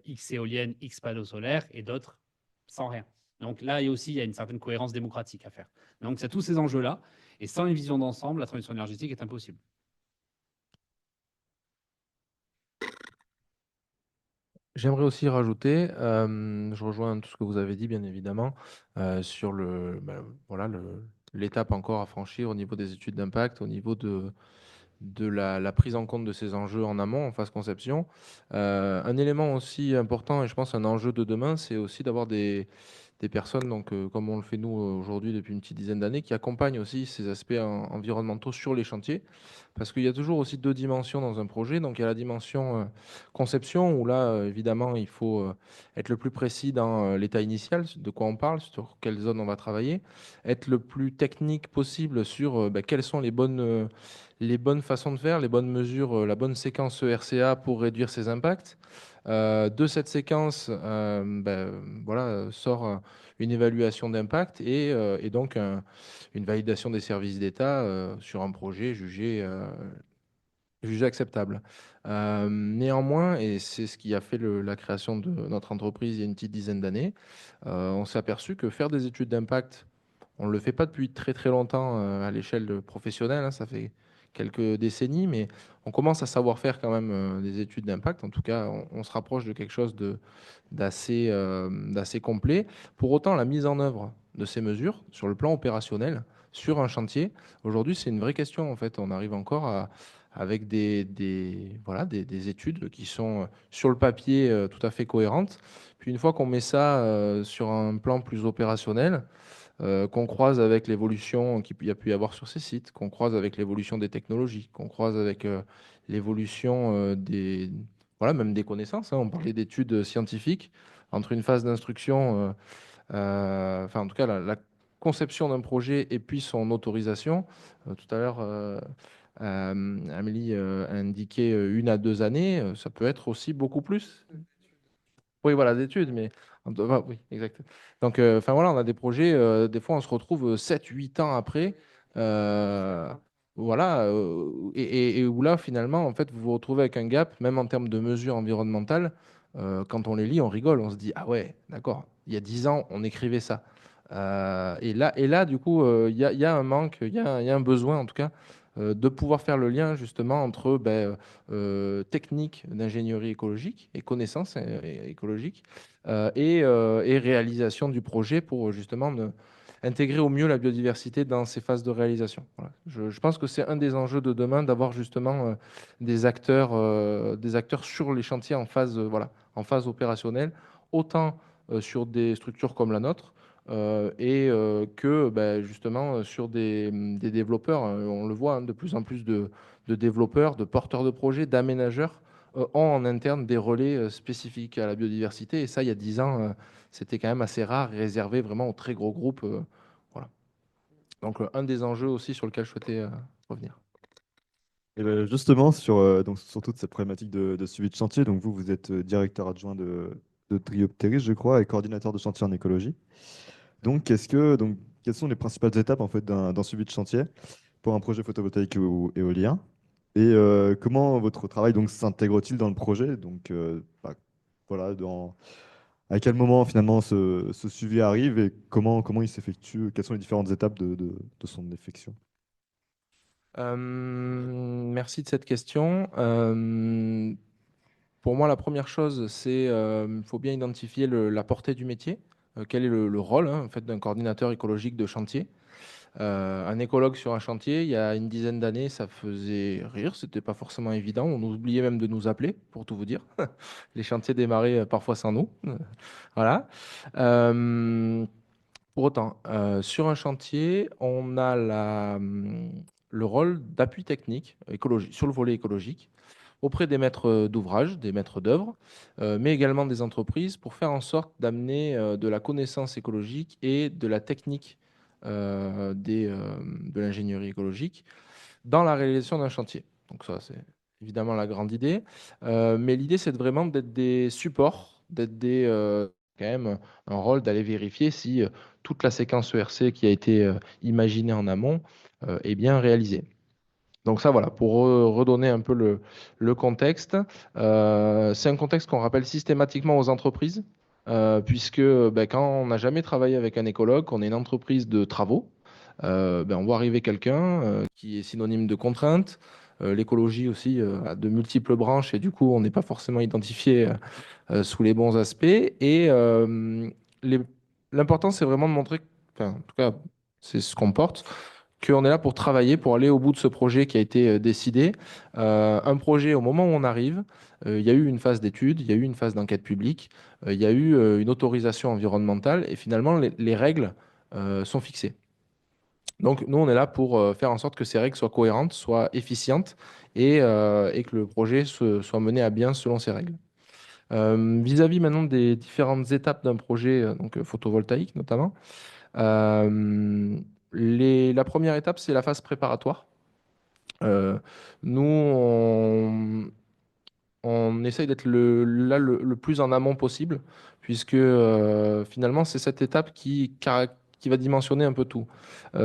X éoliennes, X panneaux solaires et d'autres sans rien. Donc là, il y a une certaine cohérence démocratique à faire. Donc, c'est tous ces enjeux-là. Et sans une vision d'ensemble, la transition énergétique est impossible. J'aimerais aussi rajouter, je rejoins tout ce que vous avez dit, bien évidemment, sur voilà, l'étape encore à franchir au niveau des études d'impact, au niveau de la prise en compte de ces enjeux en amont, en phase conception. Un élément aussi important, et je pense un enjeu de demain, c'est aussi d'avoir des personnes, donc, comme on le fait nous aujourd'hui depuis une petite dizaine d'années, qui accompagnent aussi ces aspects environnementaux sur les chantiers. Parce qu'il y a toujours aussi deux dimensions dans un projet. Donc il y a la dimension conception, où là, évidemment, il faut être le plus précis dans l'état initial, de quoi on parle, sur quelle zone on va travailler, être le plus technique possible sur quelles sont les bonnes façons de faire, les bonnes mesures, la bonne séquence ERCA pour réduire ces impacts. De cette séquence, voilà, sort une évaluation d'impact et donc une validation des services d'État sur un projet jugé acceptable. Néanmoins, et c'est ce qui a fait la création de notre entreprise il y a une petite dizaine d'années, on s'est aperçu que faire des études d'impact, on ne le fait pas depuis très très longtemps à l'échelle professionnelle, hein, ça fait quelques décennies, mais on commence à savoir faire quand même des études d'impact. En tout cas, on se rapproche de quelque chose d'assez complet. Pour autant, la mise en œuvre de ces mesures sur le plan opérationnel, sur un chantier, aujourd'hui, c'est une vraie question. En fait, on arrive encore avec voilà, des études qui sont sur le papier tout à fait cohérentes. Puis une fois qu'on met ça sur un plan plus opérationnel, qu'on croise avec l'évolution qu'il y a pu y avoir sur ces sites, qu'on croise avec l'évolution des technologies, qu'on croise avec l'évolution voilà, même des connaissances, hein. On parlait d'études scientifiques entre une phase d'instruction, enfin en tout cas la conception d'un projet et puis son autorisation. Tout à l'heure, Amélie a indiqué 1 à 2 années, ça peut être aussi beaucoup plus. Oui, voilà, d'études, mais oui, exact. Donc, enfin voilà, on a des projets, des fois on se retrouve 7-8 ans après, voilà, et où là, finalement, en fait, vous vous retrouvez avec un gap, même en termes de mesures environnementales. Quand on les lit, on rigole, on se dit, ah ouais, d'accord, il y a 10 ans, on écrivait ça. Et là, du coup, il y a un manque, il y a un besoin, en tout cas, de pouvoir faire le lien justement entre techniques d'ingénierie écologique et connaissances écologiques et réalisation du projet pour justement intégrer au mieux la biodiversité dans ces phases de réalisation. Voilà. Je pense que c'est un des enjeux de demain d'avoir justement des acteurs sur les chantiers en phase, en phase opérationnelle, autant sur des structures comme la nôtre, que justement sur des développeurs. On le voit, hein, de plus en plus de développeurs, de porteurs de projets, d'aménageurs ont en interne des relais spécifiques à la biodiversité. Et ça, il y a 10 ans, c'était quand même assez rare et réservé vraiment aux très gros groupes. Voilà. Donc, un des enjeux aussi sur lequel je souhaitais revenir. Et ben, justement, donc, sur toute cette problématique de suivi de chantier, donc vous êtes directeur adjoint de Dryopteris, je crois, et coordinateur de chantier en écologie. Donc, quelles sont les principales étapes en fait, d'un suivi de chantier pour un projet photovoltaïque ou éolien? Et comment votre travail donc s'intègre-t-il dans le projet? Donc, voilà, à quel moment finalement ce suivi arrive et comment il s'effectue? Quelles sont les différentes étapes de son effectuation? Merci de cette question. Pour moi, la première chose, c'est qu'il faut bien identifier la portée du métier. Quel est le rôle, hein, en fait, d'un coordinateur écologique de chantier? Un écologue sur un chantier, il y a une dizaine d'années, ça faisait rire, c'était pas forcément évident. On oubliait même de nous appeler, pour tout vous dire. Les chantiers démarraient parfois sans nous. Voilà. Pour autant, sur un chantier, on a le rôle d'appui technique sur le volet écologique auprès des maîtres d'ouvrage, des maîtres d'œuvre, mais également des entreprises pour faire en sorte d'amener de la connaissance écologique et de la technique de l'ingénierie écologique dans la réalisation d'un chantier. Donc ça, c'est évidemment la grande idée. Mais l'idée, c'est vraiment d'être des supports, d'être quand même un rôle d'aller vérifier si toute la séquence ERC qui a été imaginée en amont est bien réalisée. Donc ça, voilà, pour redonner un peu le contexte, c'est un contexte qu'on rappelle systématiquement aux entreprises, puisque quand on n'a jamais travaillé avec un écologue, qu'on est une entreprise de travaux, on voit arriver quelqu'un qui est synonyme de contrainte. L'écologie aussi a de multiples branches et du coup, on n'est pas forcément identifié sous les bons aspects. Et les- l'important, c'est vraiment de montrer, enfin, en tout cas, c'est ce qu'on porte, qu'on est là pour travailler, pour aller au bout de ce projet qui a été décidé. Un projet, au moment où on arrive, il y a eu une phase d'étude, il y a eu une phase d'enquête publique, il y a eu une autorisation environnementale et finalement, les règles sont fixées. Donc, nous, on est là pour faire en sorte que ces règles soient cohérentes, soient efficientes et que le projet soit mené à bien selon ces règles. Vis-à-vis maintenant des différentes étapes d'un projet, donc photovoltaïque notamment, la première étape, c'est la phase préparatoire. Nous, on essaye d'être le plus en amont possible, puisque finalement, c'est cette étape qui va dimensionner un peu tout.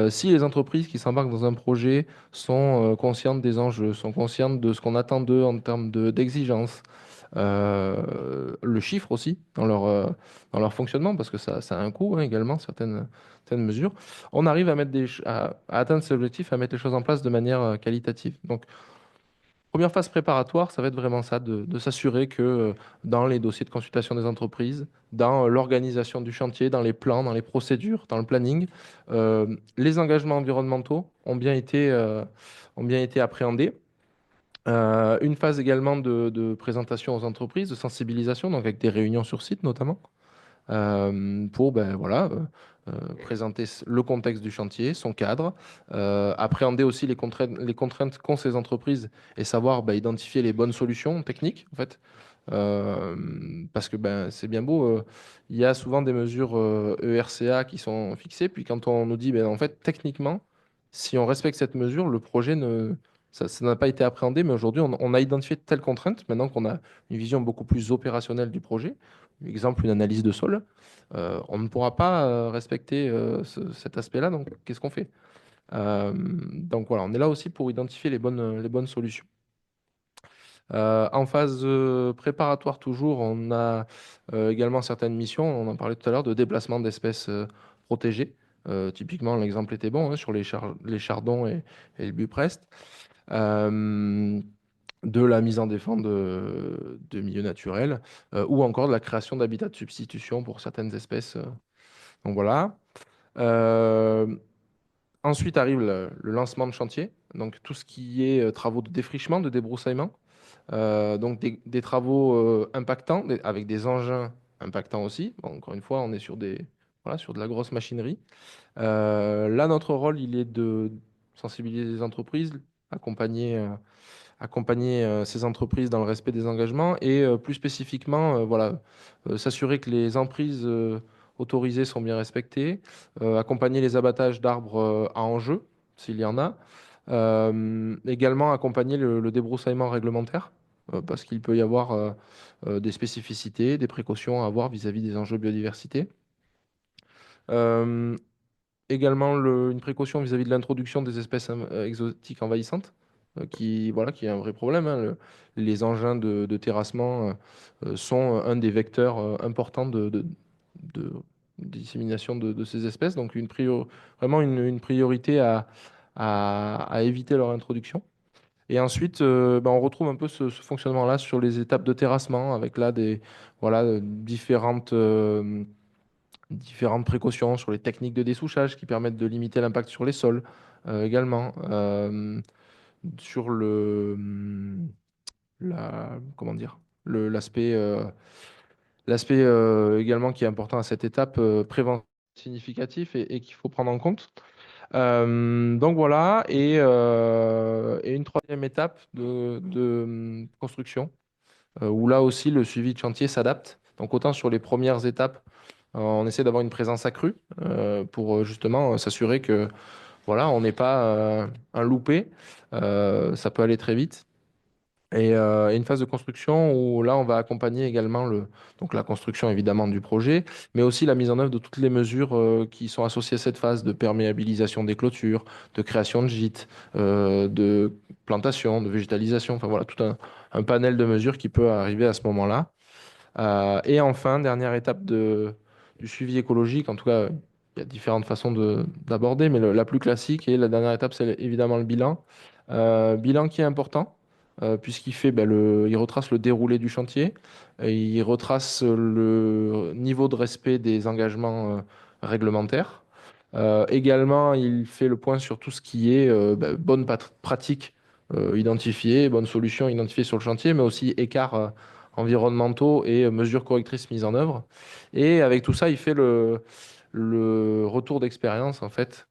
Si les entreprises qui s'embarquent dans un projet sont conscientes des enjeux, sont conscientes de ce qu'on attend d'eux en termes d'exigence, le chiffre aussi dans leur fonctionnement, parce que ça a un coût hein, également, certaines mesures, on arrive à atteindre ces objectifs, à mettre les choses en place de manière qualitative. Donc, première phase préparatoire, ça va être vraiment ça, de s'assurer que dans les dossiers de consultation des entreprises, dans l'organisation du chantier, dans les plans, dans les procédures, dans le planning, les engagements environnementaux ont bien été appréhendés. Une phase également de présentation aux entreprises, de sensibilisation, donc avec des réunions sur site notamment, pour présenter le contexte du chantier, son cadre, appréhender aussi les contraintes qu'ont ces entreprises et savoir identifier les bonnes solutions techniques en fait. Parce que c'est bien beau, il y a souvent des mesures ERCA qui sont fixées, puis quand on nous dit en fait techniquement, si on respecte cette mesure, le projet ça n'a pas été appréhendé, mais aujourd'hui on a identifié telle contrainte, maintenant qu'on a une vision beaucoup plus opérationnelle du projet, exemple une analyse de sol, on ne pourra pas respecter cet aspect-là, donc qu'est-ce qu'on fait? Donc voilà, on est là aussi pour identifier les bonnes solutions. En phase préparatoire toujours, on a également certaines missions, on en parlait tout à l'heure, de déplacement d'espèces protégées. Typiquement, l'exemple était bon hein, sur les chardons et le buprest. Euh, de la mise en défense de milieux naturels ou encore de la création d'habitats de substitution pour certaines espèces. Donc voilà. Euh, Ensuite arrive le lancement de chantier, donc tout ce qui est travaux de défrichement, de débroussaillement, donc des travaux impactants avec des engins impactants aussi. Bon, encore une fois, on est sur voilà, sur de la grosse machinerie. Là, notre rôle, il est de sensibiliser les entreprises, accompagner, accompagner ces entreprises dans le respect des engagements et plus spécifiquement, voilà, s'assurer que les emprises autorisées sont bien respectées, accompagner les abattages d'arbres à enjeu, s'il y en a, également accompagner le débroussaillement réglementaire, parce qu'il peut y avoir des spécificités, des précautions à avoir vis-à-vis des enjeux biodiversité. Euh, Également une précaution vis-à-vis de l'introduction des espèces exotiques envahissantes, voilà, qui est un vrai problème, hein. Les engins de terrassement sont un des vecteurs importants de dissémination de ces espèces, donc vraiment une priorité à éviter leur introduction. Et ensuite, on retrouve un peu ce fonctionnement-là sur les étapes de terrassement, avec là voilà, différentes précautions sur les techniques de dessouchage qui permettent de limiter l'impact sur les sols également. Sur comment dire, l'aspect également qui est important à cette étape, prévention significatif et qu'il faut prendre en compte. Donc voilà, et une troisième étape de construction, où là aussi le suivi de chantier s'adapte. Donc autant sur les premières étapes, on essaie d'avoir une présence accrue pour justement s'assurer que voilà, on n'est pas un loupé. Ça peut aller très vite. Et une phase de construction où là, on va accompagner également donc la construction évidemment du projet, mais aussi la mise en œuvre de toutes les mesures qui sont associées à cette phase de perméabilisation des clôtures, de création de gîtes, de plantation, de végétalisation, enfin voilà, tout un panel de mesures qui peut arriver à ce moment-là. Et enfin, dernière étape du suivi écologique, en tout cas, il y a différentes façons d'aborder, mais la plus classique et la dernière étape, c'est évidemment le bilan. Bilan qui est important, puisqu'il il retrace le déroulé du chantier, et il retrace le niveau de respect des engagements réglementaires. Également, il fait le point sur tout ce qui est bonnes pratiques identifiées, bonnes solutions identifiées sur le chantier, mais aussi écarts environnementaux et mesures correctrices mises en œuvre. Et avec tout ça, il fait le retour d'expérience en fait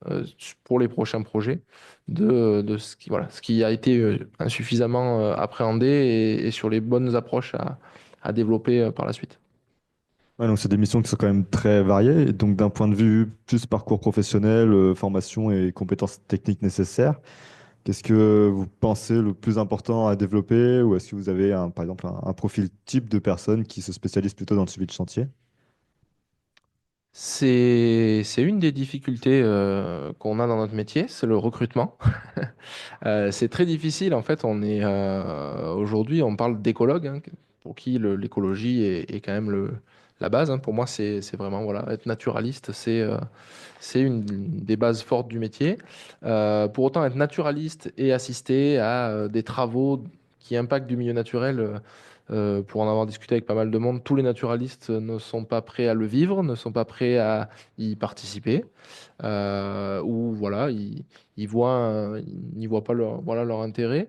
pour les prochains projets de voilà, ce qui a été insuffisamment appréhendé et sur les bonnes approches à développer par la suite. Ouais, donc c'est des missions qui sont quand même très variées. Et donc d'un point de vue plus parcours professionnel, formation et compétences techniques nécessaires, qu'est-ce que vous pensez le plus important à développer ou est-ce que vous avez par exemple un profil type de personne qui se spécialise plutôt dans le suivi de chantier? C'est une des difficultés qu'on a dans notre métier, c'est le recrutement. C'est très difficile, en fait, aujourd'hui, on parle d'écologue, hein, pour qui l'écologie est quand même la base, hein. Pour moi, c'est vraiment, voilà, être naturaliste, c'est une des bases fortes du métier. Pour autant, être naturaliste et assister à des travaux qui impactent du milieu naturel, pour en avoir discuté avec pas mal de monde, tous les naturalistes ne sont pas prêts à le vivre, ne sont pas prêts à y participer, ou voilà, ils n'y voient pas leur intérêt.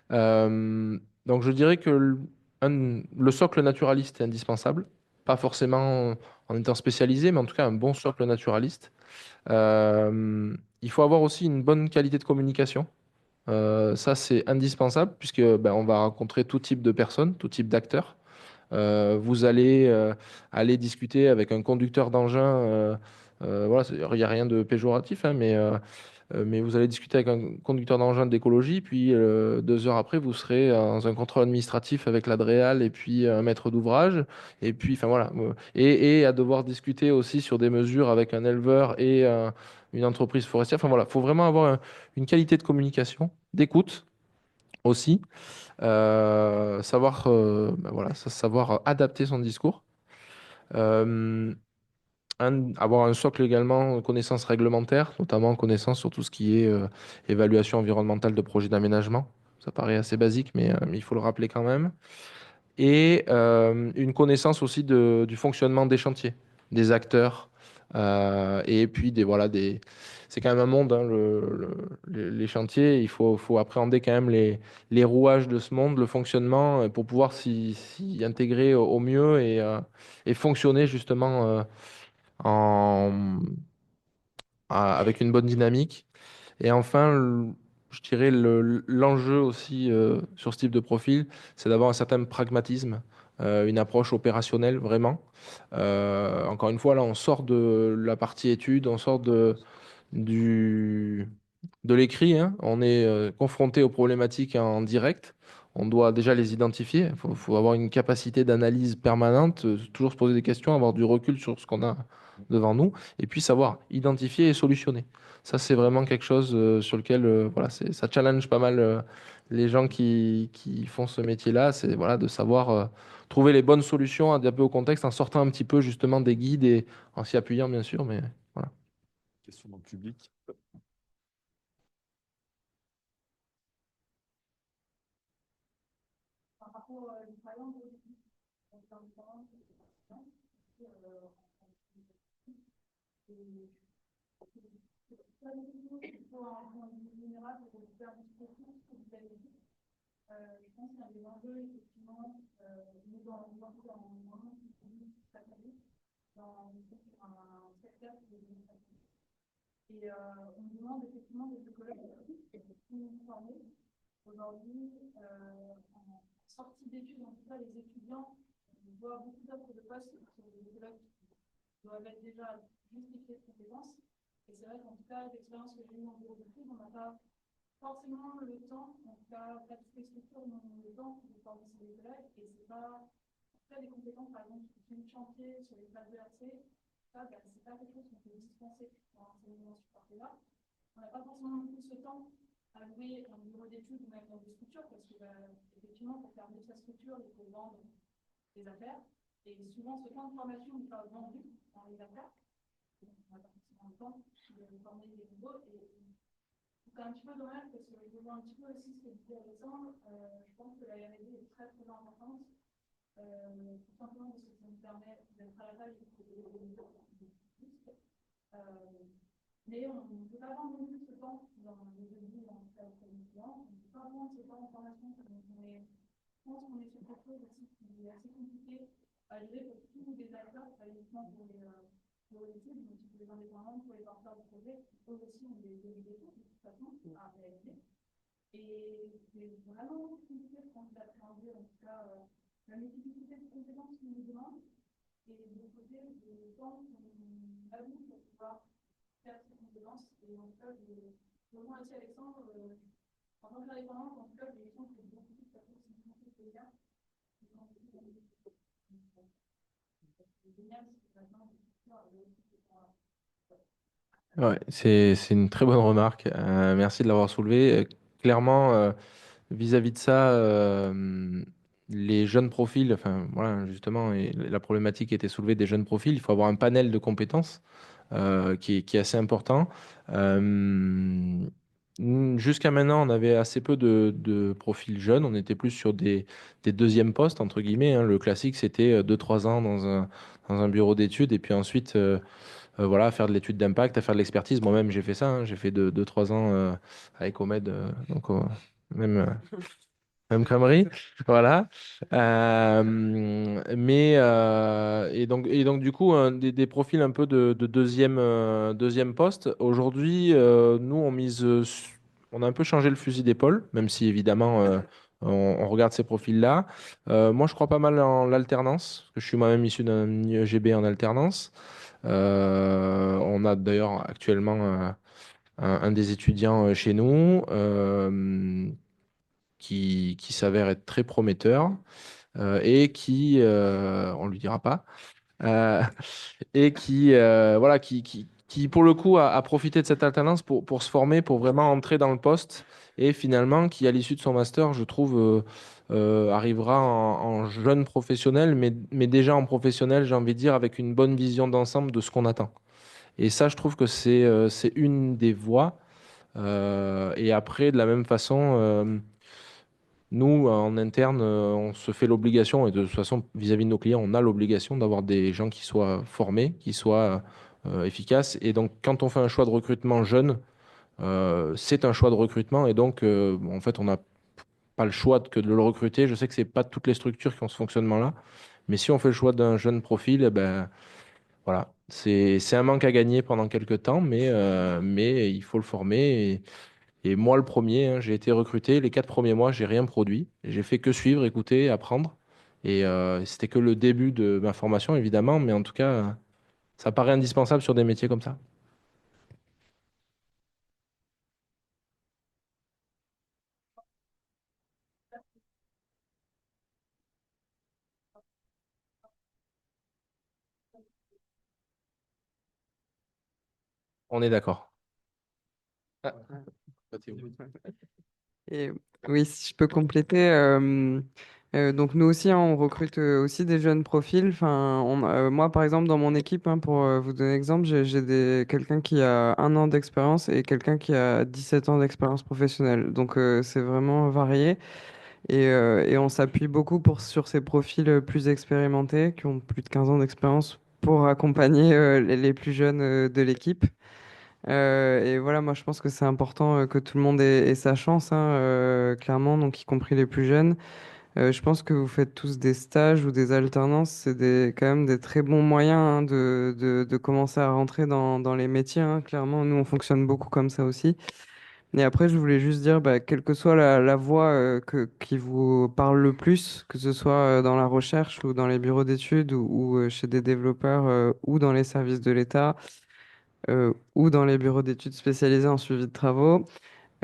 Donc je dirais que le socle naturaliste est indispensable, pas forcément en étant spécialisé, mais en tout cas un bon socle naturaliste. Il faut avoir aussi une bonne qualité de communication. Ça, c'est indispensable puisque on va rencontrer tout type de personnes, tout type d'acteurs. Vous allez aller discuter avec un conducteur d'engin. Voilà, il n'y a rien de péjoratif, hein, mais vous allez discuter avec un conducteur d'engin d'écologie, puis 2 heures après, vous serez dans un contrôle administratif avec l'Adréal et puis un maître d'ouvrage. Et puis, enfin voilà. Et à devoir discuter aussi sur des mesures avec un éleveur et une entreprise forestière. Enfin voilà, il faut vraiment avoir une qualité de communication, d'écoute aussi, savoir adapter son discours. Euh, avoir un socle également, connaissances réglementaires, notamment connaissances sur tout ce qui est évaluation environnementale de projets d'aménagement. Ça paraît assez basique, mais il faut le rappeler quand même. Et une connaissance aussi du fonctionnement des chantiers, des acteurs, et puis c'est quand même un monde, hein, les chantiers. Il faut appréhender quand même les rouages de ce monde, le fonctionnement, pour pouvoir s'y intégrer au mieux et fonctionner justement en, avec une bonne dynamique. Et enfin, je dirais l'enjeu aussi sur ce type de profil, c'est d'avoir un certain pragmatisme, une approche opérationnelle vraiment. Encore une fois, là, on sort de la partie étude, on sort du, de l'écrit, hein. On est confronté aux problématiques en direct. On doit déjà les identifier. Il faut avoir une capacité d'analyse permanente, toujours se poser des questions, avoir du recul sur ce qu'on a devant nous, et puis savoir identifier et solutionner. Ça, c'est vraiment quelque chose sur lequel voilà, ça challenge pas mal les gens qui font ce métier-là. C'est voilà, de savoir trouver les bonnes solutions, adapter au contexte, en sortant un petit peu justement des guides et en s'y appuyant, bien sûr. Mais voilà. Question dans le public. Par rapport à l'expérience je pense qu'un des enjeux, effectivement, nous dans l'environnement, dans un secteur qui est démocratique. Et on nous demande effectivement des écologues qui nous former. Aujourd'hui, en sortie d'études, en tout cas, les étudiants voient beaucoup d'offres de postes sur des écologues qui doivent être déjà justifiés de compétences. Et c'est vrai qu'en tout cas, l'expérience que j'ai eue en bureau d'études, on n'a pas forcément le temps, en tout cas, pas toutes les structures n'ont le temps de former ces élèves, et c'est pas très des compétences, par exemple, sur le chantier, sur les phases de RC, ça, ben, c'est pas quelque chose qu'on peut dispenser dans l'enseignement supporté-là. On n'a pas forcément non plus ce temps à louer un bureau d'études ou même dans des structures, parce que, ben, effectivement, pour faire vivre sa structure, il faut vendre des affaires, et souvent, ce temps de formation n'est pas vendu dans les affaires. Donc, on n'a pas forcément le temps de former les nouveaux, et c'est un petit peu dommage parce que je vois un petit peu aussi ce que disait Alexandre. Je pense que la R&D est très très importante, tout simplement parce que ça nous permet d'être à la tâche de développer des nouveaux plus. Mais on ne peut pas vendre non plus ce temps dans les devis en tout cas auprès des clients. On ne peut pas vendre ce temps en formation. Je pense qu'on est sur quelque chose aussi qui est assez compliqué à gérer pour tous les acteurs, pas uniquement pour les études, mais aussi pour les indépendants, pour les porteurs de projets. Eux aussi ont des obligations de toute façon à réaliser. Et c'est vraiment compliqué de prendre d'appréhender en tout cas la multiplicité de compétences qu'on nous demande et de l'autre côté le temps qu'on a mis pour pouvoir faire ces compétences. Et en tout cas, je rejoins aussi Alexandre, en tant qu'indépendant, en tout cas, les gens qui ont beaucoup de personnes qui sont beaucoup de gars. C'est génial, c'est que maintenant, Ouais, c'est une très bonne remarque. Merci de l'avoir soulevé. Clairement, vis-à-vis de ça, les jeunes profils, enfin voilà, justement, et la problématique était soulevée des jeunes profils. Il faut avoir un panel de compétences qui est assez important. Jusqu'à maintenant, on avait assez peu de profils jeunes. On était plus sur des deuxièmes postes, entre guillemets, hein. Le classique, c'était 2-3 ans dans un bureau d'études et puis ensuite voilà, à faire de l'étude d'impact, à faire de l'expertise. Moi-même, j'ai fait ça, hein. J'ai fait 2-3 ans avec Omed, donc même, même crèmerie. Voilà. Et donc, du coup, des profils un peu de deuxième poste. Aujourd'hui, nous, on a un peu changé le fusil d'épaule, même si évidemment. On regarde ces profils-là. Moi, je crois pas mal en l'alternance, parce que je suis moi-même issu d'un IEGB en alternance. On a d'ailleurs actuellement un des étudiants chez nous qui s'avère être très prometteur et on lui dira pas, euh, et voilà, qui pour le coup a profité de cette alternance pour se former, pour vraiment entrer dans le poste et finalement qui à l'issue de son master, je trouve, arrivera en jeune professionnel, mais déjà en professionnel, j'ai envie de dire, avec une bonne vision d'ensemble de ce qu'on attend. Et ça, je trouve que c'est une des voies. Et après, de la même façon, nous, en interne, on se fait l'obligation, et de toute façon, vis-à-vis de nos clients, on a l'obligation d'avoir des gens qui soient formés, qui soient efficaces. Et donc, quand on fait un choix de recrutement jeune, c'est un choix de recrutement. Et donc, en fait, on n'a pas le choix que de le recruter. Je sais que c'est pas toutes les structures qui ont ce fonctionnement-là. Mais si on fait le choix d'un jeune profil, eh ben, voilà, c'est un manque à gagner pendant quelques temps, mais il faut le former. Et moi, le premier, hein, j'ai été recruté. Les 4 premiers mois, j'ai rien produit. J'ai fait que suivre, écouter, apprendre. Et c'était que le début de ma formation, évidemment, mais en tout cas, ça paraît indispensable sur des métiers comme ça. On est d'accord. Ah, Mathéo. Et oui, si je peux compléter, donc nous aussi, hein, on recrute aussi des jeunes profils. Enfin, moi, par exemple, dans mon équipe, hein, pour vous donner un exemple, quelqu'un qui a 1 an d'expérience et quelqu'un qui a 17 ans d'expérience professionnelle. Donc, c'est vraiment varié. Et on s'appuie beaucoup sur ces profils plus expérimentés, qui ont plus de 15 ans d'expérience, pour accompagner les plus jeunes de l'équipe. Et voilà, moi je pense que c'est important que tout le monde ait sa chance, hein, clairement, donc y compris les plus jeunes. Je pense que vous faites tous des stages ou des alternances, c'est quand même des très bons moyens, hein, de commencer à rentrer dans les métiers, hein. Clairement, nous on fonctionne beaucoup comme ça aussi. Et après, je voulais juste dire, bah, quelle que soit la voie qui vous parle le plus, que ce soit dans la recherche ou dans les bureaux d'études ou chez des développeurs ou dans les services de l'État ou dans les bureaux d'études spécialisés en suivi de travaux.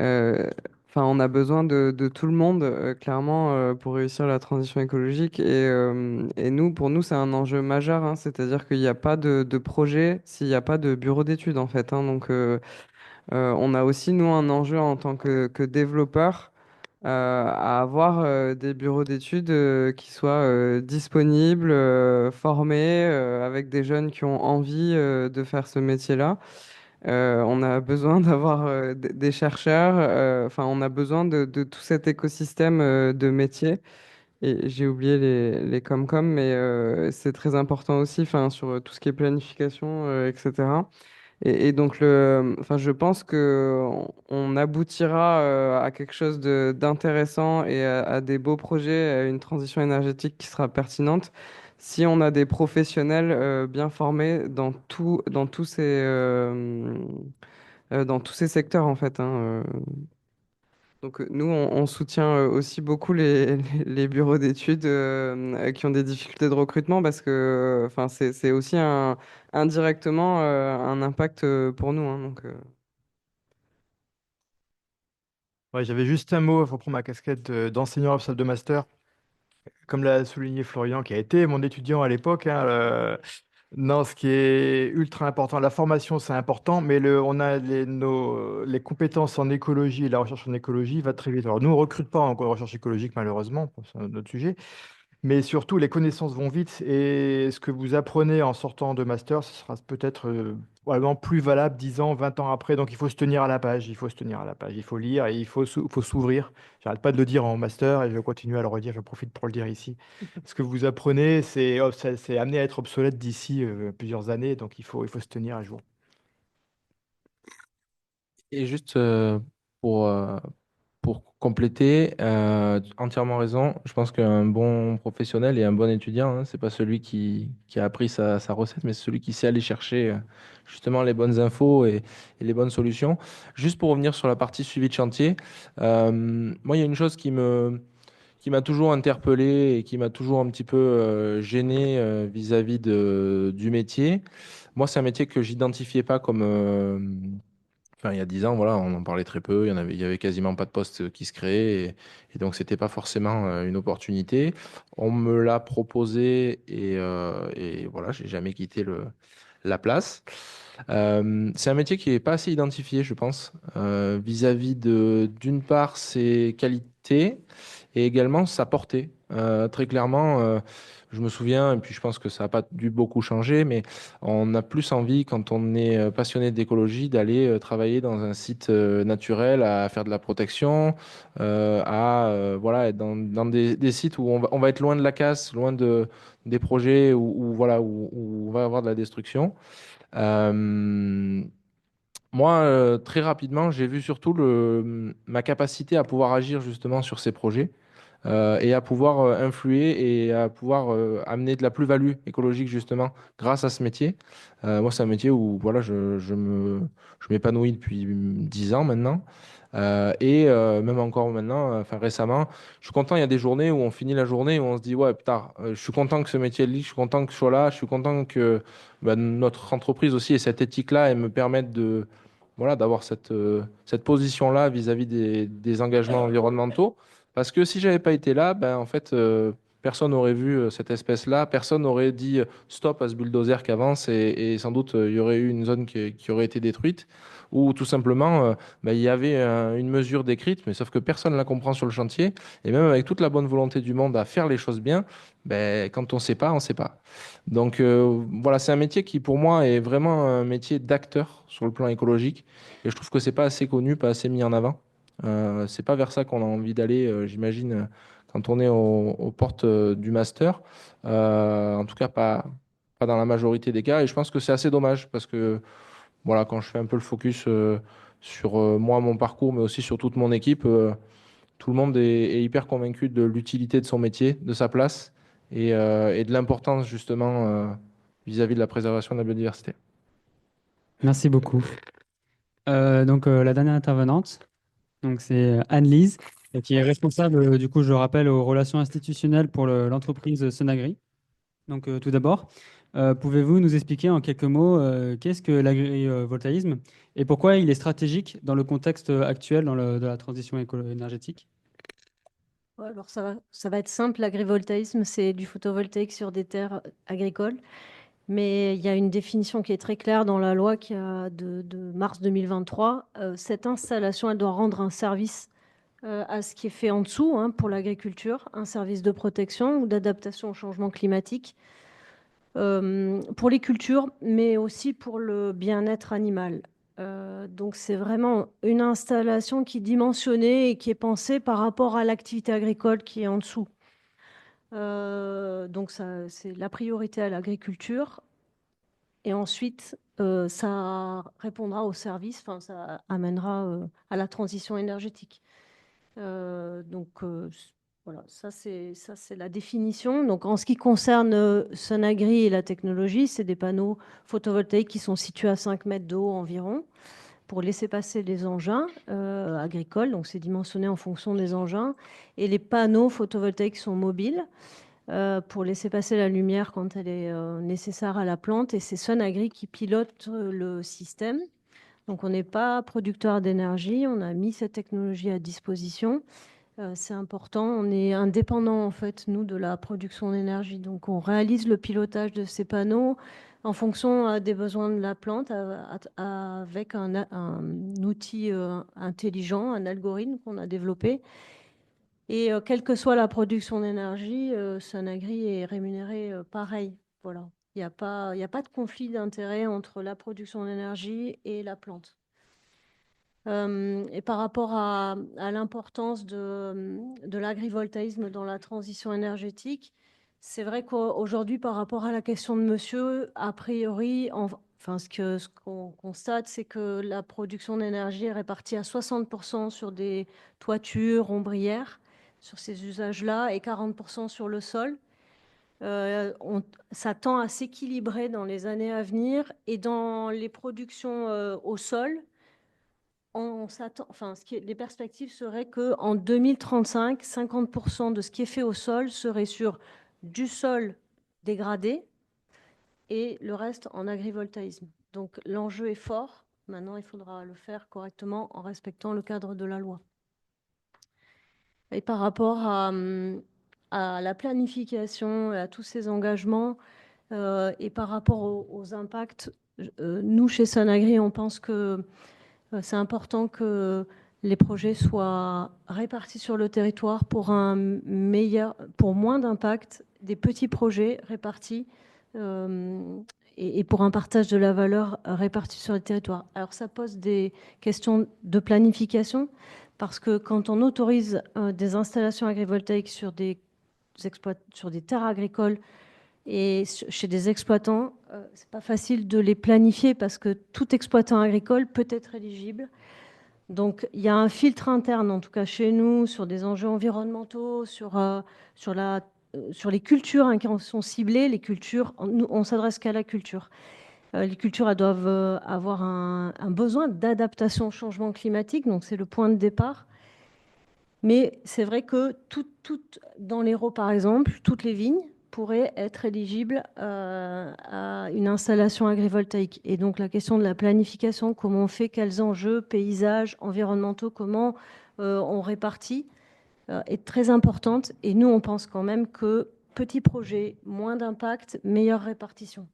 Euh, Enfin, on a besoin de tout le monde, clairement, pour réussir la transition écologique. Et nous, pour nous, c'est un enjeu majeur, hein. C'est-à-dire qu'il n'y a pas de projet s'il n'y a pas de bureau d'études, en fait, hein. Donc, on a aussi, nous, un enjeu en tant que développeur. À avoir des bureaux d'études qui soient disponibles, formés, avec des jeunes qui ont envie de faire ce métier-là. On a besoin d'avoir des chercheurs, enfin, on a besoin de tout cet écosystème de métiers. Et j'ai oublié les Comcom, mais c'est très important aussi, enfin, sur tout ce qui est planification, etc. Et donc, enfin, je pense que on aboutira à quelque chose d'intéressant et à des beaux projets, à une transition énergétique qui sera pertinente si on a des professionnels bien formés dans tous ces secteurs, en fait, hein. Donc, nous, on soutient aussi beaucoup les bureaux d'études qui ont des difficultés de recrutement parce que enfin, c'est aussi indirectement un impact pour nous, hein. Donc, Ouais, j'avais juste un mot pour prendre ma casquette d'enseignant en salle de master. Comme l'a souligné Florian, qui a été mon étudiant à l'époque, hein, non, ce qui est ultra important, la formation, c'est important, mais on a les compétences en écologie et la recherche en écologie va très vite. Alors, nous, on ne recrute pas en recherche écologique, malheureusement, c'est un autre sujet, mais surtout, les connaissances vont vite et ce que vous apprenez en sortant de master, ce sera peut-être probablement plus valable 10 ans, 20 ans après. Donc, il faut se tenir à la page, il faut se tenir à la page, il faut lire et faut s'ouvrir. J'arrête pas de le dire en master et je vais continuer à le redire, je profite pour le dire ici. Ce que vous apprenez, c'est amené à être obsolète d'ici plusieurs années, donc il faut se tenir à jour. Et juste pour, euh, pour compléter, entièrement raison. Je pense qu'un bon professionnel et un bon étudiant, hein, c'est pas celui qui a appris sa recette, mais celui qui sait aller chercher justement les bonnes infos et les bonnes solutions. Juste pour revenir sur la partie suivi de chantier, moi, il y a une chose qui m'a toujours interpellé et qui m'a toujours un petit peu gêné vis-à-vis du métier. Moi, c'est un métier que j'identifiais pas comme, enfin, il y a 10 ans, voilà, on en parlait très peu, il y avait quasiment pas de postes qui se créaient, et donc c'était pas forcément une opportunité. On me l'a proposé, et voilà, j'ai jamais quitté la place. C'est un métier qui est pas assez identifié, je pense, vis-à-vis d'une part, ses qualités, et également sa portée. Très clairement, je me souviens, et puis je pense que ça n'a pas dû beaucoup changer, mais on a plus envie, quand on est passionné d'écologie, d'aller travailler dans un site naturel, à faire de la protection, voilà, être dans des sites où on va être loin de la casse, loin des projets voilà, où on va avoir de la destruction. Euh, Moi, très rapidement, j'ai vu surtout ma capacité à pouvoir agir justement sur ces projets et à pouvoir influer et à pouvoir amener de la plus-value écologique justement grâce à ce métier. Moi, c'est un métier où voilà, je m'épanouis depuis 10 ans maintenant. Même encore maintenant, enfin récemment, je suis content. Il y a des journées où on finit la journée et où on se dit, ouais, putain, je suis content que ce métier existe, je suis content que je sois là, je suis content que notre entreprise aussi ait cette éthique-là et me permette de, voilà, d'avoir cette position-là vis-à-vis des engagements environnementaux. Parce que si j'avais pas été là, ben, en fait, personne n'aurait vu cette espèce-là, personne n'aurait dit stop à ce bulldozer qui avance et sans doute il y aurait eu une zone qui aurait été détruite. Ou tout simplement, ben, il y avait une mesure décrite, mais sauf que personne ne la comprend sur le chantier. Et même avec toute la bonne volonté du monde à faire les choses bien, ben, quand on ne sait pas, on ne sait pas. Donc voilà, c'est un métier qui pour moi est vraiment un métier d'acteur sur le plan écologique. Et je trouve que c'est pas assez connu, pas assez mis en avant. C'est pas vers ça qu'on a envie d'aller, j'imagine, quand on est aux portes du master. En tout cas, pas dans la majorité des cas. Et je pense que c'est assez dommage parce que voilà, quand je fais un peu le focus sur moi, mon parcours, mais aussi sur toute mon équipe, tout le monde est hyper convaincu de l'utilité de son métier, de sa place et de l'importance justement vis-à-vis de la préservation de la biodiversité. Merci beaucoup. Donc, la dernière intervenante, donc c'est Anne-Lise, qui est responsable, du coup, je le rappelle, aux relations institutionnelles pour l'entreprise Sonagri. Donc, tout d'abord, pouvez-vous nous expliquer en quelques mots qu'est-ce que l'agrivoltaïsme et pourquoi il est stratégique dans le contexte actuel de la transition énergétique? Ouais, alors ça va être simple. L'agrivoltaïsme, c'est du photovoltaïque sur des terres agricoles. Mais il y a une définition qui est très claire dans la loi qui a de mars 2023. Cette installation, elle doit rendre un service à ce qui est fait en dessous pour l'agriculture, un service de protection ou d'adaptation au changement climatique pour les cultures, mais aussi pour le bien-être animal. Donc c'est vraiment une installation qui est dimensionnée et qui est pensée par rapport à l'activité agricole qui est en dessous. Donc c'est la priorité à l'agriculture. Et ensuite, ça répondra au service, enfin, ça amènera à la transition énergétique. Voilà, ça c'est la définition. Donc en ce qui concerne Sonagri et la technologie, c'est des panneaux photovoltaïques qui sont situés à 5 mètres de haut environ pour laisser passer les engins agricoles. Donc c'est dimensionné en fonction des engins. Et les panneaux photovoltaïques sont mobiles pour laisser passer la lumière quand elle est nécessaire à la plante. Et c'est Sonagri qui pilote le système. Donc on n'est pas producteur d'énergie, on a mis cette technologie à disposition. C'est important, on est indépendant en fait, nous, de la production d'énergie. Donc on réalise le pilotage de ces panneaux en fonction des besoins de la plante avec un outil intelligent, un algorithme qu'on a développé. Et quelle que soit la production d'énergie, Sonagri est rémunéré pareil. Voilà. Il n'y a pas de conflit d'intérêt entre la production d'énergie et la plante. Et par rapport à l'importance de l'agrivoltaïsme dans la transition énergétique, c'est vrai qu'aujourd'hui, par rapport à la question de monsieur, a priori, ce qu'on constate, c'est que la production d'énergie est répartie à 60% sur des toitures, ombrières, sur ces usages-là, et 40% sur le sol. Ça tend à s'équilibrer dans les années à venir, et dans les productions au sol, les perspectives seraient qu'en 2035, 50% de ce qui est fait au sol serait sur du sol dégradé et le reste en agrivoltaïsme. Donc l'enjeu est fort. Maintenant, il faudra le faire correctement en respectant le cadre de la loi. Et par rapport à la planification, à tous ces engagements et par rapport aux impacts, nous, chez Sonagri, on pense que c'est important que les projets soient répartis sur le territoire pour pour moins d'impact, des petits projets répartis et pour un partage de la valeur réparti sur le territoire. Alors ça pose des questions de planification parce que quand on autorise des installations agrivoltaïques sur des terres agricoles et chez des exploitants, c'est pas facile de les planifier parce que tout exploitant agricole peut être éligible. Donc, il y a un filtre interne, en tout cas chez nous, sur des enjeux environnementaux, sur les cultures qui sont ciblées. Les cultures, on s'adresse qu'à la culture. Les cultures, elles doivent avoir un besoin d'adaptation au changement climatique, donc c'est le point de départ. Mais c'est vrai que dans l'Hérault, par exemple, toutes les vignes pourraient être éligibles à une installation agrivoltaïque. Et donc la question de la planification, comment on fait, quels enjeux, paysages, environnementaux, comment on répartit, est très importante. Et nous, on pense quand même que petits projets, moins d'impact, meilleure répartition.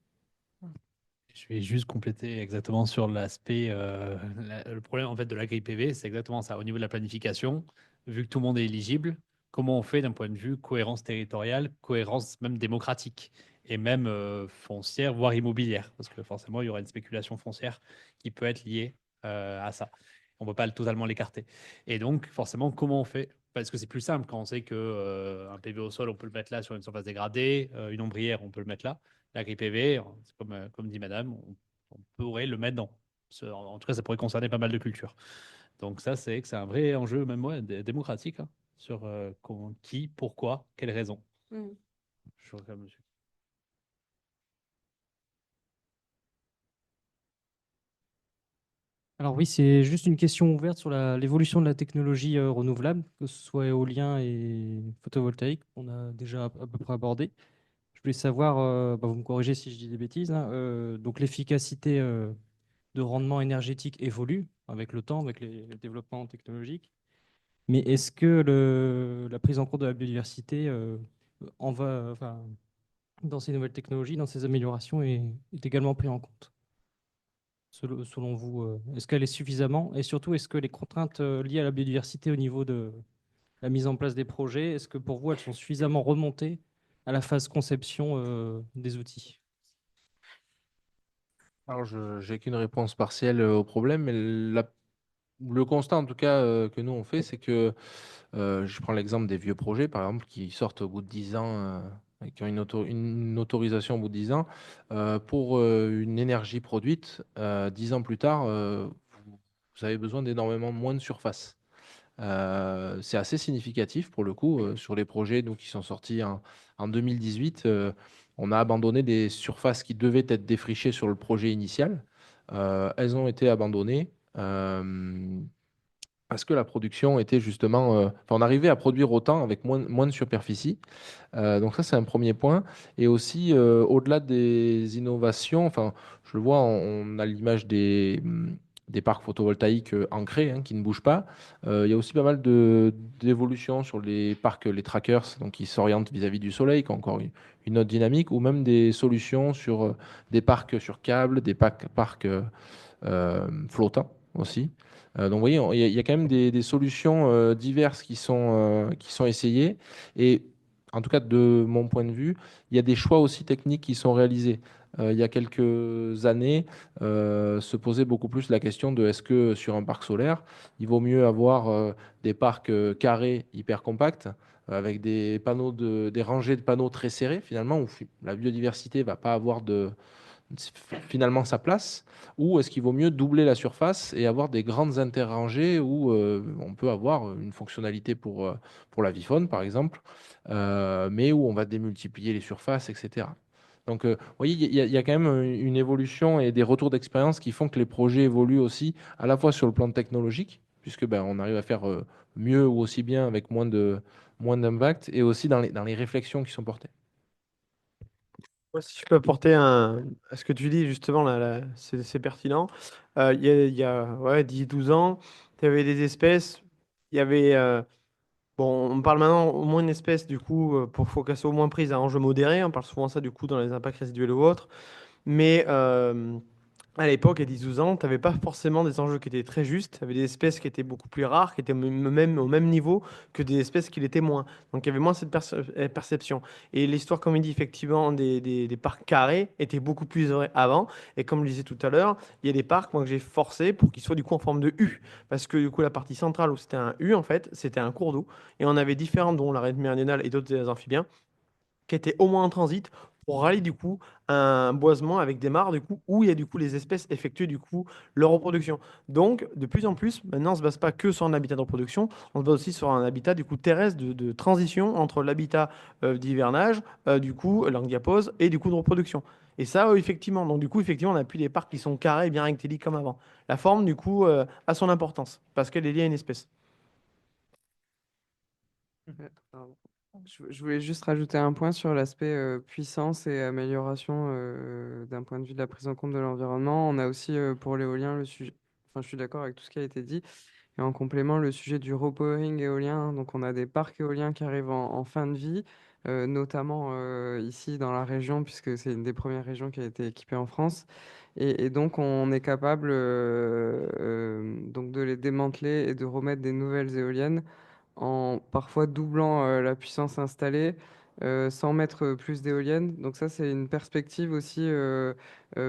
Je vais juste compléter exactement sur l'aspect. Le problème en fait de l'agri-PV, c'est exactement ça. Au niveau de la planification, vu que tout le monde est éligible, comment on fait d'un point de vue cohérence territoriale, cohérence même démocratique et même foncière, voire immobilière, parce que forcément il y aura une spéculation foncière qui peut être liée à ça. On ne peut pas totalement l'écarter. Et donc forcément, comment on fait? Parce que c'est plus simple quand on sait que un PV au sol, on peut le mettre là sur une surface dégradée, une ombrière, on peut le mettre là. L'agri-PV, c'est comme dit madame, on pourrait le mettre dans. En tout cas, ça pourrait concerner pas mal de cultures. Donc ça, c'est que c'est un vrai enjeu, même démocratique, hein, sur qui, pourquoi, quelles raisons. Je regarde monsieur. Alors oui, c'est juste une question ouverte sur l'évolution de la technologie renouvelable, que ce soit éolien et photovoltaïque, qu'on a déjà à peu près abordé. Je voulais savoir, vous me corrigez si je dis des bêtises, hein, donc l'efficacité de rendement énergétique évolue avec le temps, avec les développements technologiques. Mais est-ce que la prise en compte de la biodiversité dans ces nouvelles technologies, dans ces améliorations, est également prise en compte? Selon vous, est-ce qu'elle est suffisamment? Et surtout, est-ce que les contraintes liées à la biodiversité au niveau de la mise en place des projets, est-ce que pour vous, elles sont suffisamment remontées à la phase conception des outils? Alors, je n'ai qu'une réponse partielle au problème, mais le constat, en tout cas, que nous, on fait, c'est que je prends l'exemple des vieux projets, par exemple, qui sortent au bout de 10 ans, et qui ont une autorisation au bout de 10 ans. Pour une énergie produite, 10 ans plus tard, vous avez besoin d'énormément moins de surface. C'est assez significatif pour le coup sur les projets qui sont sortis en 2018. On a abandonné des surfaces qui devaient être défrichées sur le projet initial. Elles ont été abandonnées parce que la production était justement, on arrivait à produire autant avec moins de superficie. Donc ça, c'est un premier point. Et aussi, au-delà des innovations, je le vois, on a l'image des parcs photovoltaïques ancrés, hein, qui ne bougent pas. Il y a aussi pas mal d'évolutions sur les parcs, les trackers, donc qui s'orientent vis-à-vis du soleil, qui ont encore une autre dynamique, ou même des solutions sur des parcs sur câble, des parcs flottants aussi. Donc, vous voyez, il y a quand même des solutions diverses qui sont essayées. Et en tout cas, de mon point de vue, il y a des choix aussi techniques qui sont réalisés. Il y a quelques années, se posait beaucoup plus la question de est-ce que sur un parc solaire, il vaut mieux avoir des parcs carrés hyper compacts avec des rangées de panneaux très serrés finalement où la biodiversité va pas avoir finalement sa place, ou est-ce qu'il vaut mieux doubler la surface et avoir des grandes interrangées où on peut avoir une fonctionnalité pour la Vifaune, par exemple, mais où on va démultiplier les surfaces, etc. Donc, vous voyez, il y a quand même une évolution et des retours d'expérience qui font que les projets évoluent aussi, à la fois sur le plan technologique, puisque on arrive à faire mieux ou aussi bien avec moins d'impact, et aussi dans les réflexions qui sont portées. Moi, si je peux apporter à ce que tu dis, justement, là, c'est pertinent. Il y a ouais, 10-12 ans, il y avait des espèces, il y avait... bon, on parle maintenant au moins d'une espèce, du coup, faut qu'elle soit au moins prise à enjeu modéré. On parle souvent de ça, du coup, dans les impacts résiduels ou autres. Mais à l'époque, il y a 10-12 ans, tu n'avais pas forcément des enjeux qui étaient très justes. Tu avais des espèces qui étaient beaucoup plus rares, qui étaient au même niveau que des espèces qui l'étaient moins. Donc il y avait moins cette perception. Et l'histoire, comme il dit, effectivement, des parcs carrés était beaucoup plus vraie avant. Et comme je le disais tout à l'heure, il y a des parcs moi, que j'ai forcé pour qu'ils soient du coup en forme de U. Parce que du coup, la partie centrale où c'était un U, en fait, c'était un cours d'eau. Et on avait différents, dont l'arête méridionale et d'autres amphibiens, qui étaient au moins en transit pour rallier du coup un boisement avec des mares du coup où il y a du coup les espèces effectuent du coup leur reproduction. Donc de plus en plus, maintenant on se base pas que sur un habitat de reproduction, on se base aussi sur un habitat du coup terrestre de transition entre l'habitat d'hivernage, du coup langue diapause et du coup de reproduction. Et ça, effectivement, donc du coup, effectivement, on n'a plus des parcs qui sont carrés, bien rectilignes comme avant. La forme, du coup, a son importance parce qu'elle est liée à une espèce. Pardon. Je voulais juste rajouter un point sur l'aspect puissance et amélioration d'un point de vue de la prise en compte de l'environnement. On a aussi pour l'éolien le sujet, enfin je suis d'accord avec tout ce qui a été dit, et en complément le sujet du repowering éolien. Donc on a des parcs éoliens qui arrivent en fin de vie, notamment ici dans la région, puisque c'est une des premières régions qui a été équipée en France. Et donc on est capable donc de les démanteler et de remettre des nouvelles éoliennes en parfois doublant la puissance installée sans mettre plus d'éoliennes. Donc ça, c'est une perspective aussi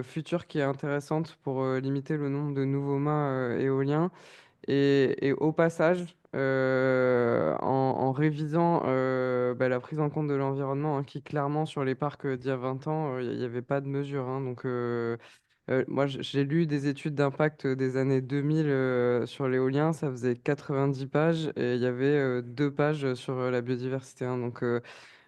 future qui est intéressante pour limiter le nombre de nouveaux mâts éoliens. Et au passage, en révisant la prise en compte de l'environnement, hein, qui clairement sur les parcs d'il y a 20 ans, il n'y avait pas de mesure, hein. Donc moi, j'ai lu des études d'impact des années 2000 sur l'éolien, ça faisait 90 pages et il y avait 2 pages sur la biodiversité, hein. Donc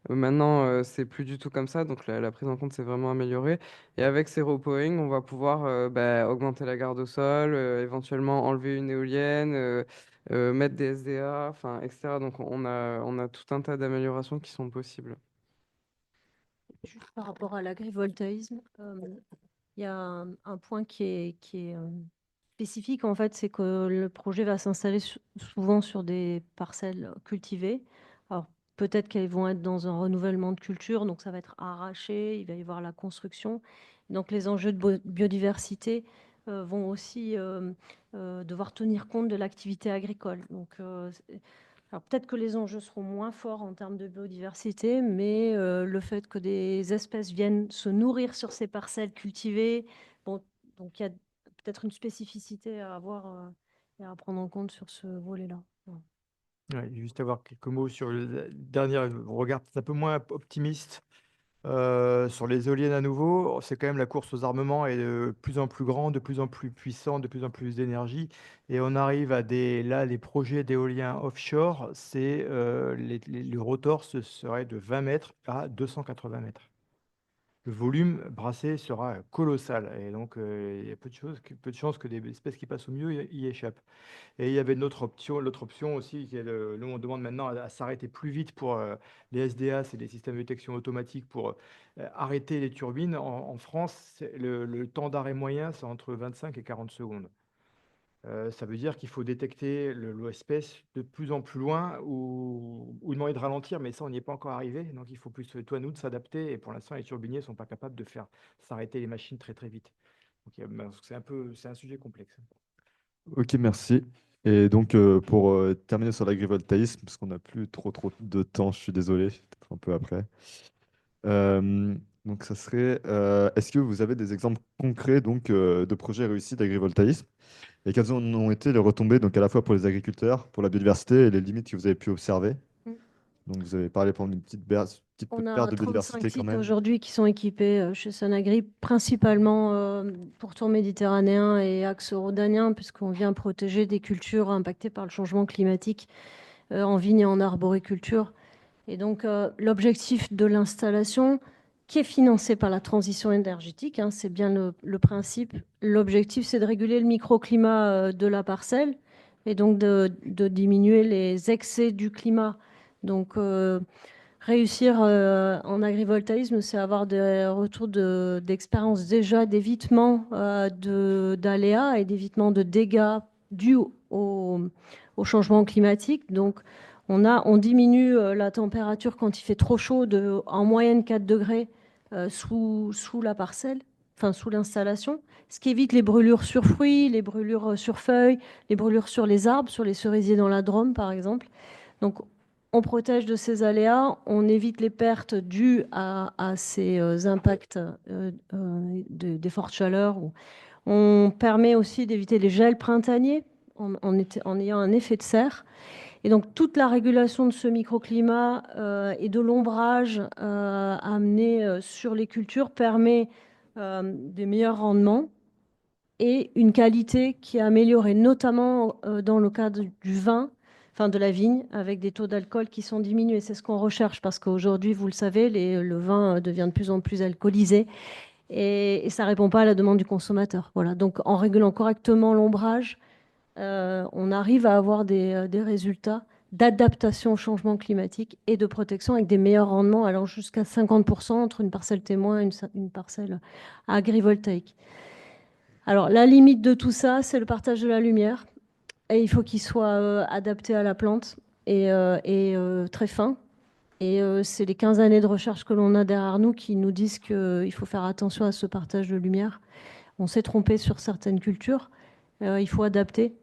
maintenant, c'est plus du tout comme ça. Donc la prise en compte s'est vraiment améliorée. Et avec ces repowering, on va pouvoir augmenter la garde au sol, éventuellement enlever une éolienne, mettre des SDA, enfin, etc. Donc on a tout un tas d'améliorations qui sont possibles. Juste par rapport à l'agrivoltaïsme, il y a un point qui est spécifique, en fait, c'est que le projet va s'installer souvent sur des parcelles cultivées. Alors, peut-être qu'elles vont être dans un renouvellement de culture, donc ça va être arraché, il va y avoir la construction. Donc, les enjeux de biodiversité vont aussi devoir tenir compte de l'activité agricole. Donc, alors peut-être que les enjeux seront moins forts en termes de biodiversité, mais le fait que des espèces viennent se nourrir sur ces parcelles cultivées, bon, donc il y a peut-être une spécificité à avoir et à prendre en compte sur ce volet-là. Voilà. Ouais, juste avoir quelques mots sur le dernier regard peut-être un peu moins optimiste sur les éoliennes à nouveau. C'est quand même la course aux armements est de plus en plus grande, de plus en plus puissante, de plus en plus d'énergie. Et on arrive à là, les projets d'éoliens offshore, c'est le rotor, ce serait de 20 mètres à 280 mètres. Le volume brassé sera colossal. Et donc, il y a peu de chances que des espèces qui passent au mieux y échappent. Et il y avait l'autre option aussi, qui est nous on demande maintenant à s'arrêter plus vite pour les SDA, c'est des systèmes de détection automatique pour arrêter les turbines. En France, le temps d'arrêt moyen, c'est entre 25 et 40 secondes. Ça veut dire qu'il faut détecter l'espèce de plus en plus loin ou demander de ralentir, mais ça, on n'y est pas encore arrivé. Donc, il faut plus, toi, nous, de s'adapter. Et pour l'instant, les turbiniers ne sont pas capables de faire s'arrêter les machines très, très vite. Donc, c'est un sujet complexe. Ok, merci. Et donc, pour terminer sur l'agrivoltaïsme, parce qu'on n'a plus trop de temps, je suis désolé, peut-être un peu après. Donc, ça serait, est-ce que vous avez des exemples concrets donc, de projets réussis d'agrivoltaïsme? Et quelles en ont été les retombées, donc à la fois pour les agriculteurs, pour la biodiversité et les limites que vous avez pu observer? Mm. Donc, vous avez parlé pendant une petite perte On a de 35 biodiversité quand sites même. aujourd'hui qui sont équipés chez Sonagri, principalement pourtour méditerranéen et axe rhodanien, puisqu'on vient protéger des cultures impactées par le changement climatique en vigne et en arboriculture. Et donc, l'objectif de l'installation, qui est financé par la transition énergétique, hein, c'est bien le principe. L'objectif, c'est de réguler le microclimat de la parcelle et donc de diminuer les excès du climat. Donc, réussir en agrivoltaïsme, c'est avoir des retours d'expérience déjà d'évitement d'aléas et d'évitement de dégâts dus au changement climatique. Donc, on diminue la température quand il fait trop chaud en moyenne 4 degrés sous la parcelle, enfin sous l'installation, ce qui évite les brûlures sur fruits, les brûlures sur feuilles, les brûlures sur les arbres, sur les cerisiers dans la Drôme par exemple. Donc on protège de ces aléas, on évite les pertes dues à ces impacts des fortes chaleurs. On permet aussi d'éviter les gels printaniers en ayant un effet de serre. Et donc, toute la régulation de ce microclimat et de l'ombrage amené sur les cultures permet des meilleurs rendements et une qualité qui est améliorée, notamment dans le cadre du vin, enfin de la vigne, avec des taux d'alcool qui sont diminués. C'est ce qu'on recherche parce qu'aujourd'hui, vous le savez, le vin devient de plus en plus alcoolisé et ça ne répond pas à la demande du consommateur. Voilà. Donc, en régulant correctement l'ombrage, on arrive à avoir des résultats d'adaptation au changement climatique et de protection avec des meilleurs rendements allant jusqu'à 50% entre une parcelle témoin et une parcelle agrivoltaïque. Alors, la limite de tout ça, c'est le partage de la lumière. Et il faut qu'il soit adapté à la plante et très fin. Et c'est les 15 années de recherche que l'on a derrière nous qui nous disent qu'il faut faire attention à ce partage de lumière. On s'est trompé sur certaines cultures. Il faut adapter.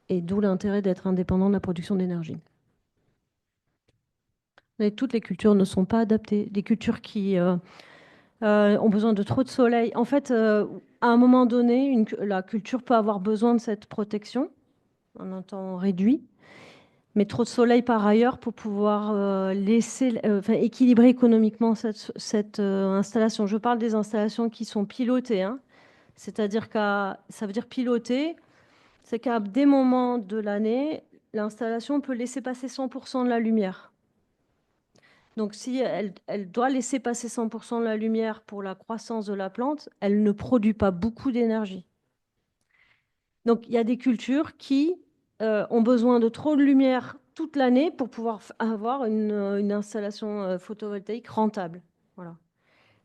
Et d'où l'intérêt d'être indépendant de la production d'énergie. Mais toutes les cultures ne sont pas adaptées. Les cultures qui ont besoin de trop de soleil. En fait, à un moment donné, la culture peut avoir besoin de cette protection en un temps réduit, mais trop de soleil par ailleurs pour pouvoir équilibrer économiquement cette installation. Je parle des installations qui sont pilotées, hein. C'est-à-dire que ça veut dire piloter, c'est qu'à des moments de l'année, l'installation peut laisser passer 100% de la lumière. Donc, si elle doit laisser passer 100% de la lumière pour la croissance de la plante, elle ne produit pas beaucoup d'énergie. Donc, il y a des cultures qui ont besoin de trop de lumière toute l'année pour pouvoir avoir une installation photovoltaïque rentable. Voilà.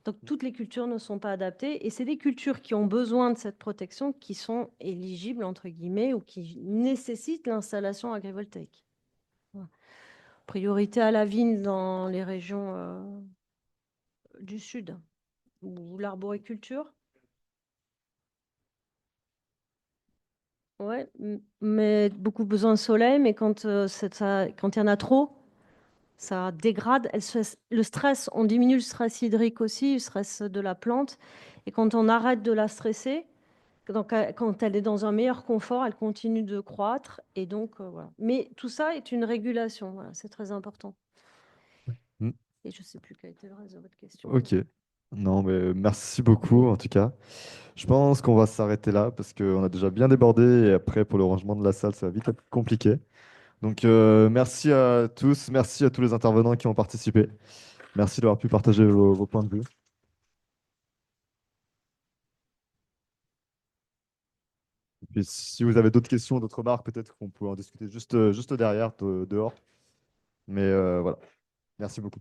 Donc, toutes les cultures ne sont pas adaptées. Et c'est des cultures qui ont besoin de cette protection qui sont éligibles, entre guillemets, ou qui nécessitent l'installation agrivoltaïque. Voilà. Priorité à la vigne dans les régions du sud ou l'arboriculture. Ouais, mais beaucoup besoin de soleil, mais quand il y en a trop, ça dégrade. Le stress, on diminue le stress hydrique aussi, le stress de la plante. Et quand on arrête de la stresser, donc, quand elle est dans un meilleur confort, elle continue de croître. Et donc, voilà. Mais tout ça est une régulation. Voilà, c'est très important. Mm. Et je ne sais plus quelle était le reste de votre question. Ok. Non, mais merci beaucoup en tout cas. Je pense qu'on va s'arrêter là parce qu'on a déjà bien débordé et après pour le rangement de la salle, ça va vite être compliqué. Donc merci à tous, merci à tous les intervenants qui ont participé. Merci d'avoir pu partager vos points de vue. Et puis, si vous avez d'autres questions, d'autres remarques, peut-être qu'on peut en discuter juste derrière, dehors. Mais voilà, merci beaucoup.